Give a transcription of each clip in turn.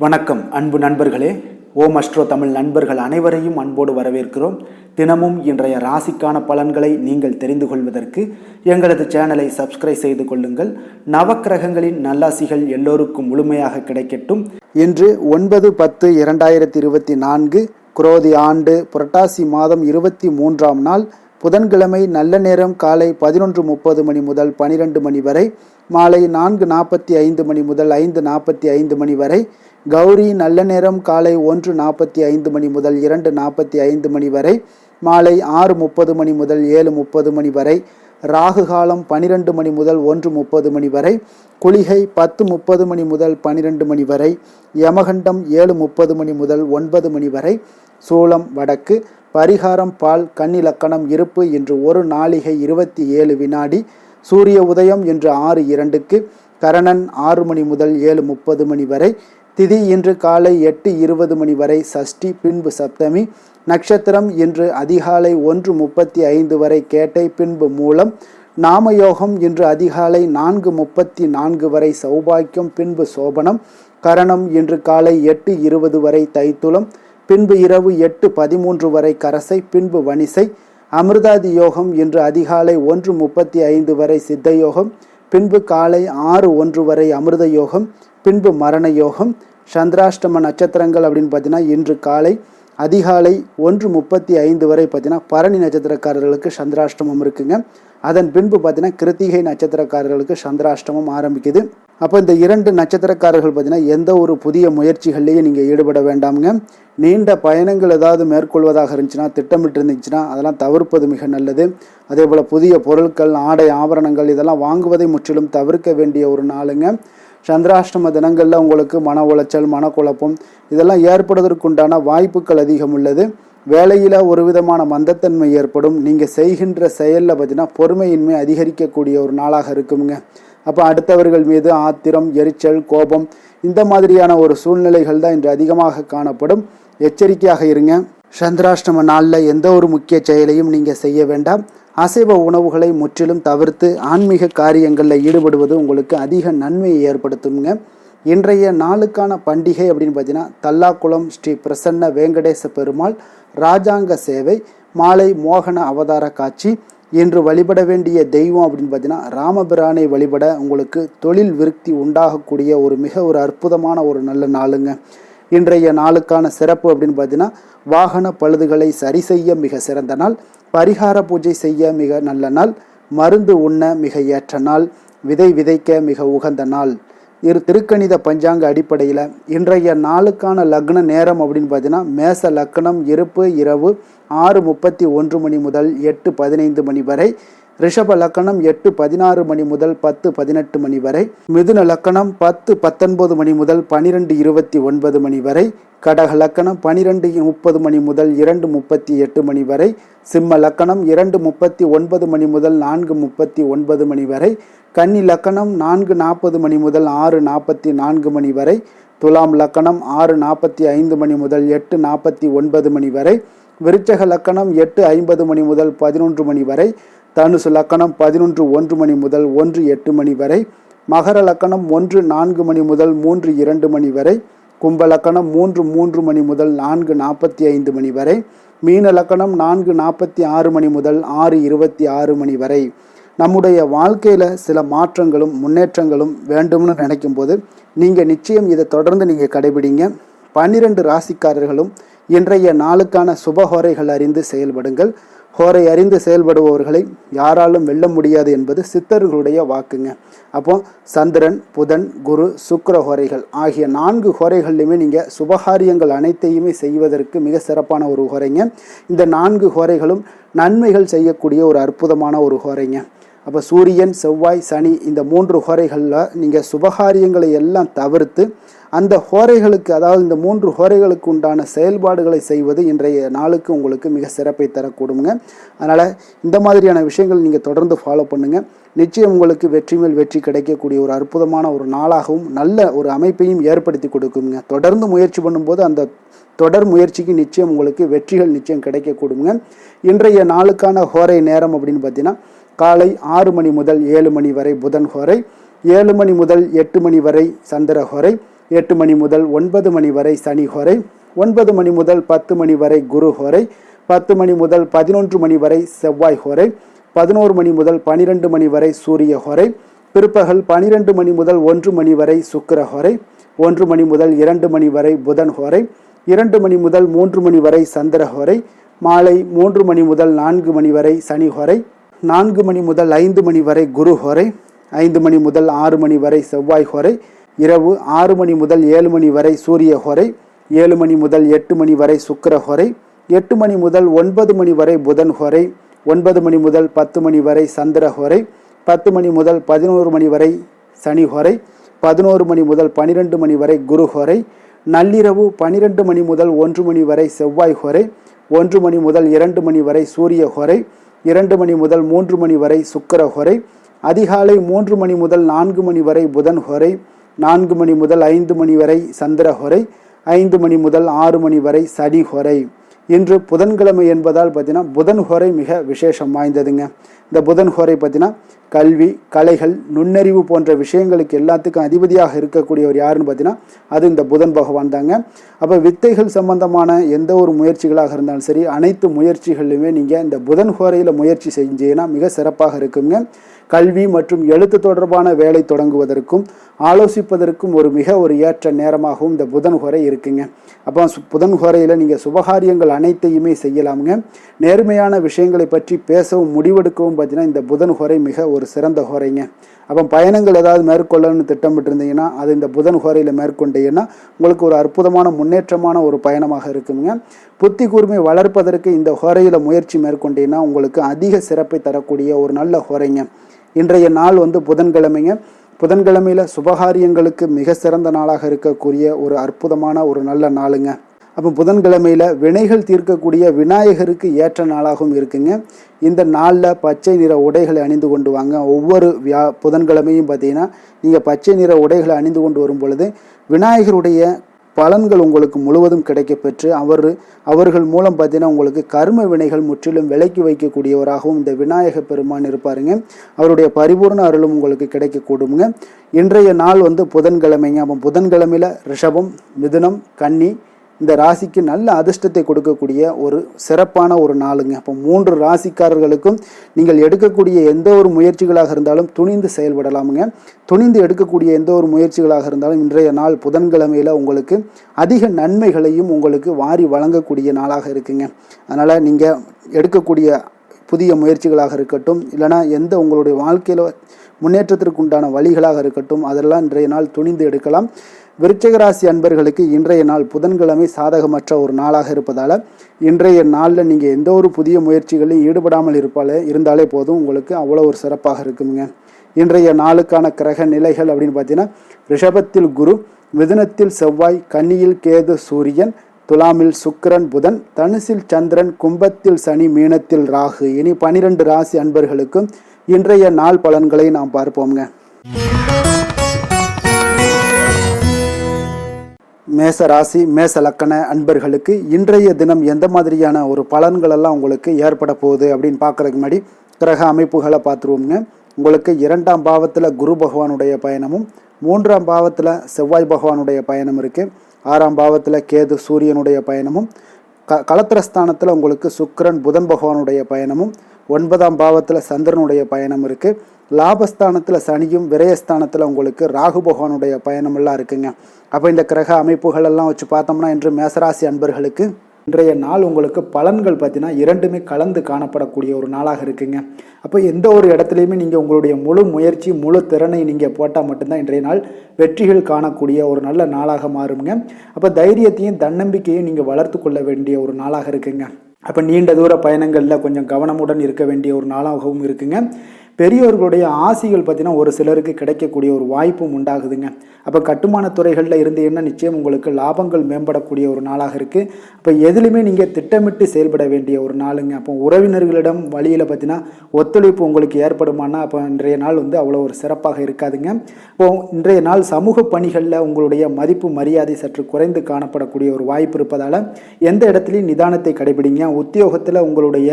வணக்கம் அன்பு நண்பர்களே. ஓம் அஸ்ட்ரோ தமிழ் நண்பர்கள் அனைவரையும் அன்போடு வரவேற்கிறோம். தினமும் இன்றைய ராசிக்கான பலன்களை நீங்கள் தெரிந்து கொள்வதற்கு எங்களது சேனலை சப்ஸ்கிரைப் செய்து கொள்ளுங்கள். நவக்கிரகங்களின் நல்லாசிகள் எல்லோருக்கும் முழுமையாக கிடைக்கட்டும். இன்று 9/10/2024 குரோதி ஆண்டு புரட்டாசி மாதம் 23ஆம் நாள் புதன்கிழமை. நல்ல நேரம் காலை 11:30 மணி முதல் 12 மணி வரை, மாலை 4:45 மணி முதல் 5:45 மணி வரை. கௌரி நல்ல நேரம் காலை 1:45 மணி முதல் 2:45 மணி வரை, மாலை 6:30 மணி முதல் 7:30 மணி வரை. ராகு காலம் 12 மணி முதல் 1:30 மணி வரை. குளிகை 10:30 மணி முதல் 12 மணி வரை. யமகண்டம் 7:30 மணி முதல் 9 மணி வரை. சூலம் வடக்கு. பரிகாரம் பால். கன்னிலக்கணம் இருப்பு இன்று 1 நாளிகை 27 வினாடி. சூரிய உதயம் இன்று 6:02க்கு. கரணன் 6 மணி முதல் 7:30 மணி வரை. திதி இன்று காலை 8:20 மணி வரை. சஷ்டி பின்பு சப்தமி. நட்சத்திரம் இன்று அதிகாலை 1:35 வரை கேட்டை பின்பு மூலம். நாமயோகம் இன்று அதிகாலை 4:34 வரை சௌபாக்கியம் பின்பு சோபனம். கரணம் இன்று காலை 8:20 வரை தைத்துளம் பின்பு இரவு 8:13 வரை கரசை பின்பு வணிசை. அமிர்தாதி யோகம் இன்று அதிகாலை 1:35 வரை சித்த யோகம் பின்பு காலை 6:01 வரை அமிர்த யோகம் பின்பு மரண யோகம். சந்திராஷ்டம நட்சத்திரங்கள் அப்படின்னு பார்த்தீங்கன்னா இன்று காலை அதிகாலை 1:35 வரை பார்த்தீங்கன்னா பரணி நட்சத்திரக்காரர்களுக்கு சந்திராஷ்டமம் இருக்குங்க. அதன் பின்பு பார்த்தீங்கன்னா கிருத்திகை நட்சத்திரக்காரர்களுக்கு சந்திராஷ்டமம் ஆரம்பிக்குது. அப்போ இந்த 2 நட்சத்திரக்காரர்கள் பார்த்தீங்கன்னா எந்த ஒரு புதிய முயற்சிகள்லையும் நீங்கள் ஈடுபட வேண்டாமுங்க. நீண்ட பயணங்கள் ஏதாவது மேற்கொள்வதாக இருந்துச்சுன்னா, திட்டமிட்டு இருந்துச்சுன்னா அதெல்லாம் தவிர்ப்பது மிக நல்லது. அதே போல் புதிய பொருட்கள், ஆடை, ஆபரணங்கள் இதெல்லாம் வாங்குவதை முற்றிலும் தவிர்க்க வேண்டிய ஒரு நாளுங்க. சந்திராஷ்டம தினங்களில் உங்களுக்கு மன உளைச்சல், மனக்குழப்பம் இதெல்லாம் ஏற்படுவதற்குண்டான வாய்ப்புகள் அதிகம் உள்ளது. வேலையில் ஒரு விதமான மந்தத்தன்மை ஏற்படும். நீங்கள் செய்கின்ற செயலில் பார்த்தீங்கன்னா பொறுமையின்மை அதிகரிக்கக்கூடிய ஒரு நாளாக இருக்குங்க. அப்போ அடுத்தவர்கள் மீது ஆத்திரம், எரிச்சல், கோபம் இந்த மாதிரியான ஒரு சூழ்நிலைகள் தான் இன்று அதிகமாக காணப்படும். எச்சரிக்கையாக இருங்க. சந்திராஷ்டம நாளில் எந்த ஒரு முக்கிய செயலையும் நீங்கள் செய்ய வேண்டாம். அசைவ உணவுகளை முற்றிலும் தவிர்த்து ஆன்மீக காரியங்களில் ஈடுபடுவது உங்களுக்கு அதிக நன்மையை ஏற்படுத்துங்க. இன்றைய நாளுக்கான பண்டிகை அப்படின்னு பார்த்தீங்கன்னா தல்லாக்குளம் ஸ்ரீ பிரசன்ன வேங்கடேச பெருமாள் ராஜாங்க சேவை, மாலை மோகன அவதார காட்சி. இன்று வழிபட வேண்டிய தெய்வம் அப்படின்னு பார்த்தீங்கன்னா ராமபிரானை வழிபட உங்களுக்கு தொழில் விருத்தி உண்டாகக்கூடிய ஒரு அற்புதமான ஒரு நல்ல நாளுங்க. இன்றைய நாளுக்கான சிறப்பு அப்படின்னு பார்த்தீங்கன்னா வாகன பழுதுகளை சரி செய்ய மிக சிறந்த நாள். பரிகார பூஜை செய்ய மிக நல்ல நாள். மருந்து உண்ண மிக ஏற்ற நாள். விதை விதைக்க மிக உகந்த நாள். திருக்கணித பஞ்சாங்க அடிப்படையில் இன்றைய நாளுக்கான லக்ன நேரம் அப்படின்னு பார்த்தீங்கன்னா மேச லக்னம் இருப்பு இரவு 6:31 மணி முதல் 8:15 மணி வரை. ரிஷப லக்கணம் 8:16 மணி முதல் 10:18 மணி வரை. மிதுன லக்கணம் 10:19 மணி முதல் 12:29 மணி வரை. கடக லக்கணம் 12:30 மணி முதல் 2:38 மணி வரை. சிம்ம லக்கணம் 2:39 மணி முதல் 4:39 மணி வரை. கன்னி லக்கணம் 4:40 மணி முதல் 6:44 மணி வரை. துலாம் லக்கணம் 6:45 மணி முதல் 8:49 மணி வரை. விருச்சக லக்கணம் 8:50 மணி முதல் 11 மணி வரை. தனுசு லக்கணம் 11:01 மணி முதல் 1:08 மணி வரை. மகர லக்கணம் 1:04 மணி முதல் 3:02 மணி வரை. கும்ப லக்கணம் 3:03 மணி முதல் 4:45 மணி வரை. மீன லக்கணம் 4:46 மணி முதல் 6:26 மணி வரை. நம்முடைய வாழ்க்கையில் சில மாற்றங்களும் முன்னேற்றங்களும் வேண்டும்னு நினைக்கும் போது நீங்கள் நிச்சயம் இதை தொடர்ந்து நீங்கள் கடைபிடிங்க. 12 ராசிக்காரர்களும் இன்றைய நாளுக்கான சுபஹோரைகள் அறிந்து செயல்படுங்கள். ஹோரை அறிந்து செயல்படுபவர்களை யாராலும் வெல்ல முடியாது என்பது சித்தர்களுடைய வாக்குங்க. அப்போ சந்திரன், புதன், குரு, சுக்கிர ஹோரைகள் ஆகிய 4 ஹோரைகள்லையுமே நீங்கள் சுபகாரியங்கள் அனைத்தையுமே செய்வதற்கு மிக சிறப்பான ஒரு ஹோரைங்க. இந்த 4 ஹோரைகளும் நன்மைகள் செய்யக்கூடிய ஒரு அற்புதமான ஒரு ஹோரைங்க. அப்போ சூரியன், செவ்வாய், சனி இந்த 3 ஹோரைகளில் நீங்கள் சுபகாரியங்களை எல்லாம் தவிர்த்து அந்த ஹோரைகளுக்கு, அதாவது இந்த 3 ஹோரைகளுக்கு உண்டான செயல்பாடுகளை செய்வது இன்றைய நாளுக்கு உங்களுக்கு மிக சிறப்பை தரக்கூடுங்க. அதனால் இந்த மாதிரியான விஷயங்கள் நீங்கள் தொடர்ந்து ஃபாலோ பண்ணுங்கள். நிச்சயம் உங்களுக்கு வெற்றி மேல் வெற்றி கிடைக்கக்கூடிய ஒரு அற்புதமான ஒரு நாளாகவும் நல்ல ஒரு அமைப்பையும் ஏற்படுத்தி கொடுக்குங்க. தொடர்ந்து முயற்சி பண்ணும்போது அந்த தொடர் முயற்சிக்கு நிச்சயம் உங்களுக்கு வெற்றிகள் நிச்சயம் கிடைக்கக்கூடுங்க. இன்றைய நாளுக்கான ஹோரை நேரம் அப்படின்னு பார்த்தீங்கன்னா காலை 6 மணி முதல் 7 மணி வரை புதன் ஹோரை. 7 மணி முதல் 8 மணி வரை சந்திர ஹோரை. 8 மணி முதல் 9 மணி வரை சனி ஹோரை, 9 மணி முதல் 10 மணி வரை குரு ஹோரை, 10 மணி முதல் 11 மணி வரை செவ்வாய் ஹோரை, 11 மணி முதல் 12 மணி வரை சூரிய ஹோரை, பிற்பகல் 12 மணி முதல் 1 மணி வரை சுக்கிர ஹோரை, 1 மணி முதல் 2 மணி வரை புதன் ஹோரை, 2 மணி முதல் 3 மணி வரை சந்திர ஹோரை, மாலை 3 மணி முதல் 4 மணி வரை சனி ஹோரை, 4 மணி முதல் 5 மணி வரை குரு ஹோரை, 5 மணி முதல் 6 மணி வரை செவ்வாய் ஹோரை, இரவு 6 மணி முதல் 7 மணி வரை சூரிய ஹோரை, 7 மணி முதல் 8 மணி வரை சுக்கிர ஹோரை, 8 மணி முதல் 9 மணி வரை புதன் ஹோரை, 9 மணி முதல் 10 மணி வரை சந்திர ஹோரை, 10 மணி முதல் 11 மணி வரை சனி ஹோரை, 11 மணி முதல் 12 மணி வரை குரு ஹோரை, நள்ளிரவு 12 மணி முதல் 1 மணி வரை செவ்வாய் ஹோரை, 1 மணி முதல் 2 மணி வரை சூரிய ஹோரை, 2 மணி முதல் 3 மணி வரை சுக்கிர ஹோரை, அதிகாலை 3 மணி முதல் 4 மணி வரை புதன் ஹோரை, 4 மணி முதல் 5 மணி வரை சந்திர ஹோரை, 5 மணி முதல் 6 மணி வரை சனி ஹோரை. இன்று புதன்கிழமை என்பதால் பார்த்தீங்கன்னா புதன் ஹோரை மிக விசேஷம் வாய்ந்ததுங்க. இந்த புதன் ஹோரை பார்த்தீங்கன்னா கல்வி, கலைகள், நுண்ணறிவு போன்ற விஷயங்களுக்கு எல்லாத்துக்கும் அதிபதியாக இருக்கக்கூடியவர் யாருன்னு பார்த்தீங்கன்னா அது இந்த புதன் பகவான் தாங்க. அப்போ வித்தைகள் சம்பந்தமான எந்த ஒரு முயற்சிகளாக இருந்தாலும் சரி, அனைத்து முயற்சிகளிலுமே நீங்கள் இந்த புதன் ஹோரையில் முயற்சி செஞ்சீங்கன்னா மிக சிறப்பாக இருக்குங்க. கல்வி மற்றும் எழுத்து தொடர்பான வேலை தொடங்குவதற்கும் ஆலோசிப்பதற்கும் ஒரு ஏற்ற நேரமாகவும் இந்த புதன் ஹோரை இருக்குங்க. அப்போ புதன் ஹோரையில் நீங்கள் சுபகாரியங்கள் அனைத்தையுமே செய்யலாமுங்க. நேர்மையான விஷயங்களை பற்றி பேசவும் முடிவெடுக்கவும் பார்த்தீங்கன்னா இந்த புதன் ஹோரை மிக ஒரு சிறந்த ஹோரைங்க. அப்போ பயணங்கள் ஏதாவது மேற்கொள்ளணும்னு திட்டமிட்டு இருந்தீங்கன்னா அது இந்த புதன் ஹோரையில் மேற்கொண்டீங்கன்னா உங்களுக்கு ஒரு அற்புதமான முன்னேற்றமான ஒரு பயணமாக இருக்குங்க. புத்தி கூர்மை வளர்ப்பதற்கு இந்த ஹோரையில் முயற்சி மேற்கொண்டீங்கன்னா உங்களுக்கு அதிக சிறப்பை தரக்கூடிய ஒரு நல்ல ஹோரைங்க. இன்றைய நாள் புதன்கிழமைங்க. புதன்கிழமையில் சுபகாரியங்களுக்கு மிக சிறந்த நாளாக இருக்கக்கூடிய ஒரு அற்புதமான ஒரு நல்ல நாளுங்க. அப்போ புதன்கிழமையில் வினைகள் தீர்க்கக்கூடிய விநாயகருக்கு ஏற்ற நாளாகவும் இருக்குங்க. இந்த நாளில் பச்சை நிற உடைகளை அணிந்து கொண்டு வாங்க. ஒவ்வொரு புதன்கிழமையும் பார்த்தீங்கன்னா நீங்கள் பச்சை நிற உடைகளை அணிந்து கொண்டு வரும் பொழுது விநாயகருடைய பலன்கள் உங்களுக்கு முழுவதும் கிடைக்க பெற்று அவர்கள் மூலம் பார்த்தீங்கன்னா உங்களுக்கு கர்ம வினைகள் முற்றிலும் விலக்கி வைக்கக்கூடியவராகவும் இந்த விநாயக பெருமான் இருப்பாருங்க. அவருடைய பரிபூர்ண அருளும் உங்களுக்கு கிடைக்கக்கூடுங்க. இன்றைய நாள் புதன்கிழமைங்க. அப்போ புதன்கிழமையில் ரிஷபம், மிதுனம், கன்னி இந்த ராசிக்கு நல்ல அதிர்ஷ்டத்தை கொடுக்கக்கூடிய ஒரு சிறப்பான ஒரு நாளுங்க. அப்போ 3 ராசிக்காரர்களுக்கும் நீங்கள் எடுக்கக்கூடிய எந்த ஒரு முயற்சிகளாக இருந்தாலும் துணிந்து செயல்படலாமுங்க. துணிந்து எடுக்கக்கூடிய எந்த ஒரு முயற்சிகளாக இருந்தாலும் இன்றைய நாள் புதன்கிழமையில் உங்களுக்கு அதிக நன்மைகளையும் உங்களுக்கு வாரி வழங்கக்கூடிய நாளாக இருக்குங்க. அதனால் நீங்கள் எடுக்கக்கூடிய புதிய முயற்சிகளாக இருக்கட்டும், இல்லைனா எந்த உங்களுடைய வாழ்க்கையில் முன்னேற்றத்திற்கு உண்டான வழிகளாக இருக்கட்டும், அதெல்லாம் இன்றைய நாள் துணிந்து எடுக்கலாம். விருச்சிக ராசி அன்பர்களுக்கு இன்றைய நாள் புதன்கிழமை சாதகமற்ற ஒரு நாளாக இருப்பதால் இன்றைய நாளில் நீங்கள் எந்த ஒரு புதிய முயற்சிகளிலும் ஈடுபடாமல் இருந்தாலே போதும், உங்களுக்கு அவ்வளோ ஒரு சிறப்பாக இருக்குங்க. இன்றைய நாளுக்கான கிரக நிலைகள் அப்படின்னு பார்த்தீங்கன்னா ரிஷபத்தில் குரு, மிதுனத்தில் செவ்வாய், கன்னியில் கேது சூரியன், துலாமில் சுக்கிரன் புதன், தனுசில் சந்திரன், கும்பத்தில் சனி, மீனத்தில் ராகு. இனி 12 ராசி அன்பர்களுக்கும் இன்றைய நாள் பலன்களை நாம் பார்ப்போம்ங்க. மேச ராசி மேச லக்கண அன்பர்களுக்கு இன்றைய தினம் எந்த மாதிரியான ஒரு பலன்கள் எல்லாம் உங்களுக்கு ஏற்பட போகுது அப்படின்னு பார்க்கறதுக்கு முன்னாடி கிரக அமைப்புகளை பார்த்துருவோங்க. உங்களுக்கு 2ஆம் பாவத்தில் குரு பகவானுடைய பயணமும், 3ஆம் பாவத்தில் செவ்வாய் பகவானுடைய பயணம் இருக்குது, 6ஆம் பாவத்தில் கேது சூரியனுடைய பயணமும், களத்திரஸ்தானத்தில் உங்களுக்கு சுக்கிரன் புதன் பகவானுடைய பயணமும், 9ஆம் பாவத்தில் சந்திரனுடைய பயணம் இருக்குது, லாபஸ்தானத்தில் சனியும், விரயஸ்தானத்தில் உங்களுக்கு ராகு பகவானுடைய பயணமெல்லாம் இருக்குங்க. அப்போ இந்த கிரக அமைப்புகள் எல்லாம் வச்சு பார்த்தோம்னா இன்று மேசராசி அன்பர்களுக்கு இன்றைய நாள் உங்களுக்கு பலன்கள் பார்த்தீங்கன்னா 2மே கலந்து காணப்படக்கூடிய ஒரு நாளாக இருக்குங்க. அப்போ எந்த ஒரு இடத்துலையுமே நீங்கள் உங்களுடைய முழு முயற்சி முழு திறனை நீங்கள் போட்டால் மட்டும்தான் இன்றைய நாள் வெற்றிகள் காணக்கூடிய ஒரு நல்ல நாளாக மாறுங்க. அப்போ தைரியத்தையும் தன்னம்பிக்கையும் நீங்கள் வளர்த்து கொள்ள வேண்டிய ஒரு நாளாக இருக்குங்க. அப்போ நீண்ட தூர பயணங்களில் கொஞ்சம் கவனமுடன் இருக்க வேண்டிய ஒரு நாளாகவும் இருக்குங்க. பெரியோர்களுடைய ஆசிகள் பார்த்தீங்கன்னா ஒரு சிலருக்கு கிடைக்கக்கூடிய ஒரு வாய்ப்பும் உண்டாகுதுங்க. அப்போ கட்டுமான துறைகளில் இருந்தீங்கன்னா நிச்சயம் உங்களுக்கு லாபங்கள் மேம்படக்கூடிய ஒரு நாளாக இருக்குது. அப்போ எதுலையுமே நீங்கள் திட்டமிட்டு செயல்பட வேண்டிய ஒரு நாளுங்க. அப்போ உறவினர்களிடம் வழியில் பார்த்தீங்கன்னா ஒத்துழைப்பு உங்களுக்கு ஏற்படுமானா அப்போ இன்றைய நாள் அவ்வளோ ஒரு சிறப்பாக இருக்காதுங்க. இப்போது இன்றைய நாள் சமூக பணிகளில் உங்களுடைய மதிப்பு மரியாதை சற்று குறைந்து காணப்படக்கூடிய ஒரு வாய்ப்பு இருப்பதால் எந்த இடத்துலையும் நிதானத்தை கடைபிடிங்க. உத்தியோகத்தில் உங்களுடைய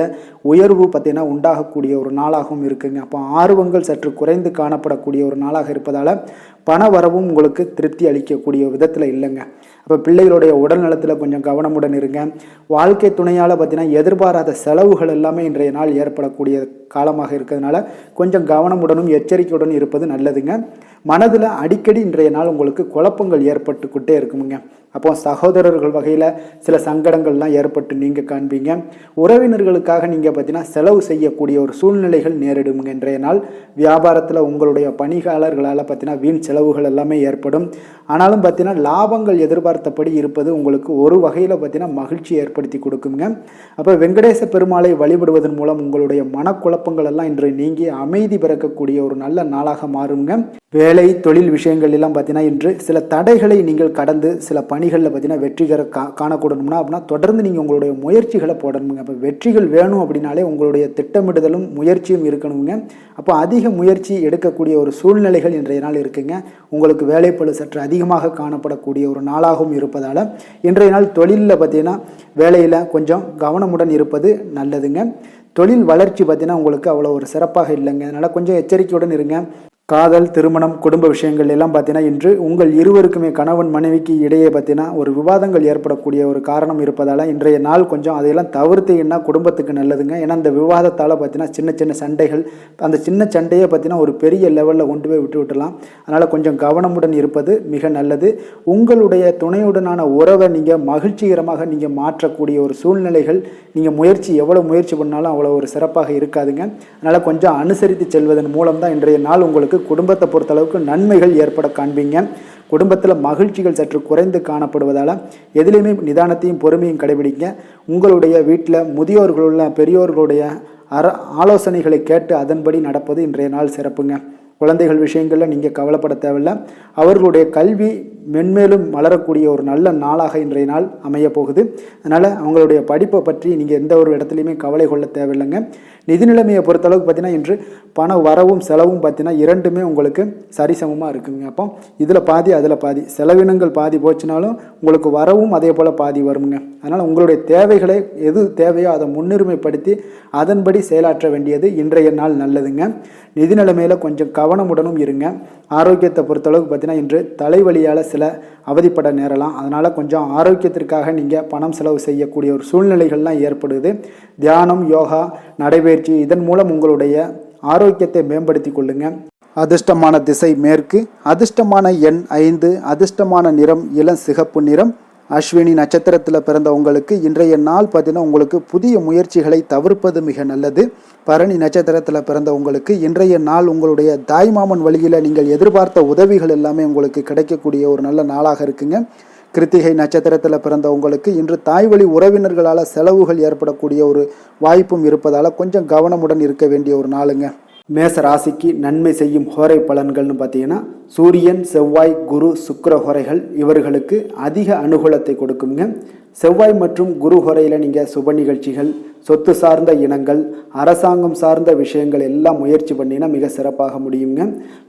உயர்வு பார்த்தீங்கன்னா உண்டாகக்கூடிய ஒரு நாளாகவும் இருக்குங்க. அப்போ ஆர்வங்கள் சற்று குறைந்து காணப்படக்கூடிய ஒரு நாளாக இருப்பதால் பண வரவும் உங்களுக்கு திருப்தி அளிக்கக்கூடிய விதத்தில் இல்லைங்க. அப்போ பிள்ளைகளுடைய உடல் நலத்தில் கொஞ்சம் கவனமுடன் இருங்க. வாழ்க்கை துணையால் பார்த்தீங்கன்னா எதிர்பாராத செலவுகள் எல்லாமே இன்றைய நாள் ஏற்படக்கூடிய காலமாக இருக்கிறதுனால கொஞ்சம் கவனமுடனும் எச்சரிக்கையுடன் இருப்பது நல்லதுங்க. மனதில் அடிக்கடி இன்றைய நாள் உங்களுக்கு குழப்பங்கள் ஏற்பட்டுக்கிட்டே இருக்குமுங்க. அப்போ சகோதரர்கள் வகையில் சில சங்கடங்கள்லாம் ஏற்பட்டு நீங்கள் காண்பீங்க. உறவினர்களுக்காக நீங்கள் பார்த்தீங்கன்னா செலவு செய்யக்கூடிய ஒரு சூழ்நிலைகள் நேரிடுங்க. இன்றைய நாள் வியாபாரத்தில் உங்களுடைய பணியாளர்களால் பார்த்தீங்கன்னா வீண் செலவுகள் எல்லாமே ஏற்படும். ஆனாலும் பார்த்தீங்கன்னா லாபங்கள் எதிர்பார்த்தபடி இருப்பது உங்களுக்கு ஒரு வகையில் பார்த்தீங்கன்னா மகிழ்ச்சி ஏற்படுத்தி கொடுக்குங்க. அப்போ வெங்கடேச பெருமாளை வழிபடுவதன் மூலம் உங்களுடைய மனக்குழப்பங்கள் எல்லாம் இன்று நீங்கி அமைதி பிறக்கக்கூடிய ஒரு நல்ல நாளாக மாறுங்க. வேலை தொழில் விஷயங்கள் எல்லாம் பார்த்தீங்கன்னா இன்று சில தடைகளை நீங்கள் கடந்து சில பணிகளில் பார்த்தீங்கன்னா வெற்றிகர காணக்கூடணும்னா அப்படின்னா தொடர்ந்து நீங்கள் உங்களுடைய முயற்சிகளை போடணுங்க. அப்போ வெற்றிகள் வேணும் அப்படின்னாலே உங்களுடைய திட்டமிடுதலும் முயற்சியும் இருக்கணுங்க. அப்போ அதிக முயற்சி எடுக்கக்கூடிய ஒரு சூழ்நிலைகள் இன்றைய நாள் இருக்குங்க. உங்களுக்கு வேலைப்பளு சற்று அதிகமாக காணப்படக்கூடிய ஒரு நாளாகவும் இருப்பதால் இன்றைய நாள் தொழிலில் பார்த்தீங்கன்னா வேலையில் கொஞ்சம் கவனமுடன் இருப்பது நல்லதுங்க. தொழில் வளர்ச்சி பார்த்தீங்கன்னா உங்களுக்கு அவ்வளோ ஒரு சிறப்பாக இல்லைங்க. அதனால் கொஞ்சம் எச்சரிக்கையுடன் இருங்க. காதல், திருமணம், குடும்ப விஷயங்கள் எல்லாம் பார்த்தீங்கன்னா இன்று உங்கள் இருவருக்குமே கணவன் மனைவிக்கு இடையே பார்த்தீங்கன்னா ஒரு விவாதங்கள் ஏற்படக்கூடிய ஒரு காரணம் இருப்பதால் இன்றைய நாள் கொஞ்சம் அதையெல்லாம் தவிர்த்தீங்கன்னா குடும்பத்துக்கு நல்லதுங்க. ஏன்னா அந்த விவாதத்தால் பார்த்தீங்கன்னா சின்ன சின்ன சண்டைகள், அந்த சின்ன சண்டையை பார்த்தீங்கன்னா ஒரு பெரிய லெவலில் கொண்டு போய் விட்டுவிடலாம். அதனால் கொஞ்சம் கவனமுடன் இருப்பது மிக நல்லது. உங்களுடைய துணையுடனான உறவை நீங்கள் மகிழ்ச்சிகரமாக நீங்கள் மாற்றக்கூடிய ஒரு சூழ்நிலைகள் நீங்கள் எவ்வளோ முயற்சி பண்ணாலும் அவ்வளோ ஒரு சிறப்பாக இருக்காதுங்க. அதனால் கொஞ்சம் அனுசரித்து செல்வதன் மூலம் தான் இன்றைய நாள் உங்களுக்கு குடும்பத்தை பொறுத்தளவுக்கு நன்மைகள் ஏற்பட காண்பீங்க. குடும்பத்தில் மகிழ்ச்சிகள் சற்று குறைந்து காணப்படுவதால் எதிலையுமே நிதானத்தையும் பொறுமையும் கடைபிடிங்க. உங்களுடைய வீட்டில் முதியோர்களுள்ள பெரியோர்களுடைய ஆலோசனைகளை கேட்டு அதன்படி நடப்பது இன்றைய நாள் சிறப்புங்க. குழந்தைகள் விஷயங்களில் நீங்கள் கவலைப்பட தேவையில்லை. அவர்களுடைய கல்வி மென்மேலும் வளரக்கூடிய ஒரு நல்ல நாளாக இன்றைய நாள் அமைய போகுது. அதனால் அவங்களுடைய படிப்பை பற்றி நீங்கள் எந்த ஒரு இடத்துலையுமே கவலை கொள்ள தேவையில்லைங்க. நிதி நிலைமையை பொறுத்தளவுக்கு பார்த்தீங்கன்னா இன்று பண வரவும் செலவும் பார்த்தீங்கன்னா இரண்டுமே உங்களுக்கு சரிசமமாக இருக்குங்க. அப்போ இதில் பாதி அதில் பாதி, செலவினங்கள் பாதி போச்சுனாலும் உங்களுக்கு வரவும் அதே போல் பாதி வருங்க. அதனால் உங்களுடைய தேவைகளை எது தேவையோ அதை முன்னுரிமைப்படுத்தி அதன்படி செயலாற்ற வேண்டியது இன்றைய நாள் நல்லதுங்க. நிதி நிலைமையில் கொஞ்சம் கவனமுடனும் இருங்க. ஆரோக்கியத்தை பொறுத்தளவுக்கு பார்த்தீங்கன்னா இன்று தலைவலியால் சில அவதிப்பட நேரலாம். அதனால் கொஞ்சம் ஆரோக்கியத்திற்காக நீங்கள் பணம் செலவு செய்யக்கூடிய ஒரு சூழ்நிலைகள்லாம் ஏற்படுது. தியானம், யோகா, நடைபயிற்சி இதன் மூலம் உங்களுடைய ஆரோக்கியத்தை மேம்படுத்தி கொள்ளுங்க. அதிர்ஷ்டமான திசை மேற்கு, அதிர்ஷ்டமான எண் 5, அதிர்ஷ்டமான நிறம் இளம் சிகப்பு நிறம். அஸ்வினி நட்சத்திரத்தில் பிறந்த உங்களுக்கு இன்றைய நாள் பார்த்தீங்கன்னா உங்களுக்கு புதிய முயற்சிகளை தவிர்ப்பது மிக நல்லது. பரணி நட்சத்திரத்தில் பிறந்த உங்களுக்கு இன்றைய நாள் உங்களுடைய தாய்மாமன் வழியில் நீங்கள் எதிர்பார்த்த உதவிகள் எல்லாமே உங்களுக்கு கிடைக்கக்கூடிய ஒரு நல்ல நாளாக இருக்குங்க. கிருத்திகை நட்சத்திரத்தில் பிறந்த உங்களுக்கு இன்று தாய் வழி உறவினர்களால் செலவுகள் ஏற்படக்கூடிய ஒரு வாய்ப்பும் இருப்பதால் கொஞ்சம் கவனமுடன் இருக்க வேண்டிய ஒரு நாளுங்க. மேச ராசிக்கு நன்மை செய்யும் ஹோரை பலன்கள்னு பார்த்தீங்கன்னா சூரியன், செவ்வாய், குரு, சுக்கிர ஹோரைகள் இவர்களுக்கு அதிக அனுகூலத்தை கொடுக்குங்க. செவ்வாய் மற்றும் குரு ஹோரையில் நீங்கள் சுப நிகழ்ச்சிகள், சொத்து சார்ந்த இனங்கள், அரசாங்கம் சார்ந்த விஷயங்கள் எல்லாம் முயற்சி பண்ணினா மிக சிறப்பாக முடியுங்க.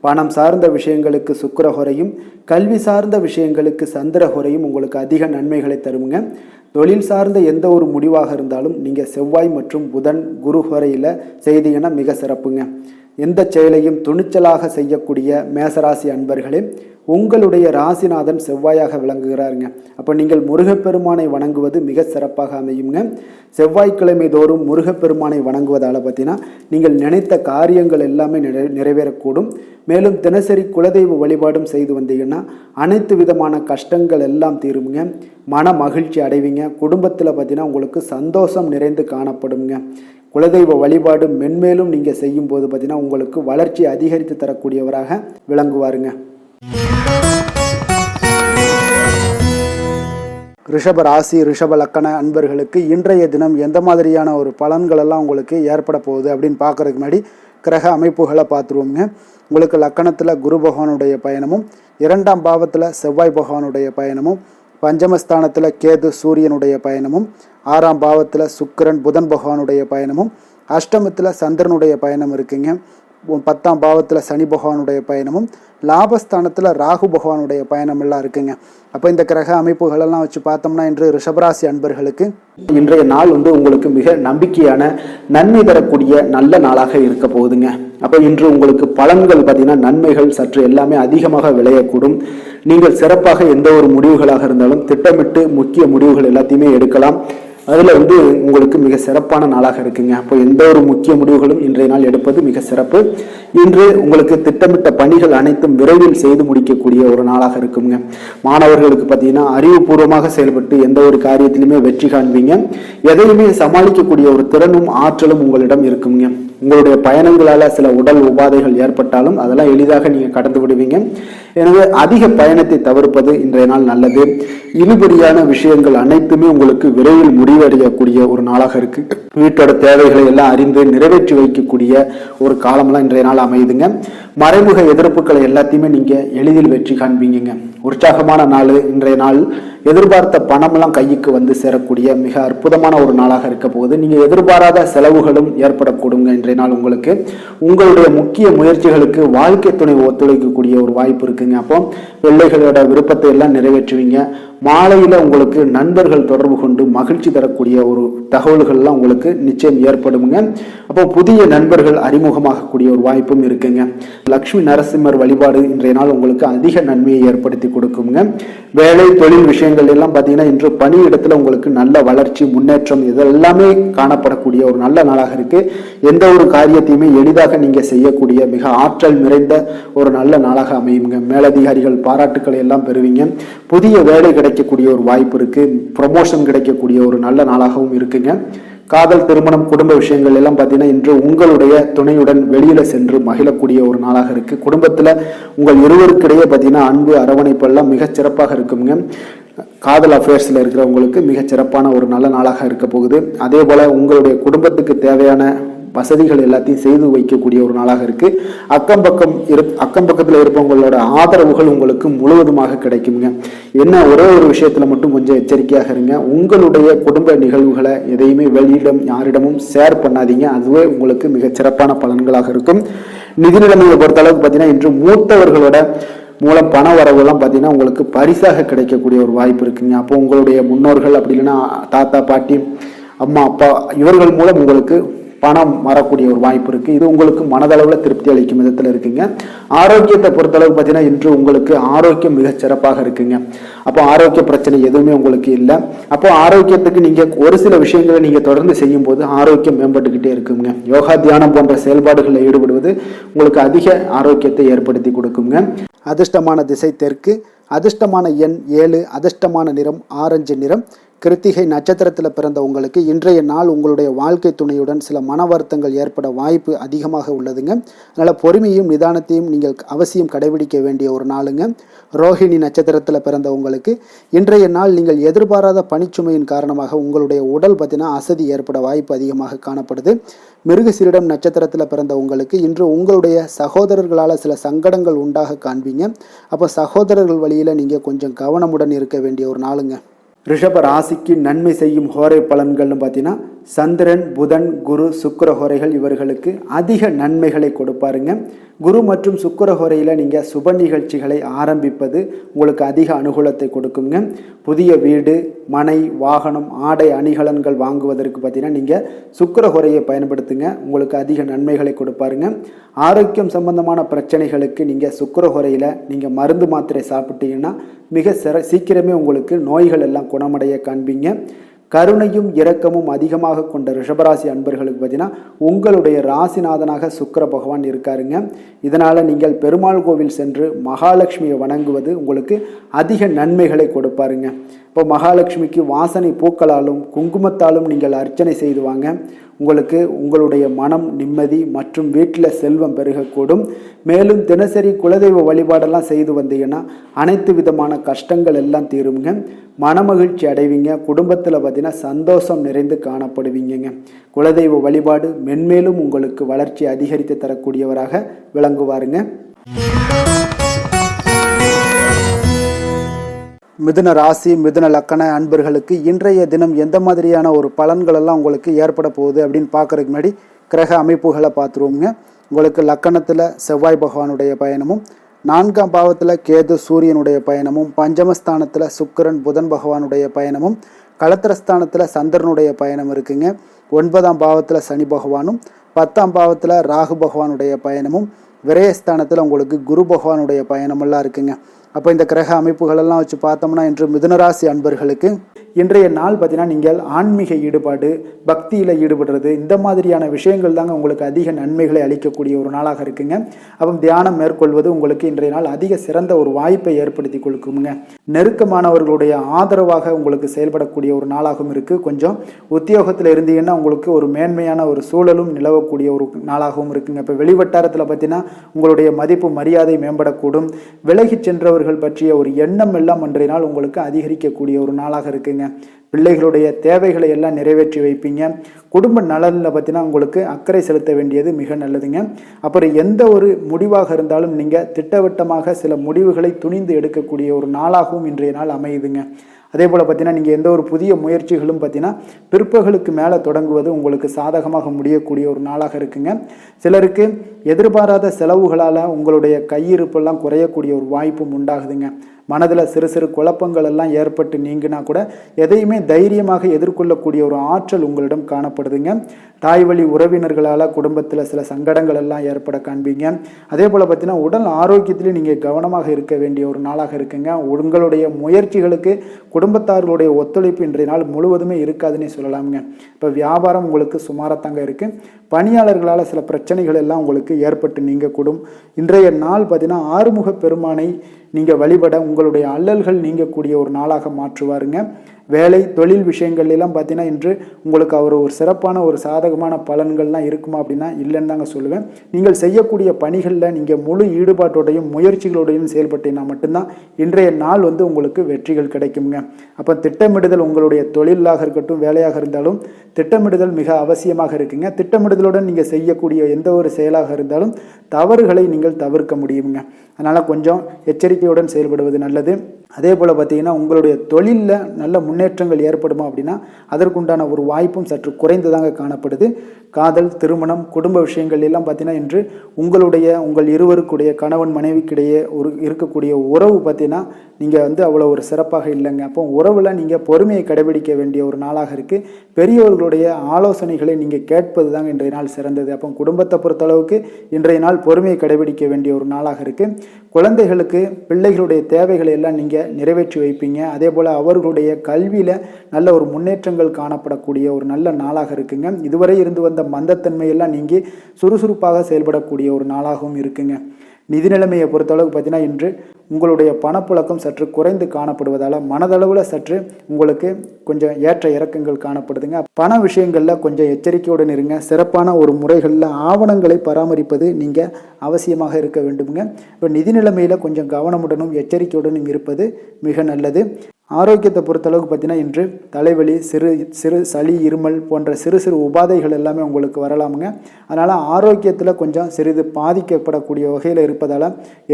பணம் சார்ந்த விஷயங்களுக்கு சுக்கிர ஹோரையும், கல்வி சார்ந்த விஷயங்களுக்கு சந்திர ஹோரையும் உங்களுக்கு அதிக நன்மைகளை தருங்க. தொழில் சார்ந்த எந்த ஒரு முடிவாக இருந்தாலும் நீங்கள் செவ்வாய் மற்றும் புதன், குரு ஹோரையில் செய்தீங்கன்னா மிக சிறப்புங்க. எந்த செயலையும் துணிச்சலாக செய்யக்கூடிய மேசராசி அன்பர்களே, உங்களுடைய ராசிநாதன் செவ்வாயாக விளங்குகிறாருங்க. அப்போ நீங்கள் முருகப்பெருமானை வணங்குவது மிக சிறப்பாக அமையுங்க. செவ்வாய்க்கிழமை தோறும் முருகப்பெருமானை வணங்குவதால் பார்த்தீங்கன்னா நீங்கள் நினைத்த காரியங்கள் எல்லாமே நிறைவேறக்கூடும். மேலும் தினசரி குலதெய்வ வழிபாடும் செய்து வந்தீங்கன்னா அனைத்து விதமான கஷ்டங்கள் எல்லாம் தீருங்க. மன மகிழ்ச்சி அடைவீங்க. குடும்பத்தில் பார்த்தீங்கன்னா உங்களுக்கு சந்தோஷம் நிறைந்து காணப்படுங்க. குலதெய்வ வழிபாடு மென்மேலும் நீங்கள் செய்யும்போது பார்த்தீங்கன்னா உங்களுக்கு வளர்ச்சி அதிகரித்து தரக்கூடியவராக விளங்குவாருங்க. ரிஷப ராசி, ரிஷப லக்கண அன்பர்களுக்கு இன்றைய தினம் எந்த மாதிரியான ஒரு பலன்கள் எல்லாம் உங்களுக்கு ஏற்பட போகுது அப்படின்னு பார்க்கறதுக்கு முன்னாடி கிரக அமைப்புகளை பார்த்துருவோங்க. உங்களுக்கு லக்கணத்தில் குரு பகவானுடைய பயணமும், 2ஆம் பாவத்தில் செவ்வாய் பகவானுடைய பயணமும், பஞ்சமஸ்தானத்தில் கேது சூரியனுடைய பயணமும், 6ஆம் பாவத்தில் சுக்கிரன் புதன் பகவானுடைய பயணமும், அஷ்டமத்தில் சந்திரனுடைய பயணம் இருக்குங்க. 10ஆம் பாவத்தில் சனி பகவானுடைய பயணமும் லாபஸ்தானத்தில் ராகு பகவானுடைய பயணம் எல்லாம் இருக்குங்க. அப்போ இந்த கிரக அமைப்புகளெல்லாம் வச்சு பார்த்தோம்னா இன்று ரிஷபராசி அன்பர்களுக்கு இன்றைய நாள் உங்களுக்கு மிக நம்பிக்கையான நன்மை தரக்கூடிய நல்ல நாளாக இருக்க போகுதுங்க. அப்போ இன்று உங்களுக்கு பலன்கள் பார்த்தீங்கன்னா நன்மைகள் சற்று எல்லாமே அதிகமாக விளையக்கூடும். நீங்கள் சிறப்பாக எந்த ஒரு முடிவுகளாக இருந்தாலும் திட்டமிட்டு முக்கிய முடிவுகள் எல்லாத்தையுமே எடுக்கலாம். அதில் உங்களுக்கு மிக சிறப்பான நாளாக இருக்குங்க. அப்போ எந்த ஒரு முக்கிய முடிவுகளும் இன்றைய நாள் எடுப்பது மிக சிறப்பு. இன்று உங்களுக்கு திட்டமிட்ட பணிகள் அனைத்தும் விரைவில் செய்து முடிக்கக்கூடிய ஒரு நாளாக இருக்குங்க. மாணவர்களுக்கு பார்த்தீங்கன்னா அறிவுபூர்வமாக செயல்பட்டு எந்த ஒரு காரியத்திலுமே வெற்றி காண்பீங்க. எதையுமே சமாளிக்கக்கூடிய ஒரு திறனும் ஆற்றலும் உங்களிடம் இருக்குங்க. உங்களுடைய பயணங்களால சில உடல் உபாதைகள் ஏற்பட்டாலும் அதெல்லாம் எளிதாக நீங்க கடந்து விடுவீங்க. எனவே அதிக பயணத்தை தவிர்ப்பது இன்றைய நாள் நல்லது. இழுபறியான விஷயங்கள் அனைத்துமே உங்களுக்கு விரைவில் முடிவடையக்கூடிய ஒரு நாளாக இருக்கு. வீட்டோட தேவைகளை எல்லாம் அறிந்து நிறைவேற்றி வைக்கக்கூடிய ஒரு காலம்லாம் இன்றைய நாள் அமையுதுங்க. மறைமுக எதிர்ப்புகளை எல்லாத்தையுமே நீங்க எளிதில் வெற்றி காண்பீங்க. உற்சாகமான நாள் இன்றைய நாள். எதிர்பார்த்த பணமெல்லாம் கைக்கு வந்து சேரக்கூடிய மிக அற்புதமான ஒரு நாளாக இருக்க போகுது. நீங்க எதிர்பாராத செலவுகளும் ஏற்படக்கூடுங்க இன்றைய நாள். உங்களுக்கு உங்களுடைய முக்கிய முயற்சிகளுக்கு வாழ்க்கை துணை ஒத்துழைக்கக்கூடிய ஒரு வாய்ப்பு இருக்குங்க. அப்போ பிள்ளைகளோட விருப்பத்தை எல்லாம் நிறைவேற்றுவீங்க. மாலையில உங்களுக்கு நண்பர்கள் தொடர்பு கொண்டு மகிழ்ச்சி தரக்கூடிய ஒரு தகவல்கள்லாம் உங்களுக்கு நிச்சயம் ஏற்படுங்க. அப்போ புதிய நண்பர்கள் அறிமுகமாகக்கூடிய ஒரு வாய்ப்பும் இருக்குங்க. லட்சுமி நரசிம்மர் வழிபாடு இன்றைய நாள் உங்களுக்கு அதிக நன்மையை ஏற்படுத்தி கொடுக்குங்க. வேலை தொழில் விஷயங்கள் எல்லாம் பார்த்தீங்கன்னா இன்று பணியிடத்துல உங்களுக்கு நல்ல வளர்ச்சி முன்னேற்றம் இதெல்லாமே காணப்படக்கூடிய ஒரு நல்ல நாளாக இருக்கு. எந்த ஒரு காரியத்தையுமே எளிதாக நீங்க செய்யக்கூடிய மிக ஆற்றல் நிறைந்த ஒரு நல்ல நாளாக அமையுங்க. மேலதிகாரிகள் பாராட்டுக்களை எல்லாம் பெறுவீங்க. புதிய வேலை கிடைக்கக்கூடிய ஒரு வாய்ப்பு இருக்கு. ப்ரமோஷன் கிடைக்கக்கூடிய ஒரு நல்ல நாளாகவும் இருக்குங்க. காதல், திருமணம், குடும்ப விஷயங்கள் எல்லாம் பார்த்தீங்கன்னா இன்று உங்களுடைய துணையுடன் வெளியில சென்று மகிழக்கூடிய ஒரு நாளாக இருக்கு. குடும்பத்துல உங்கள் இருவருக்கிடையே பார்த்தீங்கன்னா அன்பு அரவணைப்பு எல்லாம் மிகச் சிறப்பாக இருக்குங்க. காதல் அஃபேர்ஸ்ல இருக்கிறவங்களுக்கு மிகச் சிறப்பான ஒரு நல்ல நாளாக இருக்க போகுது. அதே போல உங்களுடைய குடும்பத்துக்கு தேவையான வசதிகள் எல்லாத்தையும் செய்து வைக்கக்கூடிய ஒரு நாளாக இருக்கு. அக்கம் பக்கத்துல இருப்பவங்களோட ஆதரவுகள் உங்களுக்கு முழுவதுமாக கிடைக்குங்க. என்ன ஒரே ஒரு விஷயத்துல மட்டும் கொஞ்சம் எச்சரிக்கையாக இருங்க. உங்களுடைய குடும்ப நிகழ்வுகளை எதையுமே வெளியிடம் யாரிடமும் ஷேர் பண்ணாதீங்க. அதுவே உங்களுக்கு மிகச் சிறப்பான பலன்களாக இருக்கும். நிதி நிலைமையை பொறுத்த அளவுக்கு பார்த்தீங்கன்னா இன்று மூத்தவர்களோட மூலம் பண வரவுலாம் பார்த்தீங்கன்னா உங்களுக்கு பரிசாக கிடைக்கக்கூடிய ஒரு வாய்ப்பு இருக்குங்க. அப்போ உங்களுடைய முன்னோர்கள் அப்படி இல்லைன்னா தாத்தா, பாட்டி, அம்மா, அப்பா இவர்கள் மூலம் உங்களுக்கு பணம் வரக்கூடிய ஒரு வாய்ப்பு இருக்கு. இது உங்களுக்கு மனதளவுல திருப்தி அளிக்கும் விதத்துல இருக்குங்க. ஆரோக்கியத்தை பொறுத்தளவு பார்த்தீங்கன்னா இன்று உங்களுக்கு ஆரோக்கியம் மிகச் சிறப்பாக இருக்குங்க. அப்போ ஆரோக்கிய பிரச்சனை எதுவுமே உங்களுக்கு இல்லை. அப்போ ஆரோக்கியத்துக்கு நீங்க ஒரு சில விஷயங்களை நீங்க தொடர்ந்து செய்யும் போது ஆரோக்கியம் மேம்பட்டுக்கிட்டே இருக்குங்க. யோகா, தியானம் போன்ற செயல்பாடுகளில் ஈடுபடுவது உங்களுக்கு அதிக ஆரோக்கியத்தை ஏற்படுத்தி கொடுக்குங்க. அதிர்ஷ்டமான திசை தெற்கு, அதிர்ஷ்டமான எண் 7, அதிர்ஷ்டமான நிறம் ஆரஞ்சு நிறம். கிருத்திகை நட்சத்திரத்தில் பிறந்த உங்களுக்கு இன்றைய நாள் உங்களுடைய வாழ்க்கை துணையுடன் சில மன வருத்தங்கள் ஏற்பட வாய்ப்பு அதிகமாக உள்ளதுங்க. அதனால் பொறுமையும் நிதானத்தையும் நீங்கள் அவசியம் கடைபிடிக்க வேண்டிய ஒரு நாளுங்க. ரோஹிணி நட்சத்திரத்தில் பிறந்த உங்களுக்கு இன்றைய நாள் நீங்கள் எதிர்பாராத பணிச்சுமையின் காரணமாக உங்களுடைய உடல் பார்த்தீங்கன்னா அசதி ஏற்பட வாய்ப்பு அதிகமாக காணப்படுது. மிருகசீரிடம் நட்சத்திரத்தில் பிறந்த உங்களுக்கு இன்று உங்களுடைய சகோதரர்களால் சில சங்கடங்கள் உண்டாக காண்பீங்க. அப்போ சகோதரர்கள் வழியில் நீங்கள் கொஞ்சம் கவனமுடன் இருக்க வேண்டிய ஒரு நாளுங்க. ரிஷப ராசிக்கு நன்மை செய்யும் ஹோரை பலன்கள்னு பார்த்தீங்கன்னா சந்திரன், புதன், குரு, சுக்கிர ஹோரைகள் இவர்களுக்கு அதிக நன்மைகளை கொடுப்பாருங்க. குரு மற்றும் சுக்கிர ஹோரையில் நீங்கள் சுப நிகழ்ச்சிகளை ஆரம்பிப்பது உங்களுக்கு அதிக அனுகூலத்தை கொடுக்குங்க. புதிய வீடு, மனை, வாகனம், ஆடை அணிகலன்கள் வாங்குவதற்கு பார்த்தீங்கன்னா நீங்கள் சுக்கிர ஹோரையை பயன்படுத்துங்க. உங்களுக்கு அதிக நன்மைகளை கொடுப்பாருங்க. ஆரோக்கியம் சம்பந்தமான பிரச்சனைகளுக்கு நீங்கள் சுக்கிர ஹோரையில் நீங்கள் மருந்து மாத்திரை சாப்பிட்டீங்கன்னா மிக சீக்கிரமே உங்களுக்கு நோய்கள் எல்லாம் குணமடைய காண்பீங்க. கருணையும் இரக்கமும் அதிகமாக கொண்ட ரிஷபராசி அன்பர்களுக்கு பார்த்தீங்கன்னா உங்களுடைய ராசிநாதனாக சுக்கிர பகவான் இருக்காருங்க. இதனால் நீங்கள் பெருமாள் கோவில் சென்று மகாலட்சுமியை வணங்குவது உங்களுக்கு அதிக நன்மைகளை கொடுப்பாருங்க. இப்போ மகாலட்சுமிக்கு வாசனை பூக்களாலும் குங்குமத்தாலும் நீங்கள் அர்ச்சனை செய்து வாங்க. உங்களுக்கு உங்களுடைய மனம் நிம்மதி மற்றும் வீட்டில் செல்வம் பெருகக்கூடும். மேலும் தினசரி குலதெய்வ வழிபாடெல்லாம் செய்து வந்தீங்கன்னா அனைத்து விதமான கஷ்டங்கள் எல்லாம் தீருங்க. மனமகிழ்ச்சி அடைவீங்க. குடும்பத்தில் பார்த்தீங்கன்னா சந்தோஷம் நிறைந்து காணப்படுவீங்க. குலதெய்வ வழிபாடு மென்மேலும் உங்களுக்கு வளர்ச்சி அதிகரித்து தரக்கூடியவராக விளங்குவாருங்க. மிதுன ராசி, மிதுன லக்கண அன்பர்களுக்கு இன்றைய தினம் எந்த மாதிரியான ஒரு பலன்கள் எல்லாம் உங்களுக்கு ஏற்பட போகுது அப்படின்னு பார்க்கறதுக்கு முன்னாடி கிரக அமைப்புகளை பார்த்துருவோங்க. உங்களுக்கு லக்கணத்தில் செவ்வாய் பகவானுடைய பயணமும், 4ஆம் பாவத்தில் கேது சூரியனுடைய பயணமும், பஞ்சமஸ்தானத்தில் சுக்கிரன் புதன் பகவானுடைய பயணமும், களத்திரஸ்தானத்தில் சந்திரனுடைய பயணம் இருக்குங்க. 9ஆம் பாவத்தில் சனி பகவானும், 10ஆம் பாவத்தில் ராகு பகவானுடைய பயணமும், விரயஸ்தானத்தில் உங்களுக்கு குரு பகவானுடைய பயணமெல்லாம் இருக்குங்க. அப்போ இந்த கிரக அமைப்புகளெல்லாம் வச்சு பார்த்தோம்னா இன்று மிதுனராசி அன்பர்களுக்கு இன்றைய நாள் பார்த்தீங்கன்னா நீங்கள் ஆன்மீக ஈடுபாடு, பக்தியில் ஈடுபடுறது, இந்த மாதிரியான விஷயங்கள் தாங்க உங்களுக்கு அதிக நன்மைகளை அளிக்கக்கூடிய ஒரு நாளாக இருக்குங்க. அப்போ தியானம் மேற்கொள்வது உங்களுக்கு இன்றைய நாள் அதிக சிறந்த ஒரு வாய்ப்பை ஏற்படுத்தி கொடுக்குங்க. நெருக்கமானவர்களுடைய ஆதரவாக உங்களுக்கு செயல்படக்கூடிய ஒரு நாளாகவும் இருக்குது. கொஞ்சம் உத்தியோகத்தில் இருந்தீங்கன்னா உங்களுக்கு ஒரு மேன்மையான ஒரு சூழலும் நிலவக்கூடிய ஒரு நாளாகவும் இருக்குங்க. இப்போ வெளிவட்டாரத்தில் பார்த்தீங்கன்னா உங்களுடைய மதிப்பு மரியாதை மேம்படக்கூடும். விலகி சென்றவர்கள் பற்றிய ஒரு எண்ணம் எல்லாம் இன்றைய நாள் உங்களுக்கு அதிகரிக்கக்கூடிய ஒரு நாளாக இருக்குங்க. பிள்ளைகளுடைய தேவைகளை எல்லாம் நிறைவேற்றி வைப்பீங்க. குடும்ப நலனில் பார்த்தீங்கன்னா உங்களுக்கு அக்கறை செலுத்த வேண்டியது மிக நல்லதுங்க. அப்புறம் எந்த ஒரு முடிவாக இருந்தாலும் நீங்கள் திட்டவட்டமாக சில முடிவுகளை துணிந்து எடுக்கக்கூடிய ஒரு நாளாகவும் இன்றைய நாள் அமையுதுங்க. அதே போல் பார்த்தீங்கன்னா நீங்கள் எந்த ஒரு புதிய முயற்சிகளும் பார்த்தீங்கன்னா பிற்பகலுக்கு மேலே தொடங்குவது உங்களுக்கு சாதகமாக முடியக்கூடிய ஒரு நாளாக இருக்குங்க. சிலருக்கு எதிர்பாராத செலவுகளால் உங்களுடைய கையிருப்பெல்லாம் குறையக்கூடிய ஒரு வாய்ப்பும் உண்டாகுதுங்க. மனதில் சிறு சிறு குழப்பங்கள் எல்லாம் ஏற்பட்டு நீங்கினா கூட எதையுமே தைரியமாக எதிர்கொள்ளக்கூடிய ஒரு ஆற்றல் உங்களிடம் காணப்படுதுங்க. தாய் வழி உறவினர்களால் குடும்பத்தில் சில சங்கடங்கள் எல்லாம் ஏற்பட காண்பீங்க. அதே போல் பார்த்தீங்கன்னா உடல் ஆரோக்கியத்திலையும் நீங்கள் கவனமாக இருக்க வேண்டிய ஒரு நாளாக இருக்குங்க. உங்களுடைய முயற்சிகளுக்கு குடும்பத்தார்களுடைய ஒத்துழைப்பு இன்றைய நாள் முழுவதுமே இருக்காதுன்னே சொல்லலாமுங்க. இப்போ வியாபாரம் உங்களுக்கு சுமாரத்தாங்க இருக்குது. பணியாளர்களால் சில பிரச்சனைகள் எல்லாம் உங்களுக்கு ஏற்பட்டு நீங்கக்கூடும். இன்றைய நாள் பார்த்தீங்கன்னா ஆறுமுக பெருமானை நீங்கள் வழிபட உங்களுடைய அல்லல்கள் நீங்கக்கூடிய ஒரு நாளாக மாற்றுவாருங்க. வேலை தொழில் விஷயங்கள் எல்லாம் பார்த்தீங்கன்னா இன்று உங்களுக்கு அவர் ஒரு சிறப்பான ஒரு சாதகமான பலன்கள்லாம் இருக்குமா அப்படின்னா இல்லைன்னு தாங்க சொல்லுவேன். நீங்கள் செய்யக்கூடிய பணிகளில் நீங்கள் முழு ஈடுபாட்டோடையும் முயற்சிகளோடையும் செயல்பட்டீங்கன்னா மட்டும்தான் இன்றைய நாள் உங்களுக்கு வெற்றிகள் கிடைக்குங்க. அப்போ திட்டமிடுதல் உங்களுடைய தொழிலாக இருக்கட்டும் வேலையாக இருந்தாலும் திட்டமிடுதல் மிக அவசியமாக இருக்குங்க. திட்டமிடுதலுடன் நீங்கள் செய்யக்கூடிய எந்த ஒரு செயலாக இருந்தாலும் தவறுகளை நீங்கள் தவிர்க்க முடியுங்க. அதனால் கொஞ்சம் எச்சரிக்கையுடன் செயல்படுவது நல்லது. அதே போல் பார்த்தீங்கன்னா உங்களுடைய தொழிலில் நல்ல முன்னேற்றங்கள் ஏற்படுமா அப்படின்னா அதற்குண்டான ஒரு வாய்ப்பும் சற்று குறைந்துதாங்க காணப்படுது. காதல், திருமணம், குடும்ப விஷயங்கள் எல்லாம் பார்த்தீங்கன்னா இன்று உங்கள் இருவருக்குடைய கணவன் மனைவிக்கிடையே இருக்கக்கூடிய உறவு பார்த்தீங்கன்னா நீங்கள் அவ்வளோ ஒரு சிறப்பாக இல்லைங்க. அப்போ உறவில் நீங்கள் பொறுமையை கடைபிடிக்க வேண்டிய ஒரு நாளாக இருக்குது. பெரியவர்களுடைய ஆலோசனைகளை நீங்கள் கேட்பது தாங்க இன்றைய நாள் சிறந்தது. அப்போ குடும்பத்தை பொறுத்தளவுக்கு இன்றைய நாள் பொறுமையை கடைபிடிக்க வேண்டிய ஒரு நாளாக இருக்குது. குழந்தைகளுக்கு பிள்ளைகளுடைய தேவைகளை எல்லாம் நீங்கள் நிறைவேற்றி வைப்பீங்க. அதே போல் அவர்களுடைய கல்வியில் நல்ல ஒரு முன்னேற்றங்கள் காணப்படக்கூடிய ஒரு நல்ல நாளாக இருக்குங்க. இதுவரை இருந்து வந்த மந்தத்தன்மையெல்லாம் நீங்கி சுறுசுறுப்பாக செயல்படக்கூடிய ஒரு நாளாகவும் இருக்குங்க. நிதி நிலைமையை பொறுத்தளவுக்கு பார்த்தீங்கன்னா இன்று உங்களுடைய பணப்புழக்கம் சற்று குறைந்து காணப்படுவதால் மனதளவில் சற்று உங்களுக்கு கொஞ்சம் ஏற்ற இறக்கங்கள் காணப்படுதுங்க. பண விஷயங்களில் கொஞ்சம் எச்சரிக்கையுடன் இருங்க. சிறப்பான ஒரு முறைகளில் ஆவணங்களை பராமரிப்பது நீங்கள் அவசியமாக இருக்க வேண்டுங்க. இப்போ நிதி நிலைமையில் கொஞ்சம் கவனமுடனும் எச்சரிக்கையுடனும் இருப்பது மிக நல்லது. ஆரோக்கியத்தை பொறுத்தளவுக்கு பார்த்தீங்கன்னா இன்று தலைவலி, சிறு சளி, இருமல் போன்ற சிறு சிறு உபாதைகள் எல்லாமே உங்களுக்கு வரலாமுங்க. அதனால் ஆரோக்கியத்தில் கொஞ்சம் சிறிது பாதிக்கப்படக்கூடிய வகையில் இருப்பதால்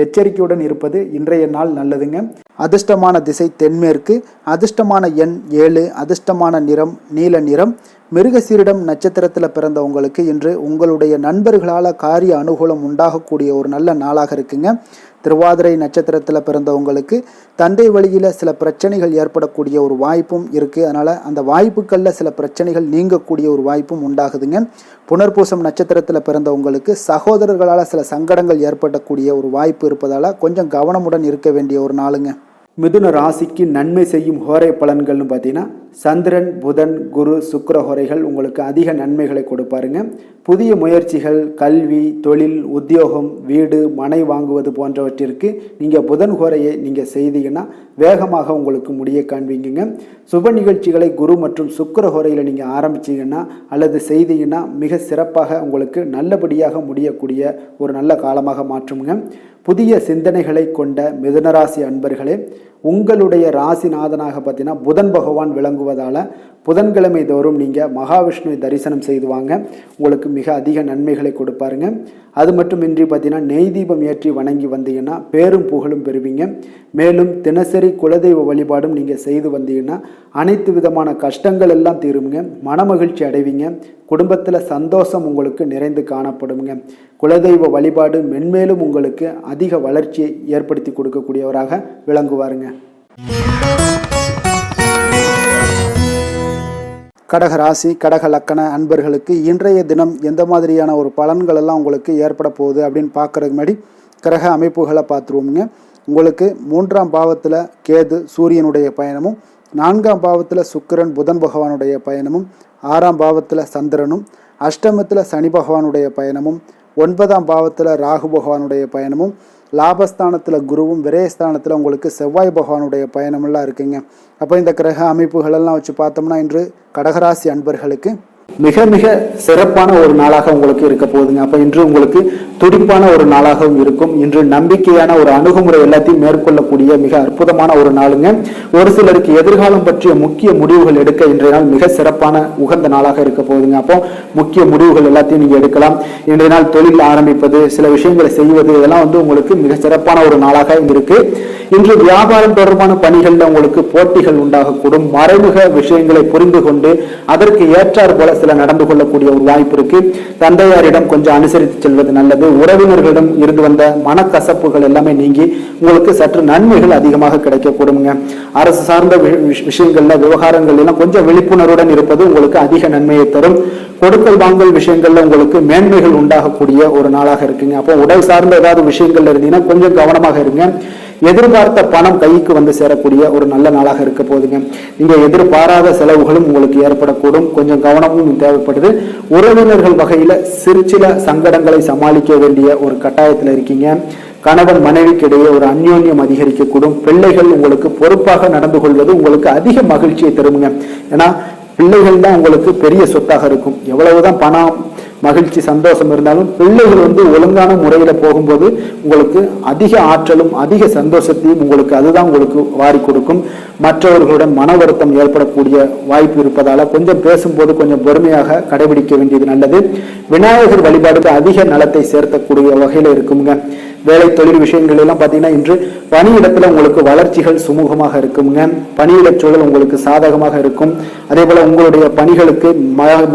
எச்சரிக்கையுடன் இருப்பது இன்றைய நாள் நல்லதுங்க. அதிர்ஷ்டமான திசை தென்மேற்கு, அதிர்ஷ்டமான எண் 7, அதிர்ஷ்டமான நிறம் நீல நிறம். மிருகசீரிடம் நட்சத்திரத்தில் பிறந்த உங்களுக்கு இன்று உங்களுடைய நண்பர்களால் காரிய அனுகூலம் உண்டாகக்கூடிய ஒரு நல்ல நாளாக இருக்குங்க. திருவாதிரை நட்சத்திரத்தில் பிறந்தவங்களுக்கு தந்தை வழியில் சில பிரச்சனைகள் ஏற்படக்கூடிய ஒரு வாய்ப்பும் இருக்குது. அதனால் அந்த வாய்ப்புகளில் சில பிரச்சனைகள் நீங்கக்கூடிய ஒரு வாய்ப்பும் உண்டாகுதுங்க. புனர்பூசம் நட்சத்திரத்தில் பிறந்தவங்களுக்கு சகோதரர்களால் சில சங்கடங்கள் ஏற்படக்கூடிய ஒரு வாய்ப்பு இருப்பதால் கொஞ்சம் கவனமுடன் இருக்க வேண்டிய ஒரு நாளுங்க. மிதுன ராசிக்கு நன்மை செய்யும் ஹோரை பலன்கள்னு பார்த்தீங்கன்னா சந்திரன், புதன், குரு, சுக்கிர ஹோரைகள் உங்களுக்கு அதிக நன்மைகளை கொடுப்பாருங்க. புதிய முயற்சிகள், கல்வி, தொழில், உத்தியோகம், வீடு, மனை வாங்குவது போன்றவற்றிற்கு நீங்கள் புதன் ஹோரையை நீங்கள் செய்தீங்கன்னா வேகமாக உங்களுக்கு முடிய காண்பீங்க. சுப நிகழ்ச்சிகளை குரு மற்றும் சுக்கிர ஹோரையில் நீங்கள் ஆரம்பிச்சிங்கன்னா அல்லது செய்தீங்கன்னா மிக சிறப்பாக உங்களுக்கு நல்லபடியாக முடியக்கூடிய ஒரு நல்ல காலமாக மாற்றுங்க. புதிய சிந்தனைகளை கொண்ட மிதுனராசி அன்பர்களே, உங்களுடைய ராசிநாதனாக பார்த்தீங்கன்னா புதன் பகவான் விளங்குவதால் புதன்கிழமை தோறும் நீங்கள் மகாவிஷ்ணுவை தரிசனம் செய்து வாங்க. உங்களுக்கு மிக அதிக நன்மைகளை கொடுப்பாருங்க. அது மட்டுமின்றி பார்த்தீங்கன்னா நெய் தீபம் ஏற்றி வணங்கி வந்தீங்கன்னா பேரும் புகழும் பெறுவீங்க. மேலும் தினசரி குலதெய்வ வழிபாடும் நீங்கள் செய்து வந்தீங்கன்னா அனைத்து விதமான கஷ்டங்கள் எல்லாம் தீருங்க. மனமகிழ்ச்சி அடைவீங்க. குடும்பத்தில் சந்தோஷம் உங்களுக்கு நிறைந்து காணப்படுங்க. குலதெய்வ வழிபாடு மென்மேலும் உங்களுக்கு அதிக வளர்ச்சியை ஏற்படுத்தி கொடுக்கக்கூடியவராக விளங்குவாருங்க. கடக ராசி கடக லக்கண அன்பர்களுக்கு இன்றைய தினம் எந்த மாதிரியான ஒரு பலன்கள் எல்லாம் உங்களுக்கு ஏற்பட போகுது அப்படின்னு பார்க்குறதுக்கு முன்னாடி கிரக அமைப்புகளை பார்த்துருவோமுங்க. உங்களுக்கு 3ஆம் பாவத்தில் கேது சூரியனுடைய பயணமும், 4ஆம் பாவத்தில் சுக்கிரன் புதன் பகவானுடைய பயணமும், 6ஆம் பாவத்தில் சந்திரனும், அஷ்டமத்தில் சனி பகவானுடைய பயணமும், 9ஆம் பாவத்தில் ராகு பகவானுடைய பயணமும், லாபஸ்தானத்தில் குருவும், விரயஸ்தானத்தில் உங்களுக்கு செவ்வாய் பகவானுடைய பயணமெல்லாம் இருக்குங்க. அப்போ இந்த கிரக அமைப்புகளெல்லாம் வச்சு பார்த்தோம்னா இன்று கடகராசி அன்பர்களுக்கு மிக மிக சிறப்பான ஒரு நாளாக உங்களுக்கு இருக்க போகுதுங்க. அப்ப இன்று உங்களுக்கு துடிப்பான ஒரு நாளாகவும் இருக்கும். இன்று நம்பிக்கையான ஒரு அணுகுமுறை எல்லாத்தையும் மேற்கொள்ளக்கூடிய மிக அற்புதமான ஒரு நாளுங்க. ஒரு சிலருக்கு எதிர்காலம் பற்றிய முக்கிய முடிவுகள் எடுக்க இன்றைய நாள் மிக சிறப்பான உகந்த நாளாக இருக்க போகுதுங்க. அப்போ முக்கிய முடிவுகள் எல்லாத்தையும் நீங்க எடுக்கலாம். இன்றைய நாள் தொழில் ஆரம்பிப்பது, சில விஷயங்களை செய்வது, இதெல்லாம் உங்களுக்கு மிக சிறப்பான ஒரு நாளாக இருக்கு. இன்று வியாபாரம் தொடர்பான பணிகள்ல உங்களுக்கு போட்டிகள் உண்டாகக்கூடும். மறைமுக விஷயங்களை புரிந்து கொண்டு அதற்கு ஏற்றாறு போல சில நடந்து கொள்ளக்கூடிய ஒரு வாய்ப்பு இருக்கு. தந்தையாரிடம் கொஞ்சம் அனுசரித்து செல்வது நல்லது. உறவினர்களிடம் இருந்து வந்த மனக்கசப்புகள் எல்லாமே நீங்கி உங்களுக்கு சற்று நன்மைகள் அதிகமாக கிடைக்கக்கூடுங்க. அரசு சார்ந்த விஷயங்கள்ல விவகாரங்கள் எல்லாம் கொஞ்சம் விழிப்புணர்வுடன் இருப்பது உங்களுக்கு அதிக நன்மையை தரும். கொடுக்கல் வாங்கல் விஷயங்கள்ல உங்களுக்கு மேன்மைகள் உண்டாகக்கூடிய ஒரு நாளாக இருக்குங்க. அப்போ உடல் சார்ந்த ஏதாவது விஷயங்கள்ல இருந்தீங்கன்னா கொஞ்சம் கவனமாக இருங்க. எதிர்பார்த்த பணம் கைக்கு வந்து சேரக்கூடிய ஒரு நல்ல நாளாக இருக்க போகுதுங்க. நீங்க எதிர்பாராத செலவுகளும் உங்களுக்கு ஏற்படக்கூடும். கொஞ்சம் கவனமும் தேவைப்படுது. உறவினர்கள் வகையில சில சங்கடங்களை சமாளிக்க வேண்டிய ஒரு கட்டாயத்துல இருக்கீங்க. கணவன் மனைவிக்கு இடையே ஒரு அந்யோன்யம் அதிகரிக்கக்கூடும். பிள்ளைகள் உங்களுக்கு பொறுப்பாக நடந்து கொள்வது உங்களுக்கு அதிக மகிழ்ச்சியை தருங்க. ஏன்னா பிள்ளைகள் தான் உங்களுக்கு பெரிய சொத்தாக இருக்கும். எவ்வளவுதான் பணம், மகிழ்ச்சி, சந்தோஷம் இருந்தாலும் பிள்ளைகள் ஒழுங்கான முறையில போகும்போது உங்களுக்கு அதிக ஆற்றலும் அதிக சந்தோஷத்தையும் அதுதான் உங்களுக்கு வாரி கொடுக்கும். மற்றவர்களுடன் மன வருத்தம் ஏற்படக்கூடிய வாய்ப்பு இருப்பதால கொஞ்சம் பேசும்போது கொஞ்சம் பொறுமையாக கடைபிடிக்க வேண்டியது நல்லது. விநாயகர் வழிபாடுக்கு அதிக நலத்தை சேர்த்தக்கூடிய வகையில இருக்குங்க. வேலை தொழில் விஷயங்கள் எல்லாம் பார்த்தீங்கன்னா இன்று பணியிடத்துல உங்களுக்கு வளர்ச்சிகள் சுமூகமாக இருக்குங்க. பணியிட சூழல் உங்களுக்கு சாதகமாக இருக்கும். அதே போல உங்களுடைய பணிகளுக்கு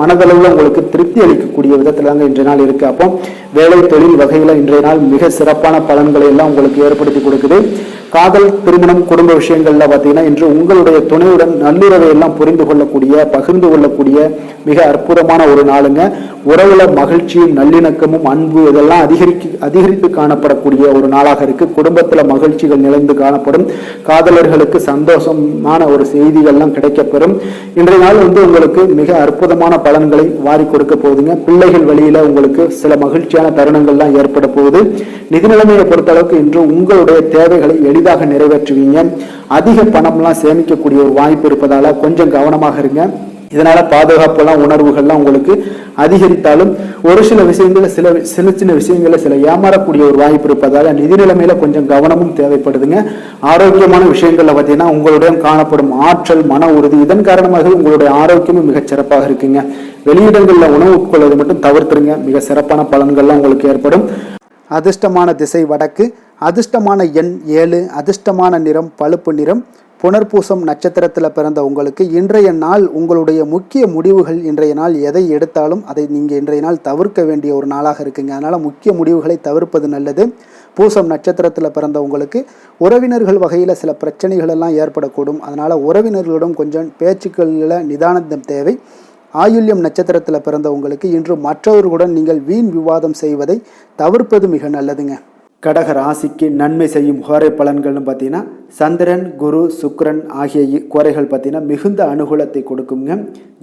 மனதளவுல உங்களுக்கு திருப்தி அளிக்கக்கூடிய விதத்துல தாங்க இன்றைய நாள் இருக்கு. அப்போ வேலை தொழில் வகையில இன்றைய நாள் மிக சிறப்பான பலன்களை எல்லாம் உங்களுக்கு ஏற்படுத்தி கொடுக்குது. காதல், திருமணம், குடும்ப விஷயங்கள்ல பார்த்தீங்கன்னா இன்று உங்களுடைய துணையுடன் நல்லுறவை எல்லாம் புரிந்து கொள்ளக்கூடிய, பகிர்ந்து கொள்ளக்கூடிய மிக அற்புதமான ஒரு நாளுங்க. உறவுல மகிழ்ச்சியும் நல்லிணக்கமும் அன்பு இதெல்லாம் அதிகரித்து காணப்படக்கூடிய ஒரு நாளாக இருக்கு. குடும்பத்துல மகிழ்ச்சிகள் நிறைந்து காணப்படும். காதலர்களுக்கு சந்தோஷமான ஒரு செய்திகள்லாம் கிடைக்கப்பெறும். இன்றைய நாள் உங்களுக்கு மிக அற்புதமான பலன்களை வாரி கொடுக்க போகுதுங்க. பிள்ளைகள் வழியில உங்களுக்கு சில மகிழ்ச்சியான தருணங்கள்லாம் ஏற்பட போகுது. நிதி நிலைமையை பொறுத்த அளவுக்கு இன்று உங்களுடைய தேவைகளை எளிதாக நிறைவேற்றுவீங்க. அதிக பணம்லாம் சேமிக்கக்கூடிய ஒரு வாய்ப்பு இருப்பதால கொஞ்சம் கவனமாக இருங்க. இதனால பாதுகாப்பெல்லாம் உணர்வுகள்லாம் உங்களுக்கு அதிகரித்தாலும் ஒரு சில விஷயங்கள்ல சின்ன விஷயங்கள்ல சில ஏமாறக்கூடிய ஒரு வாய்ப்பு இருப்பதால நிதி நிலைமையில கொஞ்சம் கவனமும் தேவைப்படுதுங்க. ஆரோக்கியமான விஷயங்கள்ல பார்த்தீங்கன்னா உங்களுடைய காணப்படும் ஆற்றல், மன உறுதி, இதன் காரணமாக உங்களுடைய ஆரோக்கியமும் மிகச் சிறப்பாக இருக்குங்க. வெளியிடங்கள்ல உணவு உட்கொள்வதை மட்டும் தவிர்த்துருங்க. மிக சிறப்பான பலன்கள்லாம் உங்களுக்கு ஏற்படும். அதிர்ஷ்டமான திசை வடக்கு, அதிர்ஷ்டமான எண் 7, அதிர்ஷ்டமான நிறம் பழுப்பு நிறம். புனர்பூசம் நட்சத்திரத்தில் பிறந்த உங்களுக்கு இன்றைய நாள் உங்களுடைய முக்கிய முடிவுகள் இன்றைய நாள் எதை எடுத்தாலும் அதை நீங்கள் இன்றைய நாள் தவிர்க்க வேண்டிய ஒரு நாளாக இருக்குங்க. அதனால் முக்கிய முடிவுகளை தவிர்ப்பது நல்லது. பூசம் நட்சத்திரத்தில் பிறந்த உங்களுக்கு உறவினர்கள் வகையில் சில பிரச்சனைகள் எல்லாம் ஏற்படக்கூடும். அதனால் உறவினர்களிடம் கொஞ்சம் பேச்சுக்களில் நிதானம் தேவை. ஆயுள்யம் நட்சத்திரத்தில் பிறந்த உங்களுக்கு இன்று மற்றவர்களுடன் நீங்கள் வீண் விவாதம் செய்வதை தவிர்ப்பது மிக நல்லதுங்க. கடக ராசிக்கு நன்மை செய்யும் கோரை பலன்கள்னு பார்த்தீங்கன்னா சந்திரன், குரு, சுக்கிரன் ஆகிய கோரைகள் பார்த்தீங்கன்னா மிகுந்த அனுகூலத்தை கொடுக்குங்க.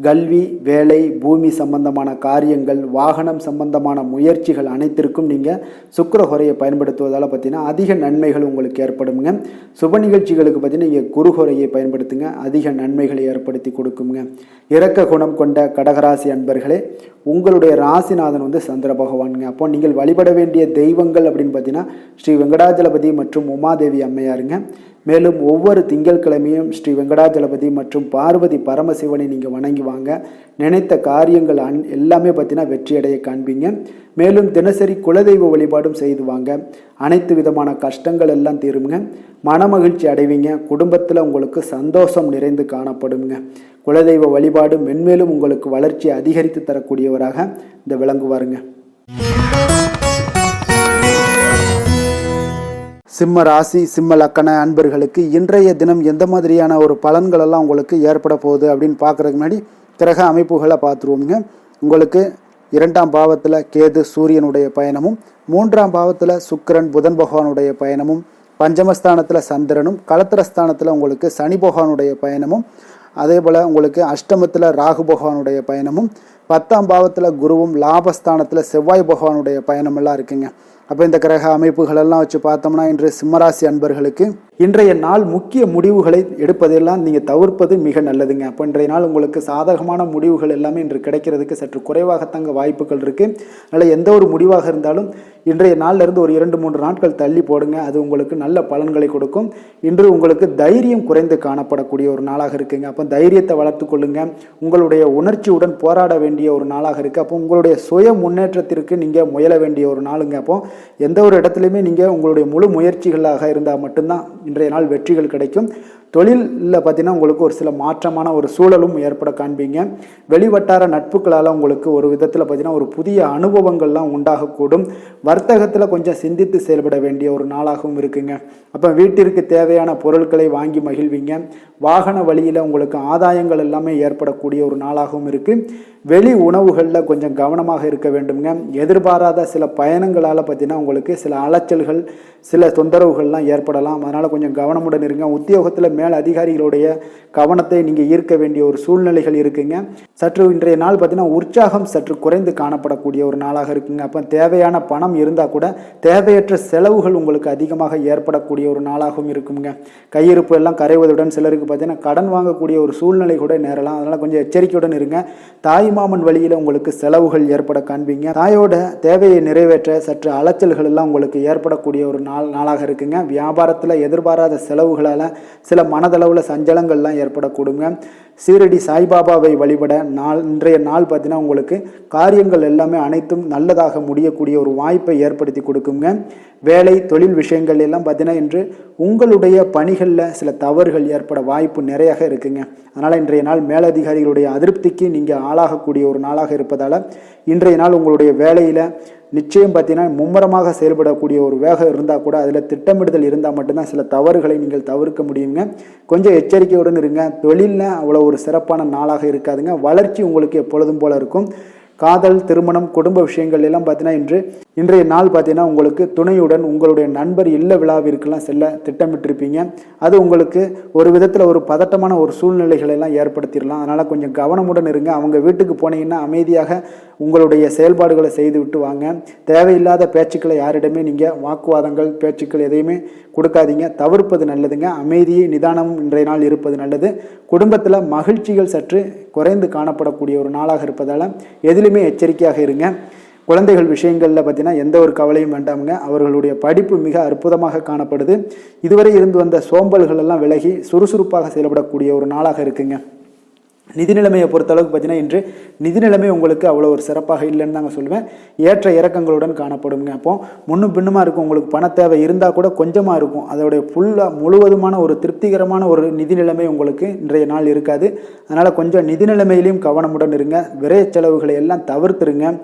கல்வி, வேலை, பூமி சம்பந்தமான காரியங்கள், வாகனம் சம்பந்தமான முயற்சிகள் அனைத்திற்கும் நீங்கள் சுக்கிர கோரையை பயன்படுத்துவதால் பார்த்தீங்கன்னா அதிக நன்மைகள் உங்களுக்கு ஏற்படுங்க. சுப நிகழ்ச்சிகளுக்கு பார்த்தீங்கன்னா நீங்கள் குரு கோரையை பயன்படுத்துங்க, அதிக நன்மைகளை ஏற்படுத்தி கொடுக்குங்க. இரக்க குணம் கொண்ட கடகராசி அன்பர்களே, உங்களுடைய ராசிநாதன் சந்திர பகவானுங்க. அப்போ நீங்கள் வழிபட வேண்டிய தெய்வங்கள் அப்படின்னு பார்த்தீங்கன்னா ஸ்ரீ வெங்கடாஜலபதி மற்றும் உமாதேவி அம்மையாருங்க. மேலும் ஒவ்வொரு திங்கட்கிழமையும் ஸ்ரீ வெங்கடாஜலபதி மற்றும் பார்வதி பரமசிவனை நீங்கள் வணங்கி வாங்க. நினைத்த காரியங்கள் எல்லாமே பார்த்தீங்கன்னா வெற்றியடைய காண்பீங்க. மேலும் தினசரி குலதெய்வ வழிபாடும் செய்து வாங்க. அனைத்து விதமான கஷ்டங்கள் எல்லாம் தீருங்க. மனமகிழ்ச்சி அடைவீங்க. குடும்பத்தில் உங்களுக்கு சந்தோஷம் நிறைந்து காணப்படுங்க. குலதெய்வ வழிபாடு மென்மேலும் உங்களுக்கு வளர்ச்சியை அதிகரித்து தரக்கூடியவராக இந்த விளங்குவாருங்க. சிம்ம ராசி சிம்ம லக்கண அன்பர்களுக்கு இன்றைய தினம் எந்த மாதிரியான ஒரு பலன்கள் எல்லாம் உங்களுக்கு ஏற்பட போகுது அப்படின்னு பார்க்குறதுக்கு முன்னாடி கிரக அமைப்புகளை பார்த்துருவோமுங்க. உங்களுக்கு 2ஆம் பாவத்தில் கேது சூரியனுடைய பயணமும், 3ஆம் பாவத்தில் சுக்கிரன் புதன் பகவானுடைய பயணமும், பஞ்சமஸ்தானத்தில் சந்திரனும், களத்திரஸ்தானத்தில் உங்களுக்கு சனி பகவானுடைய பயணமும், அதே போல் உங்களுக்கு அஷ்டமத்தில் ராகு பகவானுடைய பயணமும், 10ஆம் பாவத்தில் குருவும், லாபஸ்தானத்தில் செவ்வாய் பகவானுடைய பயணமெல்லாம் இருக்குங்க. அப்போ இந்த கிரக அமைப்புகளெல்லாம் வச்சு பார்த்தோம்னா இன்று சிம்மராசி அன்பர்களுக்கு இன்றைய நாள் முக்கிய முடிவுகளை எடுப்பதெல்லாம் நீங்கள் தவிர்ப்பது மிக நல்லதுங்க. அப்போ இன்றைய நாள் உங்களுக்கு சாதகமான முடிவுகள் எல்லாமே இன்று கிடைக்கிறதுக்கு சற்று குறைவாகத்தாங்க வாய்ப்புகள் இருக்குது. அதனால் எந்த ஒரு முடிவாக இருந்தாலும் இன்றைய நாளிலிருந்து ஒரு 2-3 நாட்கள் தள்ளி போடுங்க. அது உங்களுக்கு நல்ல பலன்களை கொடுக்கும். இன்று உங்களுக்கு தைரியம் குறைந்து காணப்படக்கூடிய ஒரு நாளாக இருக்குங்க. அப்போ தைரியத்தை வளர்த்து கொள்ளுங்க. உங்களுடைய உணர்ச்சியுடன் போராட வேண்டிய ஒரு நாளாக இருக்குது. அப்போ உங்களுடைய சுய முன்னேற்றத்திற்கு நீங்கள் முயல வேண்டிய ஒரு நாளுங்க. அப்போ எந்த ஒரு இடத்துலையுமே நீங்கள் உங்களுடைய முழு முயற்சிகளாக இருந்தால் மட்டும்தான் இன்றைய நாள் வெற்றிகள் கிடைக்கும். தொழிலில் பார்த்தீங்கன்னா உங்களுக்கு ஒரு சில மாற்றமான ஒரு சூழலும் ஏற்பட காண்பீங்க. வெளிவட்டார நட்புகளால் உங்களுக்கு ஒரு விதத்தில் பார்த்தீங்கன்னா ஒரு புதிய அனுபவங்கள்லாம் உண்டாகக்கூடும். வர்த்தகத்தில் கொஞ்சம் சிந்தித்து செயல்பட வேண்டிய ஒரு நாளாகவும் இருக்குங்க. அப்போ வீட்டிற்கு தேவையான பொருட்களை வாங்கி மகிழ்வீங்க. வாகன வழியில் உங்களுக்கு ஆதாயங்கள் எல்லாமே ஏற்படக்கூடிய ஒரு நாளாகவும் இருக்குது. வெளி உணவுகளில் கொஞ்சம் கவனமாக இருக்க வேண்டுங்க. எதிர்பாராத சில பயணங்களால் பார்த்தீங்கன்னா உங்களுக்கு சில அலைச்சல்கள், சில தொந்தரவுகள்லாம் ஏற்படலாம். அதனால் கொஞ்சம் கவனமுடன் இருங்க. உத்தியோகத்தில் மேல் அதிகாரிகளுடைய கவனத்தை நீங்கள் ஈர்க்க வேண்டிய ஒரு சூழ்நிலைகள் இருக்குங்க. சற்று இன்றைய நாள் பார்த்தீங்கன்னா உற்சாகம் சற்று குறைந்து காணப்படக்கூடிய ஒரு நாளாக இருக்குங்க. அப்போ தேவையான பணம் இருந்தால் கூட தேவையற்ற செலவுகள் உங்களுக்கு அதிகமாக ஏற்படக்கூடிய ஒரு நாளாகவும் இருக்குங்க. கையிருப்பு எல்லாம் கரைவதுடன் சிலருக்கு பார்த்தீங்கன்னா கடன் வாங்கக்கூடிய ஒரு சூழ்நிலை கூட நேரலாம். அதனால் கொஞ்சம் எச்சரிக்கையுடன் இருங்க. தாய்மாமன் வழியில் உங்களுக்கு செலவுகள் ஏற்பட காண்பீங்க. தாயோட தேவையை நிறைவேற்ற சற்று அலைச்சல்கள் எல்லாம் உங்களுக்கு ஏற்படக்கூடிய ஒரு நாளாக இருக்குங்க. வியாபாரத்தில் எதிர்பாராத செலவுகளால் சில மனதளவில் சஞ்சலங்கள்லாம் ஏற்படக்கூடுங்க. சீரடி சாய்பாபாவை வழிபட இன்றைய நாள் பார்த்தீங்கன்னா உங்களுக்கு காரியங்கள் எல்லாமே அனைத்தும் நல்லதாக முடியக்கூடிய ஒரு வாய்ப்பை ஏற்படுத்தி கொடுக்குங்க. வேலை தொழில் விஷயங்கள் எல்லாம் பார்த்தீங்கன்னா இன்று உங்களுடைய பணிகளில் சில தவறுகள் ஏற்பட வாய்ப்பு நிறையாக இருக்குங்க. அதனால் இன்றைய நாள் மேலதிகாரிகளுடைய அதிருப்திக்கு நீங்கள் ஆளாகக்கூடிய ஒரு நாளாக இருப்பதால் இன்றைய நாள் உங்களுடைய வேலையில் நிச்சயம் பார்த்தீங்கன்னா மும்முரமாக செயல்படக்கூடிய ஒரு வேகம் இருந்தால் கூட அதில் திட்டமிடுதல் இருந்தால் மட்டும்தான் சில தவறுகளை நீங்கள் தவிர்க்க முடியுங்க. கொஞ்சம் எச்சரிக்கையுடன் இருங்க. தொழிலில் அவ்வளோ ஒரு சிறப்பான நாளாக இருக்காதுங்க. வளர்ச்சி உங்களுக்கு எப்பொழுதும் போல இருக்கும். காதல், திருமணம், குடும்ப விஷயங்கள் எல்லாம் பார்த்தீங்கன்னா இன்றைய நாள் பார்த்தீங்கன்னா உங்களுக்கு துணையுடன் உங்களுடைய நண்பர் இல்ல விழாவிற்கெல்லாம் செல்ல திட்டமிட்டிருப்பீங்க. அது உங்களுக்கு ஒரு விதத்தில் ஒரு பதட்டமான ஒரு சூழ்நிலைகளை எல்லாம் ஏற்படுத்திடலாம். அதனால் கொஞ்சம் கவனமுடன் இருங்க. அவங்க வீட்டுக்கு போனீங்கன்னா அமைதியாக உங்களுடைய செயல்பாடுகளை செய்து விட்டு வாங்க. தேவையில்லாத பேச்சுக்களை யாரிடமே நீங்கள் வாக்குவாதங்கள் பேச்சுக்கள் எதையுமே கொடுக்காதீங்க. தவிர்ப்பது நல்லதுங்க. அமைதியை நிதானமும் இன்றைய நாள் இருப்பது நல்லது. குடும்பத்தில் மகிழ்ச்சிகள் சற்று குறைந்து காணப்படக்கூடிய ஒரு நாளாக இருப்பதால் எதிலுமே எச்சரிக்கையாக இருங்க. குழந்தைகள் விஷயங்களில் பார்த்தீங்கன்னா எந்த ஒரு கவலையும் வேண்டாமுங்க. அவர்களுடைய படிப்பு மிக அற்புதமாக காணப்படுது. இதுவரை இருந்து வந்த சோம்பல்கள் எல்லாம் விலகி சுறுசுறுப்பாக செயல்படக்கூடிய ஒரு நாளாக இருக்குங்க. நிதி நிலைமையை பொறுத்தளவுக்கு பார்த்தீங்கன்னா இன்று நிதி நிலைமை உங்களுக்கு அவ்வளோ ஒரு சிறப்பாக இல்லைன்னு தாங்க சொல்லுவேன். ஏற்ற இறக்கங்களுடன் காணப்படுங்க. அப்போ முன்னும் பின்னுமா இருக்கும். உங்களுக்கு பண தேவை இருந்தால் கூட கொஞ்சமாக இருக்கும். அதோடைய முழுவதுமான ஒரு திருப்திகரமான ஒரு நிதி நிலைமை உங்களுக்கு இன்றைய நாள் இருக்காது. அதனால் கொஞ்சம் நிதி நிலைமையிலையும் கவனமுடன் இருங்க. விரைய செலவுகளை எல்லாம் தவிர்த்துருங்க.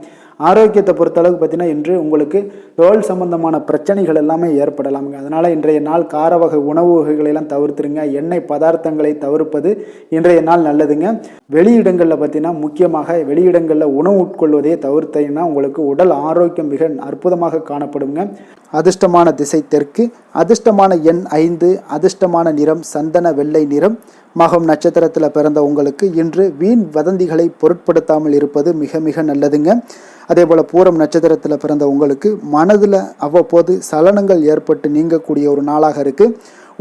ஆரோக்கியத்தை பொறுத்தளவுக்கு பார்த்தீங்கன்னா இன்று உங்களுக்கு தோல் சம்பந்தமான பிரச்சனைகள் எல்லாமே ஏற்படலாமுங்க. அதனால் இன்றைய நாள் கார வகை உணவு வகைகளெல்லாம் தவிர்த்துருங்க. எண்ணெய் பதார்த்தங்களை தவிர்ப்பது இன்றைய நாள் நல்லதுங்க. வெளியிடங்களில் பார்த்தீங்கன்னா முக்கியமாக வெளியிடங்களில் உணவு உட்கொள்வதையே தவிர்த்தீங்கன்னா உங்களுக்கு உடல் ஆரோக்கியம் மிக அற்புதமாக காணப்படுங்க. அதிர்ஷ்டமான திசை தெற்கு, அதிர்ஷ்டமான எண் 5, அதிர்ஷ்டமான நிறம் சந்தன வெள்ளை நிறம். மகம் நட்சத்திரத்தில் பிறந்த உங்களுக்கு இன்று வீண் வதந்திகளை பொருட்படுத்தாமல் இருப்பது மிக மிக நல்லதுங்க. அதே போல் பூரம் நட்சத்திரத்தில் பிறந்த உங்களுக்கு மனதில் அவ்வப்போது சலனங்கள் ஏற்பட்டு நீங்கக்கூடிய ஒரு நாளாக இருக்குது.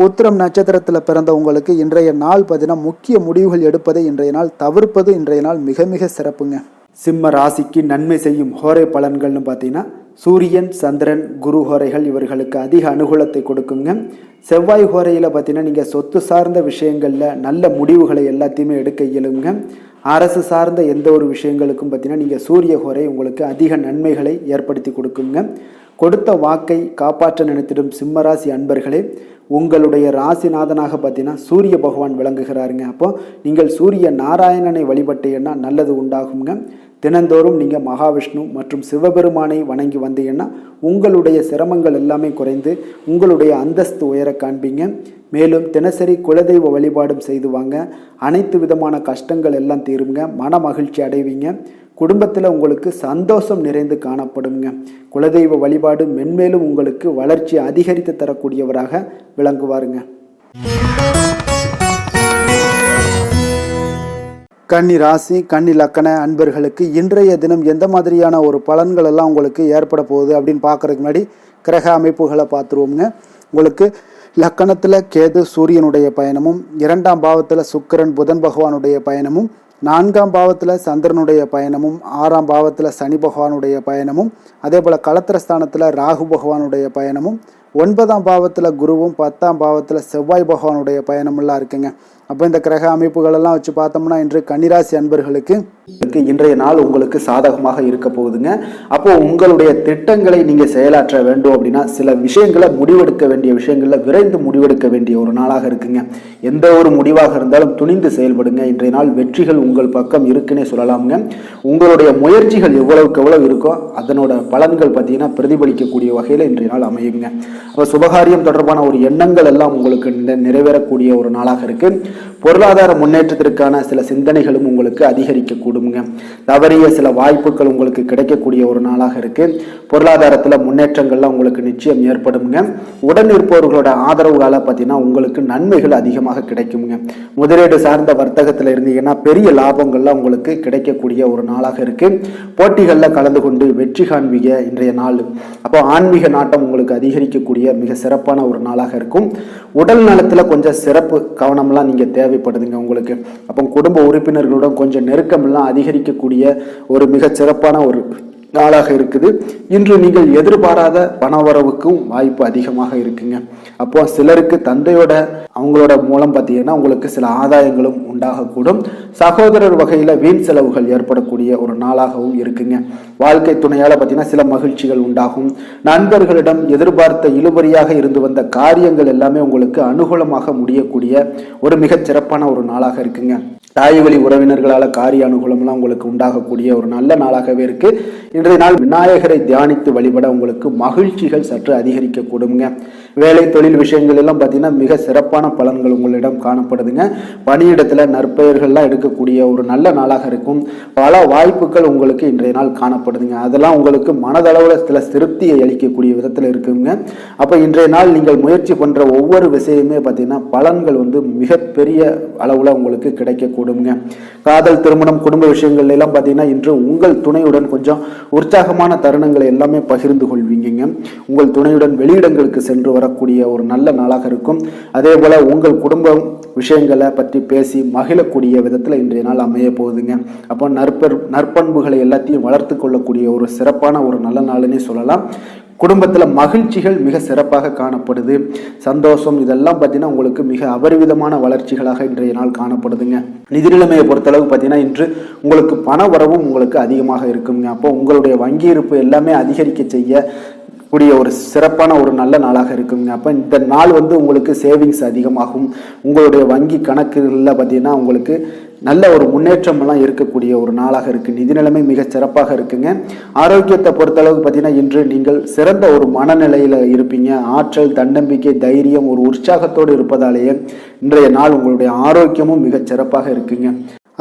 உத்திரம் நட்சத்திரத்தில் பிறந்த உங்களுக்கு இன்றைய நாள் பார்த்தீங்கன்னா முக்கிய முடிவுகள் எடுப்பதை இன்றைய நாள் தவிர்ப்பது இன்றைய நாள் மிக மிக சிறப்புங்க. சிம்ம ராசிக்கு நன்மை செய்யும் ஹோரை பலன்கள்னு பார்த்தீங்கன்னா சூரியன், சந்திரன், குரு ஹோரைகள் இவர்களுக்கு அதிக அனுகூலத்தை கொடுக்குங்க. செவ்வாய் ஹோரையில் பார்த்தீங்கன்னா நீங்கள் சொத்து சார்ந்த விஷயங்களில் நல்ல முடிவுகளை எல்லாத்தையுமே எடுக்க இயலுங்க. அரசு சார்ந்த எந்த ஒரு விஷயங்களுக்கும் பார்த்தீங்கன்னா நீங்கள் சூரிய ஹோரை உங்களுக்கு அதிக நன்மைகளை ஏற்படுத்தி கொடுக்குங்க. கொடுத்த வாக்கை காப்பாற்ற நினைத்திடும் சிம்மராசி அன்பர்களே, உங்களுடைய ராசிநாதனாக பார்த்தீங்கன்னா சூரிய பகவான் விளங்குகிறாருங்க. அப்போ நீங்கள் சூரிய நாராயணனை வழிபட்டீங்கன்னா நல்லது உண்டாகுங்க. தினந்தோறும் நீங்கள் மகாவிஷ்ணு மற்றும் சிவபெருமானை வணங்கி வந்தீங்கன்னா உங்களுடைய சிரமங்கள் எல்லாமே குறைந்து உங்களுடைய அந்தஸ்து உயர காண்பீங்க. மேலும் தினசரி குலதெய்வ வழிபாடும் செய்து வாங்க. அனைத்து விதமான கஷ்டங்கள் எல்லாம் தீருங்க. மன மகிழ்ச்சி அடைவீங்க. குடும்பத்தில் உங்களுக்கு சந்தோஷம் நிறைந்து காணப்படுங்க. குலதெய்வ வழிபாடு மென்மேலும் உங்களுக்கு வளர்ச்சி அதிகரித்து தரக்கூடியவராக விளங்குவாருங்க. கன்னி ராசி கன்னி லக்கண அன்பர்களுக்கு இன்றைய தினம் எந்த மாதிரியான ஒரு பலன்கள் எல்லாம் உங்களுக்கு ஏற்பட போகுது அப்படின்னு பார்க்கறதுக்கு முன்னாடி கிரக அமைப்புகளை பார்த்துருவோங்க. உங்களுக்கு லக்கணத்தில் கேது சூரியனுடைய பயணமும், 2ஆம் பாவத்தில் சுக்கிரன் புதன் பகவானுடைய பயணமும், 4ஆம் பாவத்தில் சந்திரனுடைய பயணமும், 6ஆம் பாவத்தில் சனி பகவானுடைய பயணமும், அதே போல் களத்திரஸ்தானத்தில் ராகு பகவானுடைய பயணமும், 9ஆம் பாவத்தில் குருவும், 10ஆம் பாவத்தில் செவ்வாய் பகவானுடைய பயணமெல்லாம் இருக்குங்க. அப்போ இந்த கிரக அமைப்புகளெல்லாம் வச்சு பார்த்தோம்னா இன்று கன்னிராசி அன்பர்களுக்கு இன்றைய நாள் உங்களுக்கு சாதகமாக இருக்க போகுதுங்க. அப்போ உங்களுடைய திட்டங்களை நீங்க செயலாற்ற வேண்டும் அப்படின்னா சில விஷயங்களை முடிவெடுக்க வேண்டிய விஷயங்கள்ல விரைந்து முடிவெடுக்க வேண்டிய ஒரு நாளாக இருக்குங்க. எந்த ஒரு முடிவாக இருந்தாலும் துணிந்து செயல்படுங்க. இன்றைய நாள் வெற்றிகள் உங்கள் பக்கம் இருக்குன்னே சொல்லலாமுங்க. உங்களுடைய முயற்சிகள் எவ்வளவுக்கு எவ்வளவு இருக்கோ அதனோட பலன்கள் பார்த்தீங்கன்னா பிரதிபலிக்கக்கூடிய வகையில் இன்றைய நாள் அமையுங்க. அப்போ சுபகாரியம் தொடர்பான ஒரு எண்ணங்கள் எல்லாம் உங்களுக்கு நிறைவேறக்கூடிய ஒரு நாளாக இருக்கு. பொருளாதார முன்னேற்றத்திற்கான சில சிந்தனைகளும் உங்களுக்கு அதிகரிக்கக்கூடுங்க. தவறிய சில வாய்ப்புகள் உங்களுக்கு கிடைக்கக்கூடிய ஒரு நாளாக இருக்கு. பொருளாதாரத்தில் முன்னேற்றங்கள்லாம் உங்களுக்கு நிச்சயம் ஏற்படுங்க. உடன் இருப்பவர்களோட ஆதரவுகால பார்த்தீங்கன்னா உங்களுக்கு நன்மைகள் அதிகமாக கிடைக்குங்க. முதலீடு சார்ந்த வர்த்தகத்தில் இருந்தீங்கன்னா பெரிய லாபங்கள்லாம் உங்களுக்கு கிடைக்கக்கூடிய ஒரு நாளாக இருக்கு. போட்டிகளில் கலந்து கொண்டு வெற்றி காண்பீங்க இன்றைய நாள். அப்போ ஆன்மீக நாட்டம் உங்களுக்கு அதிகரிக்கக்கூடிய மிக சிறப்பான ஒரு நாளாக இருக்கும். உடல் நலத்தில் கொஞ்சம் சிறப்பு கவனம்லாம் நீங்க தேவைப்படுதுங்க உங்களுக்கு. அப்போ குடும்ப உறுப்பினர்களுடன் கொஞ்சம் நெருக்கமெல்லாம் அதிகரிக்கக்கூடிய ஒரு மிக சிறப்பான ஒரு நாளாக இருக்குது. இன்று நீங்கள் எதிர்பாராத பணவரவுக்கும் வாய்ப்பு அதிகமாக இருக்குங்க. அப்போ சிலருக்கு தந்தையோட அவங்களோட மூலம் பார்த்தீங்கன்னா உங்களுக்கு சில ஆதாயங்களும் உண்டாகக்கூடும். சகோதரர் வகையில் வீண் செலவுகள் ஏற்படக்கூடிய ஒரு நாளாகவும் இருக்குங்க. வாழ்க்கை துணையால் பார்த்தீங்கன்னா சில மகிழ்ச்சிகள் உண்டாகும். நண்பர்களிடம் எதிர்பார்த்த இழுபறியாக இருந்து வந்த காரியங்கள் எல்லாமே உங்களுக்கு அனுகூலமாக முடியக்கூடிய ஒரு மிகச் சிறப்பான ஒரு நாளாக இருக்குங்க. தாய் வழி உறவினர்களால் காரிய அனுகூலம்லாம் உங்களுக்கு உண்டாகக்கூடிய ஒரு நல்ல நாளாகவே இருக்கு. இன்றைய நாள் விநாயகரை தியானித்து வழிபட உங்களுக்கு மகிழ்ச்சிகள் சற்று அதிகரிக்கக்கூடுங்க. வேலை தொழில் விஷயங்கள் எல்லாம் பார்த்தீங்கன்னா மிக சிறப்பான பலன்கள் உங்களிடம் காணப்படுதுங்க. பணியிடத்துல நற்பெயர்கள்லாம் எடுக்கக்கூடிய ஒரு நல்ல நாளாக இருக்கும். பல வாய்ப்புகள் உங்களுக்கு இன்றைய நாள் காணப்படுதுங்க. அதெல்லாம் உங்களுக்கு மனதளவில் சில திருப்தியை அளிக்கக்கூடிய விதத்தில் இருக்குங்க. அப்போ இன்றைய நாள் நீங்கள் முயற்சி பண்ற ஒவ்வொரு விஷயமே பார்த்தீங்கன்னா பலன்கள் மிகப்பெரிய அளவில் உங்களுக்கு கிடைக்கக்கூடும். காதல், திருமணம், குடும்ப விஷயங்கள் எல்லாம் பார்த்தீங்கன்னா இன்று உங்கள் துணையுடன் கொஞ்சம் உற்சாகமான தருணங்களை எல்லாமே பகிர்ந்து கொள்வீங்க. உங்கள் துணையுடன் வெளியிடங்களுக்கு சென்று வரக்கூடிய ஒரு நல்ல நாளாக இருக்கும். அதே போல உங்கள் குடும்பம் விஷயங்களை பற்றி பேசி மகிழக்கூடிய விதத்தில் இன்றைய நாள் அமைய போகுதுங்க. அப்போ நற்பண்புகளை எல்லாத்தையும் வளர்த்து கொள்ளக்கூடிய ஒரு சிறப்பான ஒரு நல்ல நாள்னே சொல்லலாம். குடும்பத்தில் மகிழ்ச்சிகள் மிக சிறப்பாக காணப்படுது. சந்தோஷம் இதெல்லாம் பார்த்தீங்கன்னா உங்களுக்கு மிக அபரிவிதமான வளர்ச்சிகளாக இன்றைய நாள் காணப்படுதுங்க. நிதி நிலைமையை பொறுத்தளவு பார்த்தீங்கன்னா இன்று உங்களுக்கு பண வரவும் உங்களுக்கு அதிகமாக இருக்குங்க. அப்போ உங்களுடைய வங்கி இருப்பு எல்லாமே அதிகரிக்க செய்ய கூடிய ஒரு சிறப்பான ஒரு நல்ல நாளாக இருக்குங்க. அப்போ இந்த நாள் உங்களுக்கு சேவிங்ஸ் அதிகமாகும். உங்களுடைய வங்கி கணக்குகளில் பார்த்தீங்கன்னா உங்களுக்கு நல்ல ஒரு முன்னேற்றமெல்லாம் இருக்கக்கூடிய ஒரு நாளாக இருக்கு. நிதி நிலைமை மிக சிறப்பாக இருக்குங்க. ஆரோக்கியத்தை பொறுத்தளவுக்கு பார்த்தீங்கன்னா இன்று நீங்கள் சிறந்த ஒரு மனநிலையில் இருப்பீங்க. ஆற்றல், தன்னம்பிக்கை, தைரியம், ஒரு உற்சாகத்தோடு இருப்பதாலேயே இன்றைய நாள் உங்களுடைய ஆரோக்கியமும் மிக சிறப்பாக இருக்குங்க.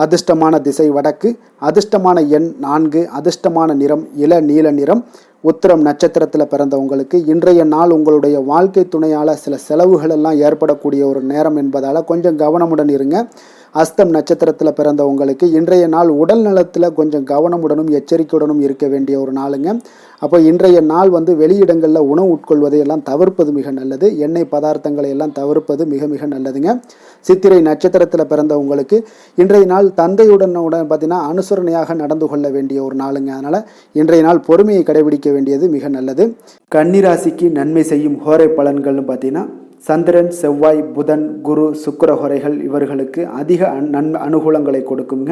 அதிர்ஷ்டமான திசை வடக்கு, அதிர்ஷ்டமான எண் 4, அதிர்ஷ்டமான நிறம் இள நீல நிறம். உத்திரம் நட்சத்திரத்தில் பிறந்தவங்களுக்கு இன்றைய நாள் உங்களுடைய வாழ்க்கை துணையால் சில செலவுகள் எல்லாம் ஏற்படக்கூடிய ஒரு நேரம் என்பதால் கொஞ்சம் கவனமுடன் இருங்க. அஸ்தம் நட்சத்திரத்தில் பிறந்தவங்களுக்கு இன்றைய நாள் உடல் நலத்தில் கொஞ்சம் கவனமுடனும் எச்சரிக்கையுடனும் இருக்க வேண்டிய ஒரு நாளுங்க. அப்போ இன்றைய நாள் வெளியிடங்களில் உணவு உட்கொள்வதை எல்லாம் தவிர்ப்பது மிக நல்லது. எண்ணெய் பதார்த்தங்களை எல்லாம் தவிர்ப்பது மிக மிக நல்லதுங்க. சித்திரை நட்சத்திரத்தில் பிறந்தவங்களுக்கு இன்றைய நாள் தந்தையுடன் பார்த்தீங்கன்னா அனுசரணையாக நடந்து கொள்ள வேண்டிய ஒரு நாளுங்க. அதனால் இன்றைய நாள் பொறுமையை கடைபிடிக்க வேண்டியது மிக நல்லது. கன்னிராசிக்கு நன்மை செய்யும் ஹோரை பலன்கள்னு பார்த்தீங்கன்னா சந்திரன், செவ்வாய், புதன், குரு, சுக்கிர ஹோரைகள் இவர்களுக்கு அதிக அனுகூலங்களை கொடுக்குங்க.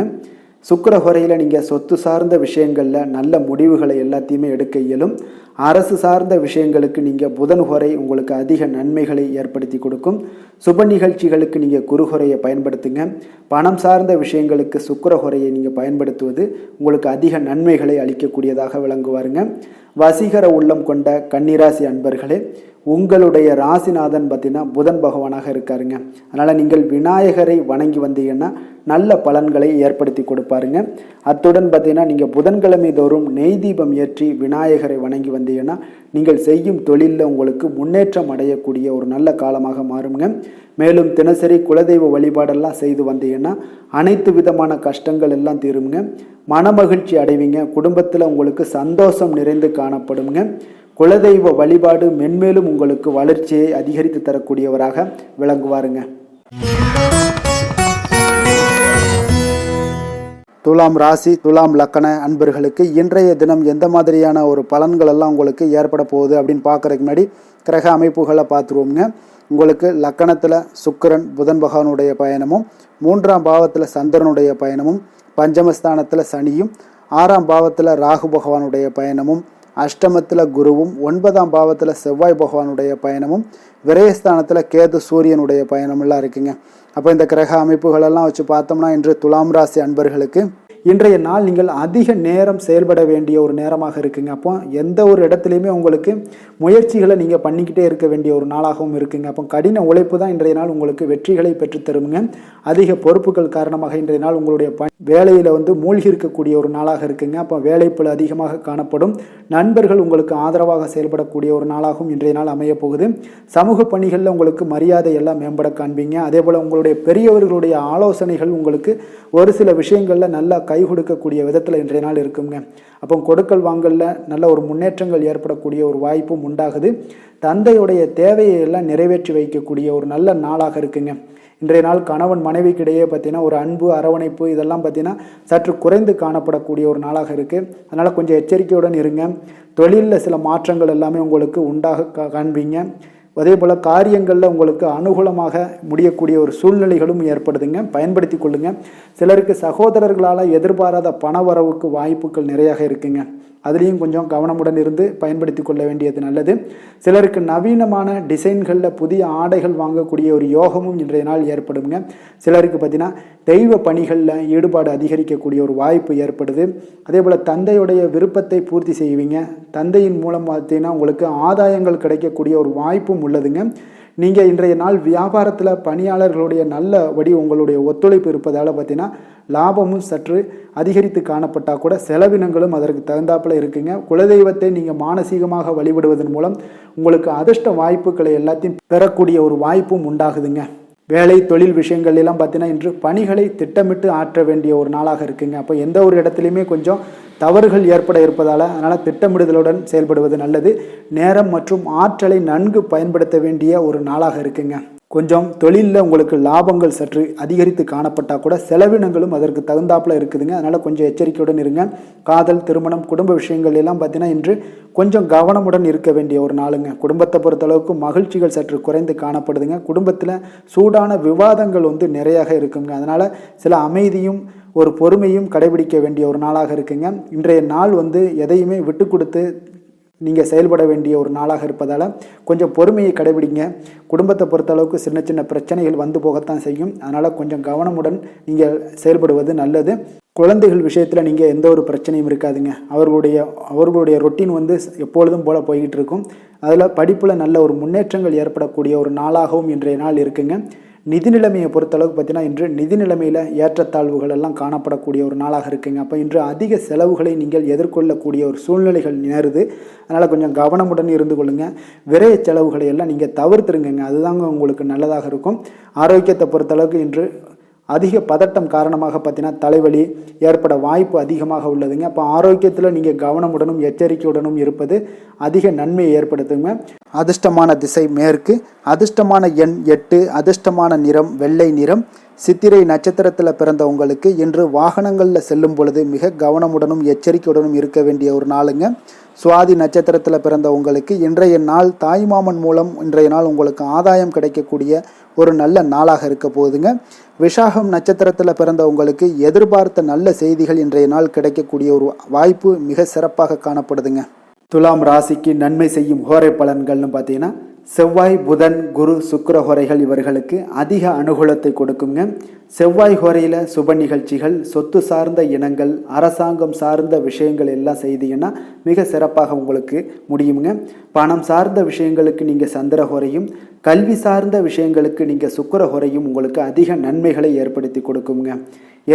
சுக்கிரஹோரையில் நீங்கள் சொத்து சார்ந்த விஷயங்களில் நல்ல முடிவுகளை எல்லாத்தையுமே எடுக்க இயலும். அரசு சார்ந்த விஷயங்களுக்கு நீங்கள் புதன் ஹோரை உங்களுக்கு அதிக நன்மைகளை ஏற்படுத்தி கொடுக்கும். சுப நிகழ்ச்சிகளுக்கு நீங்கள் குருஹோரையை பயன்படுத்துங்க. பணம் சார்ந்த விஷயங்களுக்கு சுக்கிரஹோரையை நீங்கள் பயன்படுத்துவது உங்களுக்கு அதிக நன்மைகளை அளிக்கக்கூடியதாக விளங்குவாருங்க. வசீகர உள்ளம் கொண்ட கன்னிராசி அன்பர்களே, உங்களுடைய ராசிநாதன் பார்த்தீங்கன்னா புதன் பகவானாக இருக்காருங்க. அதனால் நீங்கள் விநாயகரை வணங்கி வந்தீங்கன்னா நல்ல பலன்களை ஏற்படுத்தி கொடுப்பாருங்க. அத்துடன் பார்த்தீங்கன்னா நீங்கள் புதன்கிழமை தோறும் நெய் தீபம் ஏற்றி விநாயகரை வணங்கி வந்தீங்கன்னா நீங்கள் செய்யும் தொழிலில் உங்களுக்கு முன்னேற்றம் அடையக்கூடிய ஒரு நல்ல காலமாக மாறுங்க. மேலும் தினசரி குலதெய்வ வழிபாடெல்லாம் செய்து வந்தீங்கன்னா அனைத்து விதமான கஷ்டங்கள் எல்லாம் தீருங்க. மனமகிழ்ச்சி அடைவீங்க. குடும்பத்தில் உங்களுக்கு சந்தோஷம் நிறைந்து காணப்படுங்க. குலதெய்வ வழிபாடு மென்மேலும் உங்களுக்கு வளர்ச்சியை அதிகரித்து தரக்கூடியவராக விளங்குவாருங்க. துலாம் ராசி துலாம் லக்கண அன்பர்களுக்கு இன்றைய தினம் எந்த மாதிரியான ஒரு பலன்கள் எல்லாம் உங்களுக்கு ஏற்பட போகுது அப்படின்னு பார்க்குறதுக்கு முன்னாடி கிரக அமைப்புகளை பார்த்துருவோங்க. உங்களுக்கு லக்கணத்தில் சுக்கிரன் புதன் பகவானுடைய பயணமும், 3ஆம் பாவத்தில் சந்திரனுடைய பயணமும், பஞ்சமஸ்தானத்தில் சனியும், 6ஆம் பாவத்தில் ராகு பகவானுடைய பயணமும், அஷ்டமத்தில் குருவும், 9ஆம் பாவத்தில் செவ்வாய் பகவானுடைய பயணமும், விரயஸ்தானத்தில் கேது சூரியனுடைய பயணமெல்லாம் இருக்குங்க. அப்போ இந்த கிரக அமைப்புகளெல்லாம் வச்சு பார்த்தோம்னா இன்று துலாம் ராசி அன்பர்களுக்கு இன்றைய நாள் நீங்கள் அதிக நேரம் செயல்பட வேண்டிய ஒரு நேரமாக இருக்குங்க. அப்போ எந்த ஒரு இடத்துலையுமே உங்களுக்கு முயற்சிகளை நீங்கள் பண்ணிக்கிட்டே இருக்க வேண்டிய ஒரு நாளாகவும் இருக்குங்க. அப்போ கடின உழைப்பு தான் இன்றைய நாள் உங்களுக்கு வெற்றிகளை பெற்றுத்தருங்க. அதிக பொறுப்புகள் காரணமாக இன்றைய நாள் உங்களுடைய வேலையில் மூழ்கி இருக்கக்கூடிய ஒரு நாளாக இருக்குங்க. அப்போ வேலைப்பளு அதிகமாக காணப்படும். நண்பர்கள் உங்களுக்கு ஆதரவாக செயல்படக்கூடிய ஒரு நாளாகவும் இன்றைய நாள் அமைய போகுது. சமூக பணிகளில் உங்களுக்கு மரியாதை எல்லாம் மேம்பட காண்பீங்க. அதே போல் உங்களுடைய பெரியவர்களுடைய ஆலோசனைகள் உங்களுக்கு ஒரு சில விஷயங்களில் நல்லா கை கொடுக்கக்கூடிய விதத்தில் இன்றைய நாள் இருக்குங்க. அப்போ கொடுக்கல் வாங்கலில் நல்ல ஒரு முன்னேற்றங்கள் ஏற்படக்கூடிய ஒரு வாய்ப்பும் உண்டாகுது. தந்தையுடைய தேவையை எல்லாம் நிறைவேற்றி வைக்கக்கூடிய ஒரு நல்ல நாளாக இருக்குங்க. இன்றைய நாள் கணவன் மனைவிக்கிடையே பார்த்தீங்கன்னா ஒரு அன்பு அரவணைப்பு இதெல்லாம் பார்த்தீங்கன்னா சற்று குறைந்து காணப்படக்கூடிய ஒரு நாளாக இருக்குது. அதனால் கொஞ்சம் எச்சரிக்கையுடன் இருங்க. தொழிலில் சில மாற்றங்கள் எல்லாமே உங்களுக்கு உண்டாக காண்பீங்க. அதே போல் காரியங்களில் உங்களுக்கு அனுகூலமாக முடியக்கூடிய ஒரு சூழ்நிலைகளும் ஏற்படுதுங்க. பயன்படுத்தி கொள்ளுங்க. சிலருக்கு சகோதரர்களால் எதிர்பாராத பண வரவுக்கு வாய்ப்புகள் நிறையாக இருக்குங்க. அதுலேயும் கொஞ்சம் கவனமுடன் இருந்து பயன்படுத்தி கொள்ள வேண்டியது நல்லது. சிலருக்கு நவீனமான டிசைன்களில் புதிய ஆடைகள் வாங்கக்கூடிய ஒரு யோகமும் இன்றைய நாள் ஏற்படுங்க. சிலருக்கு பார்த்தீங்கன்னா தெய்வ பணிகளில் ஈடுபாடு அதிகரிக்கக்கூடிய ஒரு வாய்ப்பு ஏற்படுது. அதே போல் தந்தையுடைய விருப்பத்தை பூர்த்தி செய்வீங்க. தந்தையின் மூலம் பார்த்தீங்கன்னா உங்களுக்கு ஆதாயங்கள் கிடைக்கக்கூடிய ஒரு வாய்ப்பும் உள்ளதுங்க. நீங்கள் இன்றைய நாள் வியாபாரத்தில் பணியாளர்களுடைய நல்லபடி உங்களுடைய ஒத்துழைப்பு இருப்பதால் பார்த்தீங்கன்னா லாபமும் சற்று அதிகரித்து காணப்பட்டால் கூட செலவினங்களும் அதற்கு தகுந்தாப்பில் இருக்குங்க. குலதெய்வத்தை நீங்கள் மானசீகமாக வழிபடுவதன் மூலம் உங்களுக்கு அதிர்ஷ்ட வாய்ப்புகளை எல்லாத்தையும் பெறக்கூடிய ஒரு வாய்ப்பும் உண்டாகுதுங்க. வேலை தொழில் விஷயங்கள் எல்லாம் பார்த்தீங்கன்னா இன்று பணிகளை திட்டமிட்டு ஆற்ற வேண்டிய ஒரு நாளாக இருக்குங்க. அப்போ எந்த ஒரு இடத்துலையுமே கொஞ்சம் தவறுகள் ஏற்பட இருப்பதால் அதனால் திட்டமிடுதலுடன் செயல்படுவது நல்லது. நேரம் மற்றும் ஆற்றலை நன்கு பயன்படுத்த வேண்டிய ஒரு நாளாக இருக்குங்க. கொஞ்சம் தொழிலில் உங்களுக்கு லாபங்கள் சற்று அதிகரித்து காணப்பட்டால் கூட செலவினங்களும் அதற்கு தகுந்தாப்பில் இருக்குதுங்க. அதனால் கொஞ்சம் எச்சரிக்கையுடன் இருங்க. காதல், திருமணம், குடும்ப விஷயங்கள் எல்லாம் பார்த்தீங்கன்னா இன்று கொஞ்சம் கவனமுடன் இருக்க வேண்டிய ஒரு நாளுங்க. குடும்பத்தை பொறுத்தளவுக்கு மகிழ்ச்சிகள் சற்று குறைந்து காணப்படுதுங்க. குடும்பத்தில் சூடான விவாதங்கள் நிறையாக இருக்குங்க. அதனால் சில அமைதியும் ஒரு பொறுமையும் கடைபிடிக்க வேண்டிய ஒரு நாளாக இருக்குங்க. இன்றைய நாள் எதையுமே விட்டு கொடுத்து நீங்கள் செயல்பட வேண்டிய ஒரு நாளாக இருப்பதால் கொஞ்சம் பொறுமையை கடைபிடிங்க. குடும்பத்தை பொறுத்தளவுக்கு சின்ன சின்ன பிரச்சனைகள் போகத்தான் செய்யும். அதனால் கொஞ்சம் கவனமுடன் நீங்கள் செயல்படுவது நல்லது. குழந்தைகள் விஷயத்தில் நீங்கள் எந்த ஒரு பிரச்சனையும் இருக்காதுங்க. அவர்களுடைய ரொட்டீன் எப்பொழுதும் போல் போய்கிட்டு இருக்கும். அதில் படிப்பில் நல்ல ஒரு முன்னேற்றங்கள் ஏற்படக்கூடிய ஒரு நாளாகவும் இன்றைய நாள் இருக்குங்க. நிதி நிலைமையை பொறுத்தளவுக்கு பார்த்தீங்கன்னா இன்று நிதி நிலைமையில் ஏற்றத்தாழ்வுகள் எல்லாம் காணப்படக்கூடிய ஒரு நாளாக இருக்குங்க. அப்போ இன்று அதிக செலவுகளை நீங்கள் எதிர்கொள்ளக்கூடிய ஒரு சூழ்நிலைகள் நேருது. அதனால் கொஞ்சம் கவனமுடன் இருந்து கொள்ளுங்கள். விரைய செலவுகளை எல்லாம் நீங்கள் தவிர்த்துருங்க. அதுதாங்க உங்களுக்கு நல்லதாக இருக்கும். ஆரோக்கியத்தை பொறுத்தளவுக்கு இன்று அதிக பதட்டம் காரணமாக பார்த்தீங்கன்னா தலைவலி ஏற்பட வாய்ப்பு அதிகமாக உள்ளதுங்க. அப்போ ஆரோக்கியத்தில் நீங்கள் கவனமுடனும் எச்சரிக்கையுடனும் இருப்பது அதிக நன்மையை ஏற்படுத்துங்க. அதிர்ஷ்டமான திசை மேற்கு, அதிர்ஷ்டமான எண் 8, அதிர்ஷ்டமான நிறம் வெள்ளை நிறம். சித்திரை நட்சத்திரத்தில் பிறந்த உங்களுக்கு இன்று வாகனங்களில் செல்லும் பொழுது மிக கவனமுடனும் எச்சரிக்கையுடனும் இருக்க வேண்டிய ஒரு நாளுங்க. சுவாதி நட்சத்திரத்தில் பிறந்த உங்களுக்கு இன்றைய நாள் தாய்மாமன் மூலம் இன்றைய நாள் உங்களுக்கு ஆதாயம் கிடைக்கக்கூடிய ஒரு நல்ல நாளாக இருக்க போகுதுங்க. விசாகம் நட்சத்திரத்தில் பிறந்த உங்களுக்கு எதிர்பார்த்த நல்ல செய்திகள் இன்றைய நாள் கிடைக்கக்கூடிய ஒரு வாய்ப்பு மிக சிறப்பாக காணப்படுதுங்க. துலாம் ராசிக்கு நன்மை செய்யும் ஹோரை பலன்கள்னு பார்த்தீங்கன்னா செவ்வாய், புதன், குரு, சுக்கிர ஹோரைகள் இவர்களுக்கு அதிக அனுகூலத்தை கொடுக்குங்க. செவ்வாய் ஹோரையில் சுப நிகழ்ச்சிகள், சொத்து சார்ந்த இனங்கள், அரசாங்கம் சார்ந்த விஷயங்கள் எல்லாம் செய்தீங்கன்னா மிக சிறப்பாக உங்களுக்கு முடியுங்க. பணம் சார்ந்த விஷயங்களுக்கு நீங்கள் சந்திர ஹோரையும், கல்வி சார்ந்த விஷயங்களுக்கு நீங்கள் சுக்கிர ஹோரையும் உங்களுக்கு அதிக நன்மைகளை ஏற்படுத்தி கொடுக்குங்க.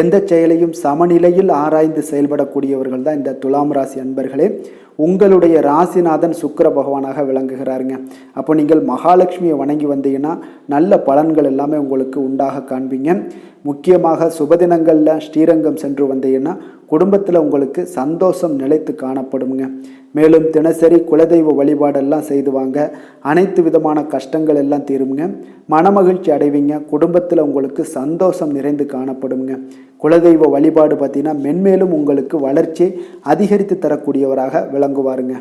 எந்த செயலையும் சமநிலையில் ஆராய்ந்து செயல்படக்கூடியவர்கள் தான் இந்த துலாம் ராசி அன்பர்களே. உங்களுடைய ராசிநாதன் சுக்கிர பகவானாக விளங்குகிறாருங்க. அப்போ நீங்கள் மகாலட்சுமியை வணங்கி வந்தீங்கன்னா நல்ல பலன்கள் எல்லாமே உங்களுக்கு உண்டாக காண்பீங்க. முக்கியமாக சுபதினங்களில் ஸ்ரீரங்கம் சென்று வந்தீங்கன்னா குடும்பத்தில் உங்களுக்கு சந்தோஷம் நிலைத்து காணப்படுங்க. மேலும் தினசரி குலதெய்வ வழிபாடெல்லாம் செய்து வாங்க, அனைத்து விதமான கஷ்டங்கள் எல்லாம் தீருங்க, மனமகிழ்ச்சி அடைவீங்க, குடும்பத்தில் உங்களுக்கு சந்தோஷம் நிறைந்து காணப்படுங்க. குலதெய்வ வழிபாடு பார்த்தீங்கன்னா மென்மேலும் உங்களுக்கு வளர்ச்சி அதிகரித்து தரக்கூடியவராக விளங்குவாருங்க.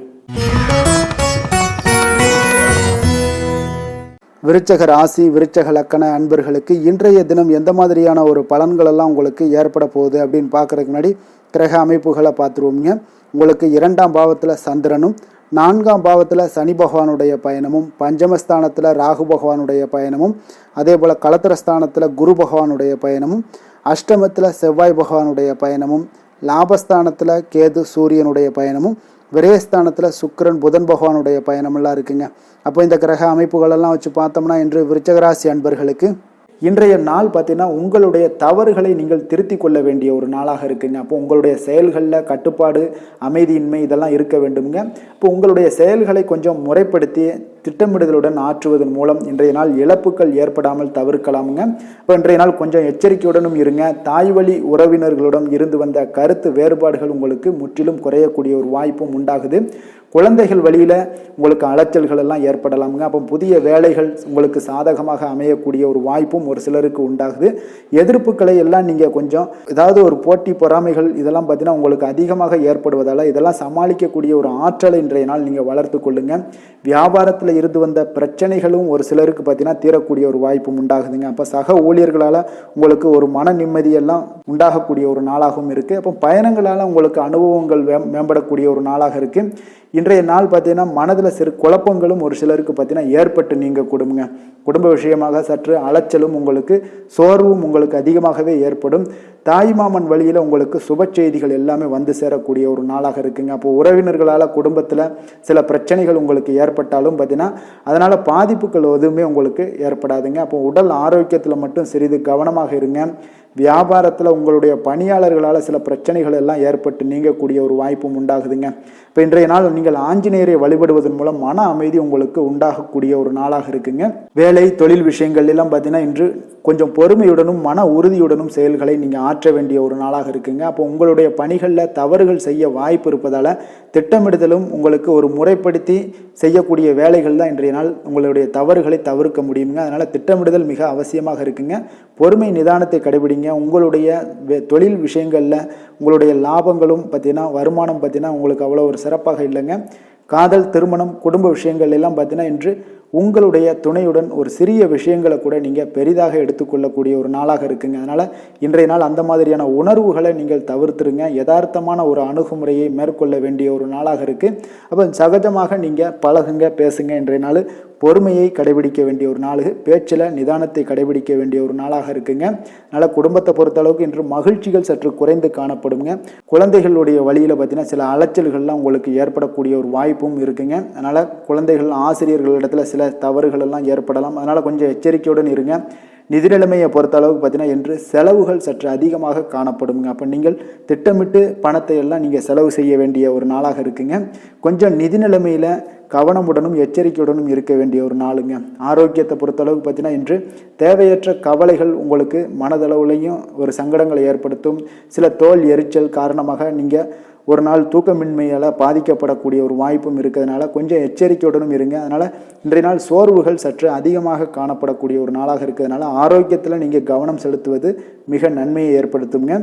விருச்சக ராசி, விருச்சக லக்கண அன்பர்களுக்கு இன்றைய தினம் எந்த மாதிரியான ஒரு பலன்களெல்லாம் உங்களுக்கு ஏற்பட போகுது அப்படின்னு பார்க்குறதுக்கு முன்னாடி கிரக அமைப்புகளை பார்த்துருவோங்க. உங்களுக்கு 2ஆம் பாவத்தில் சந்திரனும், 4ஆம் பாவத்தில் சனி பகவானுடைய பயணமும், பஞ்சமஸ்தானத்தில் ராகு பகவானுடைய பயணமும், அதே போல் கலத்திரஸ்தானத்தில் குரு பகவானுடைய பயணமும், அஷ்டமத்தில் செவ்வாய் பகவானுடைய பயணமும், லாபஸ்தானத்தில் கேது சூரியனுடைய பயணமும், விரயஸ்தானத்தில் சுக்கிரன் புதன் பகவானுடைய பயணமெல்லாம் இருக்குங்க. அப்போ இந்த கிரக அமைப்புகளெல்லாம் வச்சு பார்த்தோம்னா இன்று விருச்சகராசி அன்பர்களுக்கு இன்றைய நாள் பார்த்தீங்கன்னா உங்களுடைய தவறுகளை நீங்கள் திருத்தி கொள்ள வேண்டிய ஒரு நாளாக இருக்குங்க. அப்போ உங்களுடைய செயல்களில் கட்டுப்பாடு, அமைதியின்மை இதெல்லாம் இருக்க வேண்டுங்க. இப்போ உங்களுடைய செயல்களை கொஞ்சம் முறைப்படுத்தி திட்டமிடுதலுடன் ஆற்றுவதன் மூலம் இன்றைய நாள் இழப்புகள் ஏற்படாமல் தவிர்க்கலாமுங்க. இப்போ இன்றைய நாள் கொஞ்சம் எச்சரிக்கையுடனும் இருங்க. தாய் வழி உறவினர்களுடன் இருந்து வந்த கருத்து வேறுபாடுகள் உங்களுக்கு முற்றிலும் குறையக்கூடிய ஒரு வாய்ப்பும் உண்டாகுது. குழந்தைகள் வழியில் உங்களுக்கு அலைச்சல்கள் எல்லாம் ஏற்படலாமுங்க. அப்போ புதிய வேலைகள் உங்களுக்கு சாதகமாக அமையக்கூடிய ஒரு வாய்ப்பும் ஒரு சிலருக்கு உண்டாகுது. எதிர்ப்புகளை எல்லாம் நீங்கள் கொஞ்சம் ஏதாவது ஒரு போட்டி பொறாமைகள் இதெல்லாம் பார்த்தீங்கன்னா உங்களுக்கு அதிகமாக ஏற்படுவதால் இதெல்லாம் சமாளிக்கக்கூடிய ஒரு ஆற்றலை இன்றைய நாள் நீங்கள் வளர்த்து கொள்ளுங்க. வியாபாரத்தில் இருந்து வந்த பிரச்சனைகளும் ஒரு சிலருக்கு பார்த்தீங்கன்னா தீரக்கூடிய ஒரு வாய்ப்பும் உண்டாகுதுங்க. அப்போ சக ஊழியர்களால் உங்களுக்கு ஒரு மன நிம்மதியெல்லாம் உண்டாகக்கூடிய ஒரு நாளாகவும் இருக்குது. அப்போ பயணங்களால் உங்களுக்கு அனுபவங்கள் மேம்படக்கூடிய ஒரு நாளாக இருக்குது. இன்றைய நாள் பார்த்தீங்கன்னா மனதில் சிறு குழப்பங்களும் ஒரு சிலருக்கு பார்த்தீங்கன்னா ஏற்பட்டு நீங்க குடும்ப விஷயமாக சற்று அலைச்சலும் உங்களுக்கு சோர்வும் உங்களுக்கு அதிகமாகவே ஏற்படும். தாய்மாமன் வழியில் உங்களுக்கு சுப செய்திகள் எல்லாமே வந்து சேரக்கூடிய ஒரு நாளாக இருக்குங்க. அப்போ உறவினர்களால் குடும்பத்தில் சில பிரச்சனைகள் உங்களுக்கு ஏற்பட்டாலும் பார்த்தீங்கன்னா அதனால் பாதிப்புகள் எதுவுமே உங்களுக்கு ஏற்படாதுங்க. அப்போ உடல் ஆரோக்கியத்தில் மட்டும் சிறிது கவனமாக இருங்க. வியாபாரத்தில் உங்களுடைய பணியாளர்களால் சில பிரச்சனைகள் எல்லாம் ஏற்பட்டு நீங்கக்கூடிய ஒரு வாய்ப்பும் உண்டாகுதுங்க. இப்போ இன்றைய நாள் நீங்கள் ஆஞ்சநேயரை வழிபடுவதன் மூலம் மன அமைதி உங்களுக்கு உண்டாகக்கூடிய ஒரு நாளாக இருக்குங்க. வேலை தொழில் விஷயங்கள் எல்லாம் பார்த்தீங்கன்னா இன்று கொஞ்சம் பொறுமையுடனும் மன உறுதியுடனும் செயல்களை நீங்கள் ஆற்ற வேண்டிய ஒரு நாளாக இருக்குங்க. அப்போ உங்களுடைய பணிகளில் தவறுகள் செய்ய வாய்ப்பு இருப்பதால் திட்டமிடுதலும் உங்களுக்கு ஒரு முறைப்படுத்தி செய்யக்கூடிய வேலைகள் தான் இன்றைய நாள் உங்களுடைய தவறுகளை தவிர்க்க முடியுங்க. அதனால் திட்டமிடுதல் மிக அவசியமாக இருக்குங்க. பொறுமை நிதானத்தை கடைபிடிங்க. உங்களுடைய தொழில் விஷயங்களில் உங்களுடைய லாபங்களும் பார்த்தீங்கன்னா வருமானம் பார்த்தீங்கன்னா உங்களுக்கு அவ்வளோ ஒரு சிறப்பாக இல்லைங்க. காதல், திருமணம், குடும்ப விஷயங்கள் எல்லாம் பார்த்தீங்கன்னா இன்று உங்களுடைய துணையுடன் ஒரு சிறிய விஷயங்களை கூட நீங்கள் பெரிதாக எடுத்துக்கொள்ளக்கூடிய ஒரு நாளாக இருக்குங்க. அதனால் இன்றைய நாள் அந்த மாதிரியான உணர்வுகளை நீங்கள் தவிர்த்துருங்க. யதார்த்தமான ஒரு அணுகுமுறையை மேற்கொள்ள வேண்டிய ஒரு நாளாக இருக்குது. அப்போ சகஜமாக நீங்கள் பழகுங்க, பேசுங்க. இன்றைய நாள் பொறுமையை கடைபிடிக்க வேண்டிய ஒரு நாள், பேச்சில் நிதானத்தை கடைபிடிக்க வேண்டிய ஒரு நாளாக இருக்குங்க. அதனால் குடும்பத்தை பொறுத்தளவுக்கு இன்று மகிழ்ச்சிகள் சற்று குறைந்து காணப்படுங்க. குழந்தைகளுடைய வழியில் பார்த்தீங்கன்னா சில அலைச்சல்கள்லாம் உங்களுக்கு ஏற்படக்கூடிய ஒரு வாய்ப்பும் இருக்குங்க. அதனால் குழந்தைகள் ஆசிரியர்களிடத்தில் சில தவறுகள் எல்லாம் ஏற்படலாம். அதனால் கொஞ்சம் எச்சரிக்கையுடன் இருங்க. நிதி நிலைமையை பொறுத்த அளவுக்கு பார்த்தீங்கன்னா இன்று செலவுகள் சற்று அதிகமாக காணப்படுங்க. அப்போ நீங்கள் திட்டமிட்டு பணத்தை எல்லாம் நீங்கள் செலவு செய்ய வேண்டிய ஒரு நாளாக இருக்குங்க. கொஞ்சம் நிதி நிலைமையில் கவனமுடனும் எச்சரிக்கையுடனும் இருக்க வேண்டிய ஒரு நாளுங்க. ஆரோக்கியத்தை பொறுத்தளவுக்கு பார்த்தீங்கன்னா இன்று தேவையற்ற கவலைகள் உங்களுக்கு மனதளவுலையும் ஒரு சங்கடங்களை ஏற்படுத்தும். சில தோல் எரிச்சல் காரணமாக நீங்கள் ஒரு நாள் தூக்கமின்மையால் பாதிக்கப்படக்கூடிய ஒரு வாய்ப்பும் இருக்கிறதுனால கொஞ்சம் எச்சரிக்கையுடனும் இருங்க. அதனால் இன்றைய நாள் சோர்வுகள் சற்று அதிகமாக காணப்படக்கூடிய ஒரு நாளாக இருக்கிறதுனால ஆரோக்கியத்தில் நீங்கள் கவனம் செலுத்துவது மிக நன்மையை ஏற்படுத்துங்க.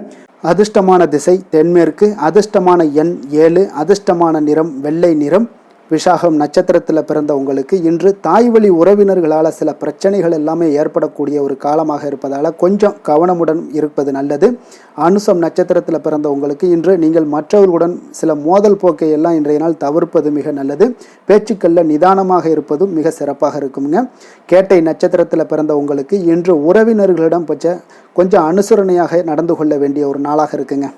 அதிர்ஷ்டமான திசை தென்மேற்கு, அதிர்ஷ்டமான எண் 7, அதிர்ஷ்டமான நிறம் வெள்ளை நிறம். விசாகம் நட்சத்திரத்தில் பிறந்த உங்களுக்கு இன்று தாய் வழி உறவினர்களால் சில பிரச்சனைகள் எல்லாமே ஏற்படக்கூடிய ஒரு காலமாக இருப்பதால் கொஞ்சம் கவனமுடன் இருப்பது நல்லது. அனுசம் நட்சத்திரத்தில் பிறந்த உங்களுக்கு இன்று நீங்கள் மற்றவர்களுடன் சில மோதல் போக்கை எல்லாம் இன்றைய நாள் தவிர்ப்பது மிக நல்லது. பேச்சுக்களில் நிதானமாக இருப்பதும் மிக சிறப்பாக இருக்குங்க. கேட்டை நட்சத்திரத்தில் பிறந்த உங்களுக்கு இன்று உறவினர்களிடம் கொஞ்சம் அனுசரணையாக நடந்து கொள்ள வேண்டிய ஒரு நாளாக இருக்குங்க.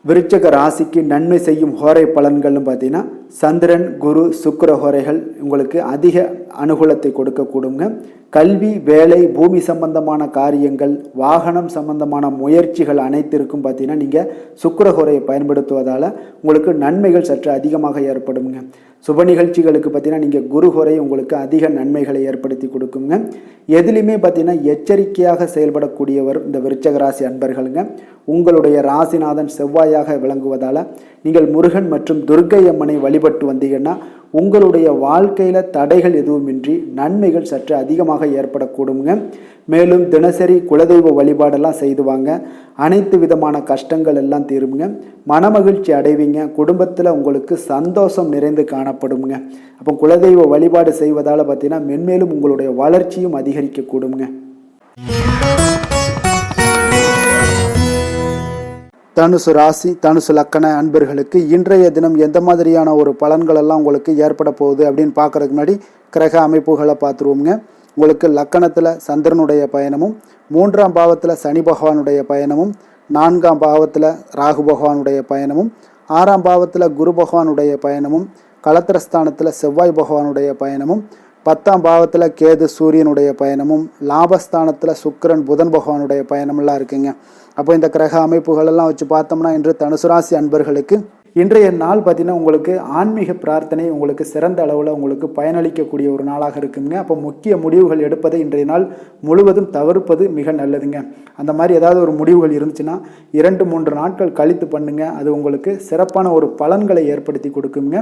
விருச்சக ராசிக்கு நன்மை செய்யும் ஹோரை பலன்கள்னு பார்த்தீங்கன்னா சந்திரன், குரு, சுக்கிர ஹோரைகள் உங்களுக்கு அதிக அனுகூலத்தை கொடுக்கக்கூடுங்க. கல்வி, வேலை, பூமி சம்பந்தமான காரியங்கள், வாகனம் சம்பந்தமான முயற்சிகள் அனைத்திற்கும் பார்த்தீங்கன்னா நீங்கள் சுக்கிர ஹோரையை பயன்படுத்துவதால் உங்களுக்கு நன்மைகள் சற்று அதிகமாக ஏற்படுங்க. சுப நிகழ்ச்சிகளுக்கு பார்த்தீங்கன்னா நீங்கள் குரு ஹோரை உங்களுக்கு அதிக நன்மைகளை ஏற்படுத்தி கொடுக்குங்க. எதுலையுமே பார்த்தீங்கன்னா எச்சரிக்கையாக செயல்படக்கூடியவர் இந்த விருச்சக ராசி அன்பர்களுங்க. உங்களுடைய ராசிநாதன் செவ்வாயாக விளங்குவதால் நீங்கள் முருகன் மற்றும் துர்க்கை அம்மனை வழிபட்டு வந்தீங்கன்னா உங்களுடைய வாழ்க்கையில் தடைகள் எதுவுமின்றி நன்மைகள் சற்று அதிகமாக ஏற்படக்கூடுங்க. மேலும் தினசரி குலதெய்வ வழிபாடெல்லாம் செய்து வாங்க. அனைத்து விதமான கஷ்டங்கள் எல்லாம் தீருங்க. மனமகிழ்ச்சி அடைவீங்க. குடும்பத்தில் உங்களுக்கு சந்தோஷம் நிறைந்து காணப்படுங்க. அப்போ குலதெய்வ வழிபாடு செய்வதால் பார்த்தீங்கன்னா மென்மேலும் உங்களுடைய வளர்ச்சியும் அதிகரிக்கக்கூடுங்க. தனுசு ராசி, தனுசு லக்கண அன்பர்களுக்கு இன்றைய தினம் எந்த மாதிரியான ஒரு பலன்கள் எல்லாம் உங்களுக்கு ஏற்பட போகுது அப்படின்னு பார்க்கறதுக்கு முன்னாடி கிரக அமைப்புகளை பார்த்துருவோங்க. உங்களுக்கு லக்கணத்தில் சந்திரனுடைய பயணமும், 3ஆம் பாவத்தில் சனி பகவானுடைய பயணமும், 4ஆம் பாவத்தில் ராகு பகவானுடைய பயணமும், 6ஆம் பாவத்தில் குரு பகவானுடைய பயணமும், களத்திரஸ்தானத்தில் செவ்வாய் பகவானுடைய பயணமும், 10ஆம் பாவத்தில் கேது சூரியனுடைய பயணமும், லாபஸ்தானத்தில் சுக்கிரன் புதன் பகவானுடைய பயணமெல்லாம் இருக்குங்க. அப்போ இந்த கிரக அமைப்புகளெல்லாம் வச்சு பார்த்தோம்னா இன்று தனுசு ராசி அன்பர்களுக்கு இன்றைய நாள் பார்த்தீங்கன்னா உங்களுக்கு ஆன்மீக பிரார்த்தனை உங்களுக்கு சிறந்த அளவில் உங்களுக்கு பயனளிக்கக்கூடிய ஒரு நாளாக இருக்குங்க. அப்போ முக்கிய முடிவுகள் எடுப்பதை இன்றைய நாள் முழுவதும் தவிர்ப்பது மிக நல்லதுங்க. அந்த மாதிரி ஏதாவது ஒரு முடிவுகள் இருந்துச்சுன்னா 2-3 நாட்கள் கழித்து பண்ணுங்க. அது உங்களுக்கு சிறப்பான ஒரு பலன்களை ஏற்படுத்தி கொடுக்குங்க.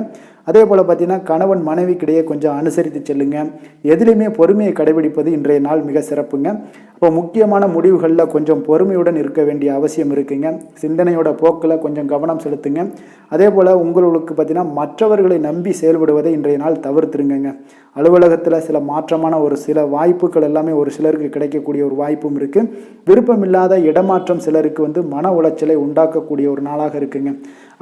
அதே போல் பார்த்தீங்கன்னா கணவன் மனைவிக்கிடையே கொஞ்சம் அனுசரித்து செல்லுங்க. எதிலையுமே பொறுமையை கடைபிடிப்பது இன்றைய நாள் மிக சிறப்புங்க. இப்போ முக்கியமான முடிவுகளில் கொஞ்சம் பொறுமையுடன் இருக்க வேண்டிய அவசியம் இருக்குங்க. சிந்தனையோட போக்கில் கொஞ்சம் கவனம் செலுத்துங்க. அதே போல் உங்களுக்கு பார்த்தீங்கன்னா மற்றவர்களை நம்பி செயல்படுவதை இன்றைய நாள் தவிர்த்துருங்க. அலுவலகத்தில் சில மாற்றமான ஒரு சில வாய்ப்புகள் எல்லாமே ஒரு சிலருக்கு கிடைக்கக்கூடிய ஒரு வாய்ப்பும் இருக்குது. விருப்பமில்லாத இடமாற்றம் சிலருக்கு மன உளைச்சலை உண்டாக்கக்கூடிய ஒரு நாளாக இருக்குங்க.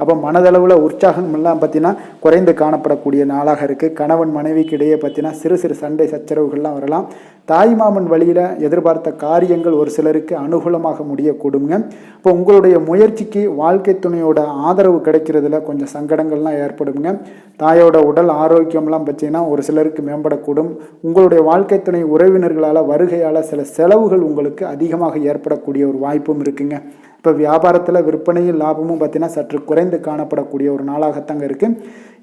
அப்போ மனதளவில் உற்சாகம் எல்லாம் பார்த்தீங்கன்னா குறைந்து காணப்படக்கூடிய நாளாக இருக்குது. கணவன் மனைவிக்கு இடையே பார்த்தீங்கன்னா சிறு சிறு சண்டை சச்சரவுகள்லாம் வரலாம். தாய்மாமன் வழியில் எதிர்பார்த்த காரியங்கள் ஒரு சிலருக்கு அனுகூலமாக முடியக்கூடுங்க. இப்போ உங்களுடைய முயற்சிக்கு வாழ்க்கை துணையோட ஆதரவு கிடைக்கிறதுல கொஞ்சம் சங்கடங்கள்லாம் ஏற்படுங்க. தாயோட உடல் ஆரோக்கியம்லாம் பார்த்தீங்கன்னா ஒரு சிலருக்கு மேம்படக்கூடும். உங்களுடைய வாழ்க்கை துணை உறவினர்களால் வருகையால் சில செலவுகள் உங்களுக்கு அதிகமாக ஏற்படக்கூடிய ஒரு வாய்ப்பும் இருக்குங்க. இப்போ வியாபாரத்தில் விற்பனையும் லாபமும் பார்த்தீங்கன்னா சற்று குறைந்து காணப்படக்கூடிய ஒரு நாளாகத்தாங்க இருக்குது.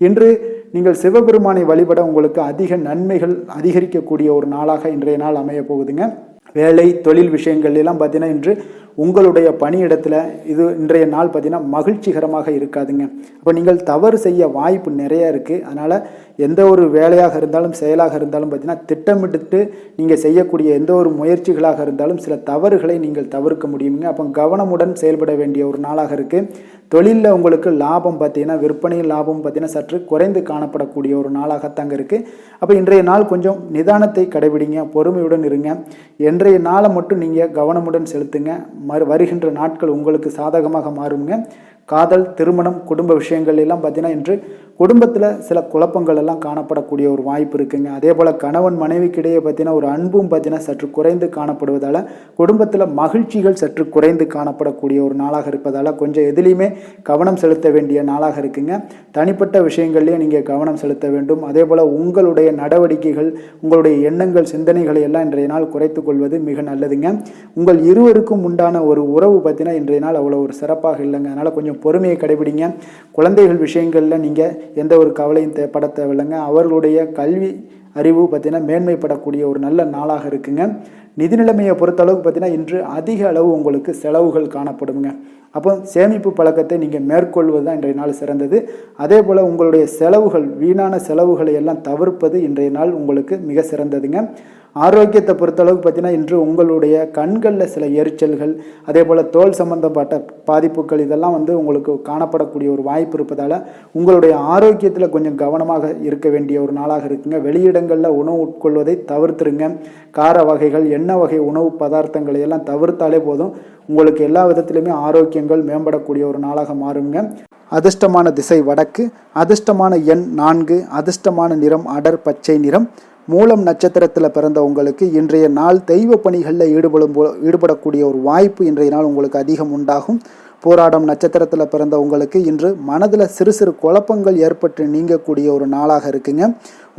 இன்று நீங்கள் சிவபெருமானை வழிபட உங்களுக்கு அதிக நன்மைகள் அதிகரிக்கக்கூடிய ஒரு நாளாக இன்றைய நாள் அமைய போகுதுங்க. வேலை தொழில் விஷயங்கள் எல்லாம் பார்த்தீங்கன்னா இன்று உங்களுடைய பணியிடத்தில் இது இன்றைய நாள் பார்த்தீங்கன்னா மகிழ்ச்சிகரமாக இருக்காதுங்க. அப்போ நீங்கள் தவறு செய்ய வாய்ப்பு நிறைய இருக்குது. அதனால் எந்த ஒரு வேலையாக இருந்தாலும் செயலாக இருந்தாலும் பார்த்தீங்கன்னா திட்டமிட்டு நீங்கள் செய்யக்கூடிய எந்த ஒரு முயற்சிகளாக இருந்தாலும் சில தவறுகளை நீங்கள் தவிர்க்க முடியுங்க. அப்போ கவனமுடன் செயல்பட வேண்டிய ஒரு நாளாக இருக்குது. தொழிலில் உங்களுக்கு லாபம் பார்த்தீங்கன்னா விற்பனையில் லாபம் பார்த்தீங்கன்னா சற்று குறைந்து காணப்படக்கூடிய ஒரு நாளாகத்தாங்க இருக்குது. அப்போ இன்றைய நாள் கொஞ்சம் நிதானத்தை கடைபிடிங்க, பொறுமையுடன் இருங்க. இன்றைய நாளை மட்டும் நீங்கள் கவனமுடன் செலுத்துங்க. வருகின்ற நாட்கள் உங்களுக்கு சாதகமாக மாறுங்க. காதல், திருமணம், குடும்ப விஷயங்கள் எல்லாம் பார்த்தீங்கன்னா இன்று குடும்பத்தில் சில குழப்பங்கள் எல்லாம் காணப்படக்கூடிய ஒரு வாய்ப்பு இருக்குங்க. அதே போல் கணவன் மனைவிக்கிடையே பார்த்தீங்கன்னா ஒரு அன்பும் பார்த்தீங்கன்னா சற்று குறைந்து காணப்படுவதால் குடும்பத்தில் மகிழ்ச்சிகள் சற்று குறைந்து காணப்படக்கூடிய ஒரு நாளாக இருப்பதால் கொஞ்சம் எதுலேயுமே கவனம் செலுத்த வேண்டிய நாளாக இருக்குங்க. தனிப்பட்ட விஷயங்கள்லேயே நீங்கள் கவனம் செலுத்த வேண்டும். அதே போல் உங்களுடைய நடவடிக்கைகள், உங்களுடைய எண்ணங்கள், சிந்தனைகளை எல்லாம் இன்றைய நாள் குறைத்து கொள்வது மிக நல்லதுங்க. உங்கள் இருவருக்கும் உண்டான ஒரு உறவு பார்த்தீங்கன்னா இன்றைய நாள் அவ்வளோ ஒரு சிறப்பாக இல்லைங்க. அதனால் கொஞ்சம் பொறுமையை கடைபிடிங்க. குழந்தைகள் விஷயங்களில் நீங்கள் எந்த ஒரு கவலையும் பட தேவையில்லைங்க. அவர்களுடைய கல்வி அறிவு பார்த்தீங்கன்னா மேன்மைப்படக்கூடிய ஒரு நல்ல நாளாக இருக்குங்க. நிதி நிலைமையை பொறுத்தளவுக்கு பார்த்தீங்கன்னா இன்று அதிக அளவு உங்களுக்கு செலவுகள் காணப்படுங்க. அப்போ சேமிப்பு பழக்கத்தை நீங்கள் மேற்கொள்வது தான் இன்றைய நாள் சிறந்தது. அதே போல் உங்களுடைய செலவுகள், வீணான செலவுகளை எல்லாம் தவிர்ப்பது இன்றைய நாள் உங்களுக்கு மிக சிறந்ததுங்க. ஆரோக்கியத்தை பொறுத்தளவுக்கு பார்த்தீங்கன்னா இன்று உங்களுடைய கண்களில் சில எரிச்சல்கள், அதே போல் தோல் சம்பந்தப்பட்ட பாதிப்புகள் இதெல்லாம் உங்களுக்கு காணப்படக்கூடிய ஒரு வாய்ப்பு இருப்பதால் உங்களுடைய ஆரோக்கியத்தில் கொஞ்சம் கவனமாக இருக்க வேண்டிய ஒரு நாளாக இருக்குங்க. வெளியிடங்களில் உணவு உட்கொள்வதை தவிர்த்துருங்க. கார வகைகள், எண்ணெய் வகை உணவு பதார்த்தங்களை எல்லாம் தவிர்த்தாலே போதும், உங்களுக்கு எல்லா விதத்திலுமே ஆரோக்கியங்கள் மேம்படக்கூடிய ஒரு நாளாக மாறுங்க. அதிர்ஷ்டமான திசை வடக்கு, அதிர்ஷ்டமான எண் 4, அதிர்ஷ்டமான நிறம் அடர் பச்சை நிறம். மூலம் நட்சத்திரத்தில் பிறந்த உங்களுக்கு இன்றைய நாள் தெய்வ பணிகளில் ஈடுபடக்கூடிய ஒரு வாய்ப்பு இன்றைய நாள் உங்களுக்கு அதிகம் உண்டாகும். போராடம் நட்சத்திரத்தில் பிறந்த உங்களுக்கு இன்று மனதில் சிறு சிறு குழப்பங்கள் ஏற்பட்டு நீங்கக்கூடிய ஒரு நாளாக இருக்குங்க.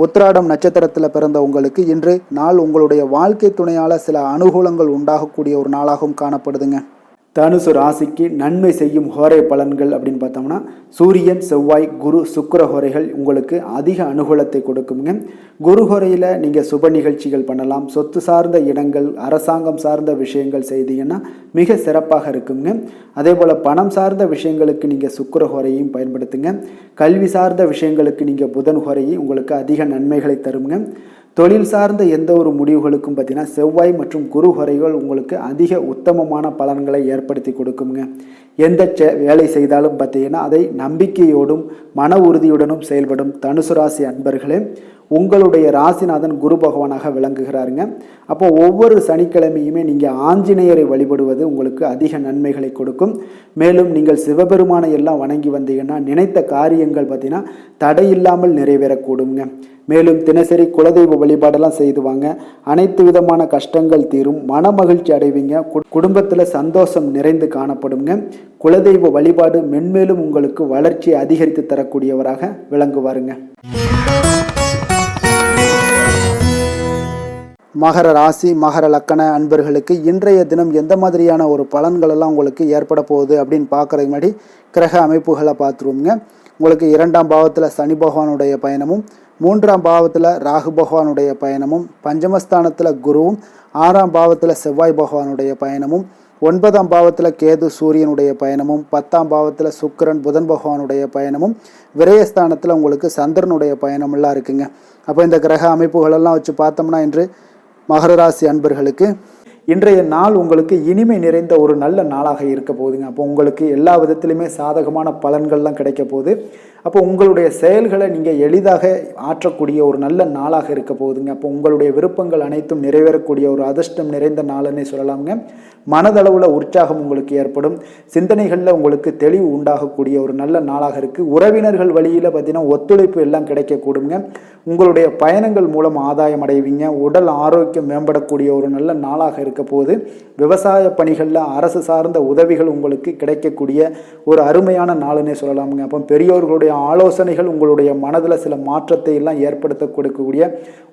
உத்திராடம் நட்சத்திரத்தில் பிறந்த உங்களுக்கு இன்று நாள் உங்களுடைய வாழ்க்கை துணையால் சில அனுகூலங்கள் உண்டாகக்கூடிய ஒரு நாளாகவும் காணப்படுதுங்க. தனுசு ராசிக்கு நன்மை செய்யும் ஹோரை பலன்கள் அப்படின்னு பார்த்தோம்னா சூரியன், செவ்வாய், குரு, சுக்கிர ஹோரைகள் உங்களுக்கு அதிக அனுகூலத்தை கொடுக்குங்க. குரு ஹோரையில் நீங்கள் சுப நிகழ்ச்சிகள் பண்ணலாம். சொத்து சார்ந்த இடங்கள், அரசாங்கம் சார்ந்த விஷயங்கள் செய்தீங்கன்னா மிக சிறப்பாக இருக்குங்க. அதே போல் பணம் சார்ந்த விஷயங்களுக்கு நீங்கள் சுக்கிர ஹோரையும் பயன்படுத்துங்க. கல்வி சார்ந்த விஷயங்களுக்கு நீங்கள் புதன் ஹோரையும் உங்களுக்கு அதிக நன்மைகளை தருங்க. தொழில் சார்ந்த எந்த ஒரு முடிவுகளுக்கும் பார்த்தீங்கன்னா செவ்வாய் மற்றும் குரு ஹோரைகள் உங்களுக்கு அதிக உத்தமமான பலன்களை ஏற்படுத்தி கொடுக்குங்க. எந்த வேலை செய்தாலும் பார்த்தீங்கன்னா அதை நம்பிக்கையோடும் மன உறுதியுடனும் செயல்படும் தனுசு ராசி அன்பர்களே, உங்களுடைய ராசிநாதன் குரு பகவானாக விளங்குகிறாருங்க. அப்போ ஒவ்வொரு சனிக்கிழமையுமே நீங்கள் ஆஞ்சநேயரை வழிபடுவது உங்களுக்கு அதிக நன்மைகளை கொடுக்கும். மேலும் நீங்கள் சிவபெருமானை எல்லாம் வணங்கி வந்தீங்கன்னா நினைத்த காரியங்கள் பார்த்தீங்கன்னா தடையில்லாமல் நிறைவேறக்கூடுங்க. மேலும் தினசரி குலதெய்வ வழிபாடெல்லாம் செய்துவாங்க. அனைத்து விதமான கஷ்டங்கள் தீரும், மன மகிழ்ச்சி அடைவீங்க, குடும்பத்தில் சந்தோஷம் நிறைந்து காணப்படுங்க. குலதெய்வ வழிபாடு மென்மேலும் உங்களுக்கு வளர்ச்சியை அதிகரித்து தரக்கூடியவராக விளங்குவாருங்க. மகர ராசி, மகர லக்கண அன்பர்களுக்கு இன்றைய தினம் எந்த மாதிரியான ஒரு பலன்கள் எல்லாம் உங்களுக்கு ஏற்பட போகுது அப்படின்னு பார்க்குறதுக்கு முன்னாடி கிரக அமைப்புகளை பார்த்துருவோங்க. உங்களுக்கு 2ஆம் பாவத்தில் சனி பகவானுடைய பயணமும், 3ஆம் பாவத்தில் ராகு பகவானுடைய பயணமும், பஞ்சமஸ்தானத்தில் குருவும், 6ஆம் பாவத்தில் செவ்வாய் பகவானுடைய பயணமும், 9ஆம் பாவத்தில் கேது சூரியனுடைய பயணமும், 10ஆம் பாவத்தில் சுக்கிரன் புதன் பகவானுடைய பயணமும், விரயஸ்தானத்தில் உங்களுக்கு சந்திரனுடைய பயணமெல்லாம் இருக்குங்க. அப்போ இந்த கிரக அமைப்புகளெல்லாம் வச்சு பார்த்தோம்னா இன்று மகர ராசி அன்பர்களுக்கு இன்றைய நாள் உங்களுக்கு இனிமை நிறைந்த ஒரு நல்ல நாளாக இருக்க போகுதுங்க. அப்போ உங்களுக்கு எல்லா விதத்திலுமே சாதகமான பலன்கள்லாம் கிடைக்க போகுது. அப்போ உங்களுடைய செயல்களை நீங்கள் எளிதாக ஆற்றக்கூடிய ஒரு நல்ல நாளாக இருக்க போகுதுங்க. அப்போ உங்களுடைய விருப்பங்கள் அனைத்தும் நிறைவேறக்கூடிய ஒரு அதிர்ஷ்டம் நிறைந்த நாள்னே சொல்லலாமுங்க. மனதளவில் உற்சாகம் உங்களுக்கு ஏற்படும். சிந்தனைகளில் உங்களுக்கு தெளிவு உண்டாகக்கூடிய ஒரு நல்ல நாளாக இருக்குது. உறவினர்கள் வழியில் பார்த்தீங்கன்னா ஒத்துழைப்பு எல்லாம் கிடைக்கக்கூடுங்க. உங்களுடைய பயணங்கள் மூலம் ஆதாயம் அடைவீங்க. உடல் ஆரோக்கியம் மேம்படக்கூடிய ஒரு நல்ல நாளாக இருக்க போது. விவசாய பணிகளில் அரசு சார்ந்த உதவிகள் உங்களுக்கு கிடைக்கக்கூடிய ஒரு அருமையான நாளுன்னே சொல்லலாமுங்க. அப்போ பெரியோர்களுடைய ஆலோசனைகள் உங்களுடைய மனதில் சில மாற்றத்தை எல்லாம் ஏற்படுத்த கொடுக்கக்கூடிய